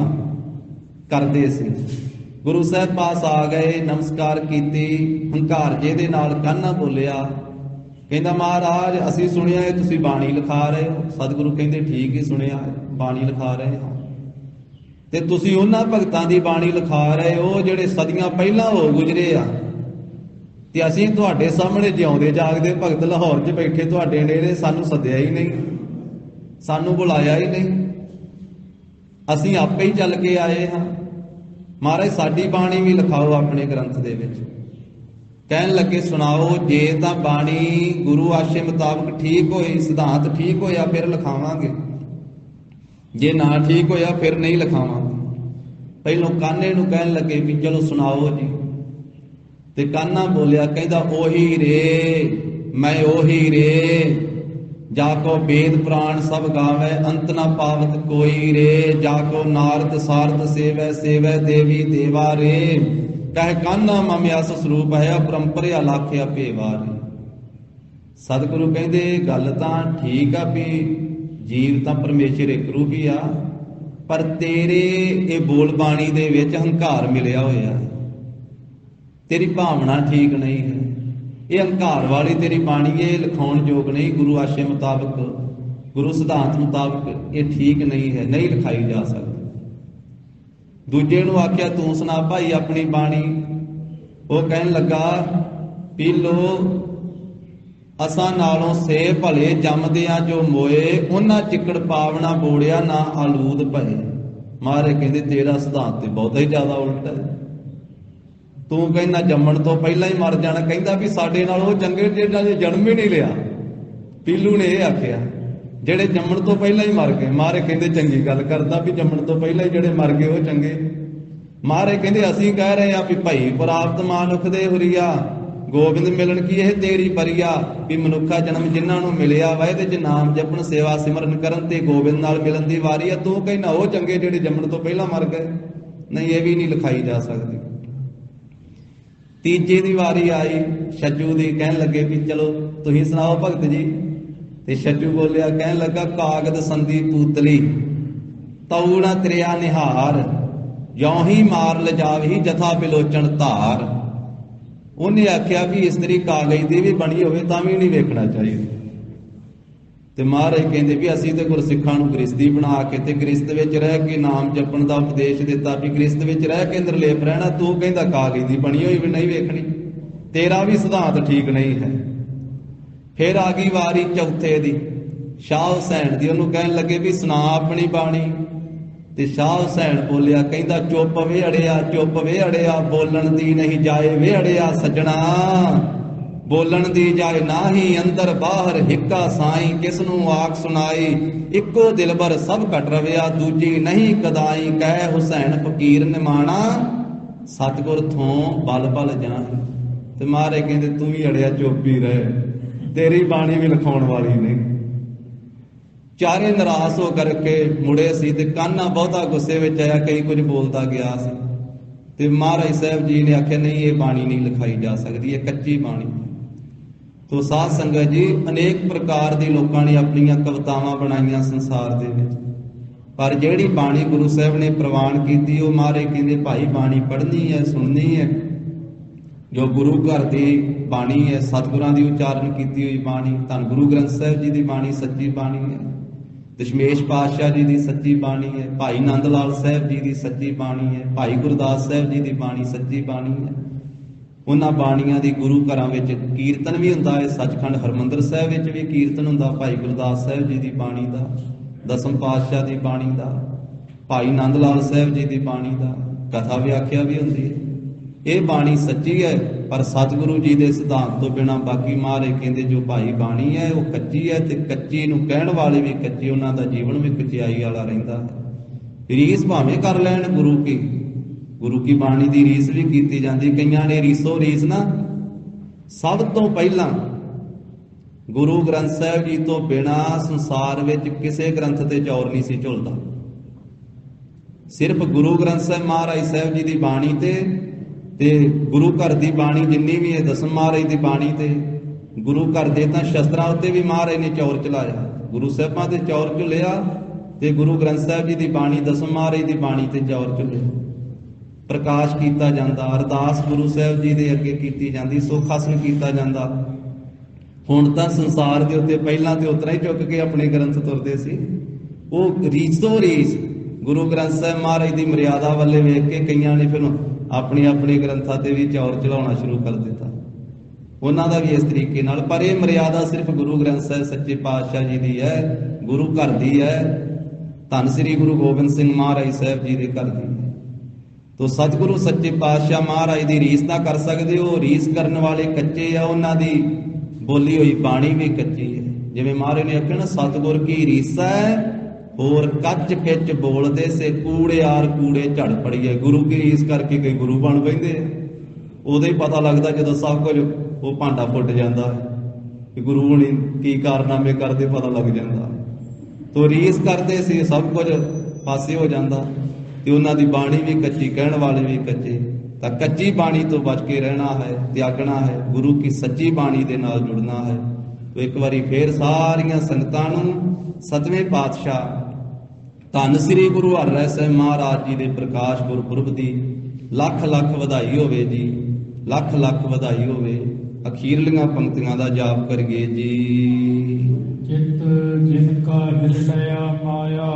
ਕਰਦੇ ਸੀ। ਗੁਰੂ ਸਾਹਿਬ ਪਾਸ ਆ ਗਏ, ਨਮਸਕਾਰ ਕੀਤੀ, ਹੰਕਾਰ ਜੇ ਦੇ ਨਾਲ ਕਾन्हा ਬੋਲਿਆ, ਕਹਿੰਦਾ ਮਹਾਰਾਜ ਅਸੀਂ ਸੁਣਿਆ ਹੈ ਤੁਸੀਂ ਬਾਣੀ ਲਿਖਾ ਰਹੇ ਹੋ। ਸਤਿਗੁਰੂ ਕਹਿੰਦੇ ਠੀਕ ਹੀ ਸੁਣਿਆ ਹੈ, ਬਾਣੀ ਲਿਖਾ ਰਹੇ ਹਾਂ। ਤੇ ਤੁਸੀਂ ਉਹਨਾਂ ਭਗਤਾਂ ਦੀ ਬਾਣੀ ਲਿਖਾ ਰਹੇ ਹੋ ਜਿਹੜੇ ਸਦੀਆਂ ਪਹਿਲਾਂ ਹੋ ਗੁਜਰੇ ਆ, ਤੇ ਅਸੀਂ ਤੁਹਾਡੇ ਸਾਹਮਣੇ ਜਿਉਂਦੇ ਜਾਗਦੇ ਭਗਤ ਲਾਹੌਰ 'ਚ ਬੈਠੇ ਤੁਹਾਡੇ ਨੇੜੇ, ਸਾਨੂੰ ਸੱਦਿਆ ਹੀ ਨਹੀਂ, ਸਾਨੂੰ ਬੁਲਾਇਆ ਹੀ ਨਹੀਂ, ਅਸੀਂ ਆਪੇ ਹੀ ਚੱਲ ਕੇ ਆਏ ਹਾਂ। ਮਹਾਰਾਜ ਸਾਡੀ ਬਾਣੀ ਵੀ ਲਿਖਾਓ ਆਪਣੇ ਗ੍ਰੰਥ ਦੇ ਵਿੱਚ। ਕਹਿਣ ਲੱਗੇ ਸੁਣਾਓ, ਜੇ ਤਾਂ ਬਾਣੀ ਗੁਰੂ ਆਸ਼ੇ ਮੁਤਾਬਕ ਠੀਕ ਹੋਈ, ਸਿਧਾਂਤ ਠੀਕ ਹੋਇਆ ਫਿਰ ਲਿਖਾਵਾਂਗੇ, ਜੇ ਨਾ ਠੀਕ ਹੋਇਆ ਫਿਰ ਨਹੀਂ ਲਿਖਾਵਾਂਗੇ। ਪਹਿਲੋਂ ਕਾन्हे ਨੂੰ ਕਹਿਣ ਲੱਗੇ ਵੀ ਚਲੋ ਸੁਣਾਓ ਜੀ, ਤੇ ਕਾन्हा ਬੋਲਿਆ, ਕਹਿੰਦਾ ਉਹੀ ਰੇ ਮੈਂ ਉਹੀ ਰੇ, ਜਾ ਕੋ ਵੇਦ ਪੁਰਾਣ ਸਭ ਗਾਵੇ, ਅੰਤ ਨਾ ਪਾਵਤ ਕੋਈ ਰੇ, ਜਾ ਕੋ ਨਾਰਦ ਸਾਰਦ ਸੇਵੈ, ਸੇਵੈ ਦੇਵੀ ਦੇਵਾ ਰੇ, ਕਹਿ ਕਾन्हा ਮਮ ਅਸ ਸਰੂਪ ਹੈ, ਪਰੰਪਰਿਆ ਲਾਖਿਆ ਭੇਵਾ ਰੇ। ਸਤਿਗੁਰੂ ਕਹਿੰਦੇ ਗੱਲ ਤਾਂ ਠੀਕ ਆ ਵੀ ਜੀਵ ਤਾਂ ਪਰਮੇਸ਼ਰ ਇੱਕ ਰੂਪ ਹੀ ਆ, ਪਰ ਤੇਰੇ ਇਹ ਬੋਲ ਬਾਣੀ ਦੇ ਵਿੱਚ ਹੰਕਾਰ ਮਿਲਿਆ ਹੋਇਆ, ਤੇਰੀ ਭਾਵਨਾ ਠੀਕ ਨਹੀਂ ਹੈ। ਇਹ ਹੰਕਾਰ ਵਾਲੀ ਤੇਰੀ ਬਾਣੀ ਇਹ ਲਿਖਾਉਣ ਯੋਗ ਨਹੀਂ। ਗੁਰੂ ਆਸ਼ੇ ਮੁਤਾਬਕ ਗੁਰੂ ਸਿਧਾਂਤ ਮੁਤਾਬਕ ਇਹ ਠੀਕ ਨਹੀਂ ਹੈ, ਨਹੀਂ ਲਿਖਾਈ ਜਾ ਸਕਦੀ। ਦੂਜੇ ਨੂੰ ਆਖਿਆ ਤੂੰ ਸੁਣਾ ਭਾਈ ਆਪਣੀ ਬਾਣੀ। ਉਹ ਕਹਿਣ ਲੱਗਾ ਪੀ ਲੋ ਅਸਾਂ ਨਾਲੋਂ ਸੇ ਭਲੇ ਜੰਮਦਿਆਂ ਜੋ ਮੋਏ, ਉਹਨਾਂ ਚਿੱਕੜ ਪਾਵਣਾ ਬੋੜਿਆ ਨਾ ਆਲੂਦ ਭਏ। ਮਹਾਰਾਜ ਕਹਿੰਦੇ ਤੇਰਾ ਸਿਧਾਂਤ ਤੇ ਬਹੁਤਾ ਹੀ ਜ਼ਿਆਦਾ ਉਲਟ ਹੈ। ਤੂੰ ਕਹਿੰਦਾ ਜੰਮਣ ਤੋਂ ਪਹਿਲਾਂ ਹੀ ਮਰ ਜਾਣਾ, ਕਹਿੰਦਾ ਵੀ ਸਾਡੇ ਨਾਲ ਉਹ ਚੰਗੇ ਜਿਹਨਾਂ ਨੇ ਜਨਮ ਹੀ ਨਹੀਂ ਲਿਆ। ਪੀਲੂ ਨੇ ਇਹ ਆਖਿਆ ਜਿਹੜੇ ਜੰਮਣ ਤੋਂ ਪਹਿਲਾਂ ਹੀ ਮਰ ਗਏ। ਮਹਾਰਾਜ ਕਹਿੰਦੇ ਚੰਗੀ ਗੱਲ ਕਰਦਾ ਵੀ ਜੰਮਣ ਤੋਂ ਪਹਿਲਾਂ ਹੀ ਜਿਹੜੇ ਮਰ ਗਏ ਉਹ ਚੰਗੇ। ਮਹਾਰਾਜ ਕਹਿੰਦੇ ਅਸੀਂ ਕਹਿ ਰਹੇ ਆ ਵੀ ਭਾਈ ਪ੍ਰਾਪਤ ਮਾਨੁਖ ਦੇ ਹੁਰੀਆ, ਗੋਬਿੰਦ ਮਿਲਣ ਕੀ ਇਹ ਤੇਰੀ ਪਰੀਆ। ਵੀ ਮਨੁੱਖਾ ਜਨਮ ਜਿਨ੍ਹਾਂ ਨੂੰ ਮਿਲਿਆ ਵਾ ਇਹਦੇ ਚ ਨਾਮ ਜਪਣ ਸੇਵਾ ਸਿਮਰਨ ਕਰਨ ਤੇ ਗੋਬਿੰਦ ਨਾਲ ਮਿਲਣ ਦੀ ਵਾਰੀ ਆ। ਤੂੰ ਕਹਿੰਦਾ ਉਹ ਚੰਗੇ ਜਿਹੜੇ ਜੰਮਣ ਤੋਂ ਪਹਿਲਾਂ ਮਰ ਗਏ। ਨਹੀਂ, ਇਹ ਵੀ ਨਹੀਂ ਲਿਖਾਈ ਜਾ ਸਕਦੀ। ਤੀਜੇ ਦੀ ਵਾਰੀ ਆਈ ਛੱਜੂ ਦੀ, ਕਹਿਣ ਲੱਗੇ ਵੀ ਚਲੋ ਤੁਸੀਂ ਸੁਣਾਓ ਭਗਤ ਜੀ। ਤੇ ਛੱਜੂ ਬੋਲਿਆ, ਕਹਿਣ ਲੱਗਾ ਕਾਗਦ ਸੰਦੀ ਪੂਤਲੀ ਤਉ ਨਾ ਤ੍ਰਿਆ ਨਿਹਾਰ, ਯੋਂ ਹੀ ਮਾਰ ਲਜਾਵਹੀ ਜਥਾ ਬਿਲੋਚਣ ਧਾਰ। ਉਹਨੇ ਆਖਿਆ ਵੀ ਇਸਤਰੀ ਕਾਗਜ਼ ਦੀ ਵੀ ਬਣੀ ਹੋਵੇ ਤਾਂ ਵੀ ਨਹੀਂ ਵੇਖਣਾ ਚਾਹੀਦਾ। ਤੇ ਮਹਾਰਾਜ ਕਹਿੰਦੇ ਵੀ ਅਸੀਂ ਤੇ ਗੁਰਸਿੱਖਾਂ ਨੂੰ ਗ੍ਰਸਤੀ ਬਣਾ ਕੇ ਤੇ ਗ੍ਰਸਤ ਵਿੱਚ ਰਹਿ ਕੇ ਨਾਮ ਜਪਣ ਦਾ ਉਪਦੇਸ਼ ਦਿੱਤਾ ਵੀ ਗ੍ਰਸਤ ਵਿੱਚ ਰਹਿ ਕੇ ਨਿਰਲੇਪ ਰਹਿਣਾ। ਤੂੰ ਕਹਿੰਦਾ ਕਾਗਜ਼ ਦੀ ਬਣੀ ਹੋਈ ਵੀ ਨਹੀਂ ਵੇਖਣੀ, ਤੇਰਾ ਵੀ ਸਿਧਾਂਤ ਠੀਕ ਨਹੀਂ ਹੈ। ਫਿਰ ਆ ਗਈ ਵਾਰੀ ਚੌਥੇ ਦੀ, ਸ਼ਾਹ ਹੁਸੈਨ ਦੀ। ਉਹਨੂੰ ਕਹਿਣ ਲੱਗੇ ਵੀ ਸੁਣਾ ਆਪਣੀ ਬਾਣੀ। ਤੇ ਸ਼ਾਹ ਹੁਸੈਨ ਬੋਲਿਆ, ਕਹਿੰਦਾ ਚੁੱਪ ਵੇ ਅੜਿਆ, ਚੁੱਪ ਵੇ ਅੜਿਆ, ਬੋਲਣ ਦੀ ਨਹੀਂ ਜਾਏ ਵੇ ਅੜਿਆ ਸੱਜਣਾ, ਬੋਲਣ ਦੀ ਜਾਏ ਨਾਹੀ ਅੰਦਰ ਬਾਹਰ ਹਿੱਕਾ ਸਾਈਂ, ਕਿਸ ਨੂੰ ਆਖ ਸੁਣਾਈ ਇੱਕੋ ਦਿਲਬਰ ਸਭ ਘਟ ਰਵਿਆ, ਦੂਜੀ ਨਹੀਂ ਕਦਾਈ ਕਹਿ ਹੁਸੈਨ ਫਕੀਰ ਨਿਮਾਣਾ, ਸਤਿਗੁਰ ਥੋਂ ਬਲ ਬਲ ਜਾਹੀਂ। ਤੇ ਮਹਾਰਾਜ ਕਹਿੰਦੇ ਤੂੰ ਵੀ ਅੜਿਆ ਚੁੱਪ ਹੀ ਰਹਿ, ਤੇਰੀ ਬਾਣੀ ਵੀ ਲਿਖਾਉਣ ਵਾਲੀ ਨਹੀਂ। ਚਾਰੇ ਨਿਰਾਸ਼ ਹੋ ਕਰਕੇ ਮੁੜੇ ਸੀ ਤੇ ਕਾਨਾ ਬਹੁਤਾ ਗੁੱਸੇ ਵਿੱਚ ਆਇਆ, ਕਈ ਕੁਝ ਬੋਲਦਾ ਗਿਆ ਸੀ। ਤੇ ਮਹਾਰਾਜ ਸਾਹਿਬ ਜੀ ਨੇ ਆਖਿਆ ਨਹੀਂ, ਇਹ ਬਾਣੀ ਨਹੀਂ ਲਿਖਾਈ ਜਾ ਸਕਦੀ, ਇਹ ਕੱਚੀ ਬਾਣੀ। ਤੋ ਸਾਧ ਸੰਗਤ ਜੀ, ਅਨੇਕ ਪ੍ਰਕਾਰ ਦੀ ਲੋਕਾਂ ਨੇ ਆਪਣੀਆਂ ਕਵਿਤਾਵਾਂ ਬਣਾਈਆਂ ਸੰਸਾਰ ਦੇ ਵਿੱਚ, ਪਰ ਜਿਹੜੀ ਬਾਣੀ ਗੁਰੂ ਸਾਹਿਬ ਨੇ ਪ੍ਰਵਾਨ ਕੀਤੀ ਉਹ ਮਹਾਰਾਜ ਕਹਿੰਦੇ ਭਾਈ ਬਾਣੀ ਪੜ੍ਹਨੀ ਹੈ, ਸੁਣਨੀ ਹੈ। ਜੋ ਗੁਰੂ ਘਰ ਦੀ ਬਾਣੀ ਹੈ, ਸਤਿਗੁਰਾਂ ਦੀ ਉਚਾਰਨ ਕੀਤੀ ਹੋਈ ਬਾਣੀ, ਧੰਨ ਗੁਰੂ ਗ੍ਰੰਥ ਸਾਹਿਬ ਜੀ ਦੀ ਬਾਣੀ ਸੱਚੀ ਬਾਣੀ ਹੈ, ਦਸ਼ਮੇਸ਼ ਪਾਤਸ਼ਾਹ ਜੀ ਦੀ ਸੱਚੀ ਬਾਣੀ ਹੈ, ਭਾਈ ਨੰਦ ਲਾਲ ਸਾਹਿਬ ਜੀ ਦੀ ਸੱਚੀ ਬਾਣੀ ਹੈ, ਭਾਈ ਗੁਰਦਾਸ ਸਾਹਿਬ ਜੀ ਦੀ ਬਾਣੀ ਸੱਚੀ ਬਾਣੀ ਹੈ। ਉਹਨਾਂ ਬਾਣੀਆਂ ਦੀ ਗੁਰੂ ਘਰਾਂ ਵਿੱਚ ਕੀਰਤਨ ਵੀ ਹੁੰਦਾ ਹੈ। ਸੱਚਖੰਡ ਹਰਮੰਦਰ ਸਾਹਿਬ ਵਿੱਚ ਵੀ ਕੀਰਤਨ ਹੁੰਦਾ ਭਾਈ ਗੁਰਦਾਸ ਸਾਹਿਬ ਜੀ ਦੀ ਬਾਣੀ ਦਾ, ਦਸਮ ਪਾਤਸ਼ਾਹ ਦੀ ਬਾਣੀ ਦਾ, ਭਾਈ ਨੰਦ ਲਾਲ ਸਾਹਿਬ ਜੀ ਦੀ ਬਾਣੀ ਦਾ ਕਥਾ ਵਿਆਖਿਆ ਵੀ ਹੁੰਦੀ ਹੈ। ਇਹ ਬਾਣੀ ਸੱਚੀ ਹੈ, ਪਰ ਸਤਿਗੁਰੂ ਜੀ ਦੇ ਸਿਧਾਂਤ ਤੋਂ ਬਿਨਾਂ ਬਾਕੀ ਮਹਾਰਾਜ ਕਹਿੰਦੇ ਜੋ ਭਾਈ ਬਾਣੀ ਹੈ ਉਹ ਕੱਚੀ ਹੈ, ਤੇ ਕੱਚੀ ਨੂੰ ਕਹਿਣ ਵਾਲੇ ਵੀ ਕੱਚੇ, ਉਹਨਾਂ ਦਾ ਜੀਵਨ ਵੀ ਕਚਿਆਈ ਵਾਲਾ ਰਹਿੰਦਾ ਹੈ। ਰੀਸ ਭਾਵੇਂ ਕਰ ਲੈਣ ਗੁਰੂ ਕੀ ਬਾਣੀ ਦੀ ਰੀਸ ਵੀ ਕੀਤੀ ਜਾਂਦੀ। ਕਈਆਂ ਨੇ ਰੀਸੋ ਰੀਸ ਨਾ, ਸਭ ਤੋਂ ਪਹਿਲਾਂ ਗੁਰੂ ਗ੍ਰੰਥ ਸਾਹਿਬ ਜੀ ਤੋਂ ਬਿਨਾਂ ਸੰਸਾਰ ਵਿੱਚ ਕਿਸੇ ਗ੍ਰੰਥ ਤੇ ਚੌਰ ਨਹੀਂ ਸੀ ਝੁਲਦਾ। ਸਿਰਫ ਗੁਰੂ ਗ੍ਰੰਥ ਸਾਹਿਬ ਮਹਾਰਾਜ ਸਾਹਿਬ ਜੀ ਦੀ ਬਾਣੀ ਤੇ ਗੁਰੂ ਘਰ ਦੀ ਬਾਣੀ ਜਿੰਨੀ ਵੀ ਹੈ, ਦਸਮ ਮਹਾਰਾਜ ਦੀ ਬਾਣੀ ਤੇ ਗੁਰੂ ਘਰ ਦੇ ਤਾਂ ਸ਼ਸਤਰਾਂ ਉੱਤੇ ਵੀ ਮਹਾਰਾਜ ਨੇ ਚੌਰ ਚਲਾਇਆ। ਗੁਰੂ ਸਾਹਿਬਾਂ ਤੇ ਚੌਰ ਝੁਲਿਆ ਤੇ ਗੁਰੂ ਗ੍ਰੰਥ ਸਾਹਿਬ ਜੀ ਦੀ ਬਾਣੀ, ਦਸਮ ਮਹਾਰਾਜ ਦੀ ਬਾਣੀ ਤੇ ਚੌਰ ਝੁਲਿਆ। ਪ੍ਰਕਾਸ਼ ਕੀਤਾ ਜਾਂਦਾ, ਅਰਦਾਸ ਗੁਰੂ ਸਾਹਿਬ ਜੀ ਦੇ ਅੱਗੇ ਕੀਤੀ ਜਾਂਦੀ, ਸੁੱਖ ਹਾਸਲ ਕੀਤਾ ਜਾਂਦਾ। ਹੁਣ ਤਾਂ ਸੰਸਾਰ ਦੇ ਉੱਤੇ ਪਹਿਲਾਂ ਤੇ ਉਤਰਾ ਹੀ ਚੁੱਕ ਕੇ ਆਪਣੇ ਗ੍ਰੰਥ ਤੁਰਦੇ ਸੀ। ਉਹ ਰੀਸੋ ਰੀਸ ਗੁਰੂ ਗ੍ਰੰਥ ਸਾਹਿਬ ਮਹਾਰਾਜ ਦੀ ਮਰਿਆਦਾ ਵੱਲੇ ਵੇਖ ਕੇ ਕਈਆਂ ਨੇ ਫਿਰ ਆਪਣੇ ਗ੍ਰੰਥਾਂ ਤੇ ਵੀ ਚੌਰ ਚਲਾਉਣਾ ਸ਼ੁਰੂ ਕਰ ਦਿੱਤਾ, ਉਹਨਾਂ ਦਾ ਵੀ ਇਸ ਤਰੀਕੇ ਨਾਲ। ਪਰ ਇਹ ਮਰਿਆਦਾ ਸਿਰਫ ਗੁਰੂ ਗ੍ਰੰਥ ਸਾਹਿਬ ਸੱਚੇ ਪਾਤਸ਼ਾਹ ਜੀ ਦੀ ਹੈ, ਗੁਰੂ ਘਰ ਦੀ ਹੈ, ਧੰਨ ਸ੍ਰੀ ਗੁਰੂ ਗੋਬਿੰਦ ਸਿੰਘ ਮਹਾਰਾਜ ਸਾਹਿਬ ਜੀ ਦੇ ਘਰ ਦੀ ਹੈ। ਤੋ ਸਤਿਗੁਰੂ ਸੱਚੇ ਪਾਤਸ਼ਾਹ ਮਹਾਰਾਜ ਦੀ ਰੀਸ ਨਾ ਕਰ ਸਕਦੇ, ਉਹ ਰੀਸ ਕਰਨ ਵਾਲੇ ਕੱਚੇ ਆ, ਉਹਨਾਂ ਦੀ ਬੋਲੀ ਹੋਈ ਬਾਣੀ ਵੀ ਕੱਚੀ ਹੈ। ਜਿਵੇਂ ਮਹਾਰਾਜ ਨੇ ਆਖਿਆ ਨਾ, ਸਤਿਗੁਰ ਕੀ ਰੀਸ ਹੈ ਹੋਰ ਕੱਚ ਖਿੱਚ ਬੋਲਦੇ ਸੇ, ਕੂੜਿਆਰ ਕੂੜੇ ਝੜ ਪੜੀਏ। ਗੁਰੂ ਕੀ ਰੀਸ ਕਰਕੇ ਕਈ ਗੁਰੂ ਬਣ ਪੈਂਦੇ ਆ। ਉਦੋਂ ਹੀ ਪਤਾ ਲੱਗਦਾ ਜਦੋਂ ਸਭ ਕੁਝ ਉਹ ਭਾਂਡਾ ਫੁੱਟ ਜਾਂਦਾ ਹੈ ਕਿ ਗੁਰੂ ਹੁਣੀ ਕੀ ਕਾਰਨਾਮੇ ਕਰਦੇ, ਪਤਾ ਲੱਗ ਜਾਂਦਾ। ਤੋ ਰੀਸ ਕਰਦੇ ਸੀ, ਸਭ ਕੁਝ ਪਾਸੇ ਹੋ ਜਾਂਦਾ। ਤੇ ਉਹਨਾਂ ਦੀ ਬਾਣੀ ਵੀ ਕੱਚੀ, ਕਹਿਣ ਵਾਲੇ ਵੀ ਕੱਚੇ। ਤਾਂ ਕੱਚੀ ਬਾਣੀ ਤੋਂ ਬਚ ਕੇ ਰਹਿਣਾ ਹੈ, ਤਿਆਗਣਾ ਹੈ, ਗੁਰੂ ਕੀ ਸੱਚੀ ਬਾਣੀ ਦੇ ਨਾਲ ਜੁੜਨਾ ਹੈ। ਤੋ ਇੱਕ ਵਾਰੀ ਫੇਰ ਸਾਰੀਆਂ ਸੰਗਤਾਂ ਨੂੰ ਸਤਵੇਂ ਪਾਤਸ਼ਾਹ ਧੰਨ ਸ੍ਰੀ ਗੁਰੂ ਹਰਿ ਸਾਹਿਬ ਮਹਾਰਾਜ ਜੀ ਦੇ ਪ੍ਰਕਾਸ਼ ਗੁਰਪੁਰਬ ਦੀ ਲੱਖ ਲੱਖ ਵਧਾਈ ਹੋਵੇ ਜੀ, ਲੱਖ ਲੱਖ ਵਧਾਈ ਹੋਵੇ। ਅਖੀਰਲੀਆਂ ਪੰਕਤੀਆਂ ਦਾ ਜਾਪ ਕਰੀਏ ਜੀ। ਚਿਤ जिनका हृदया माया।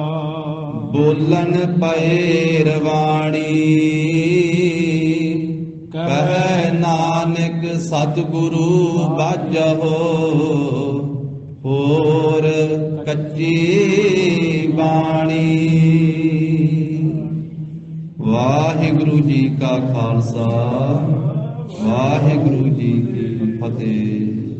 ਬੋਲਨ ਪਏ ਰਵਾਣੀ ਕਹਿ ਨਾਨਕ ਸਤਿਗੁਰੂ ਬਾਝਹੁ ਹੋਰ ਕੱਚੀ ਬਾਣੀ। ਵਾਹਿਗੁਰੂ ਜੀ ਕਾ ਖਾਲਸਾ ਵਾਹਿਗੁਰੂ ਜੀ ਕੀ ਫਤਿਹ।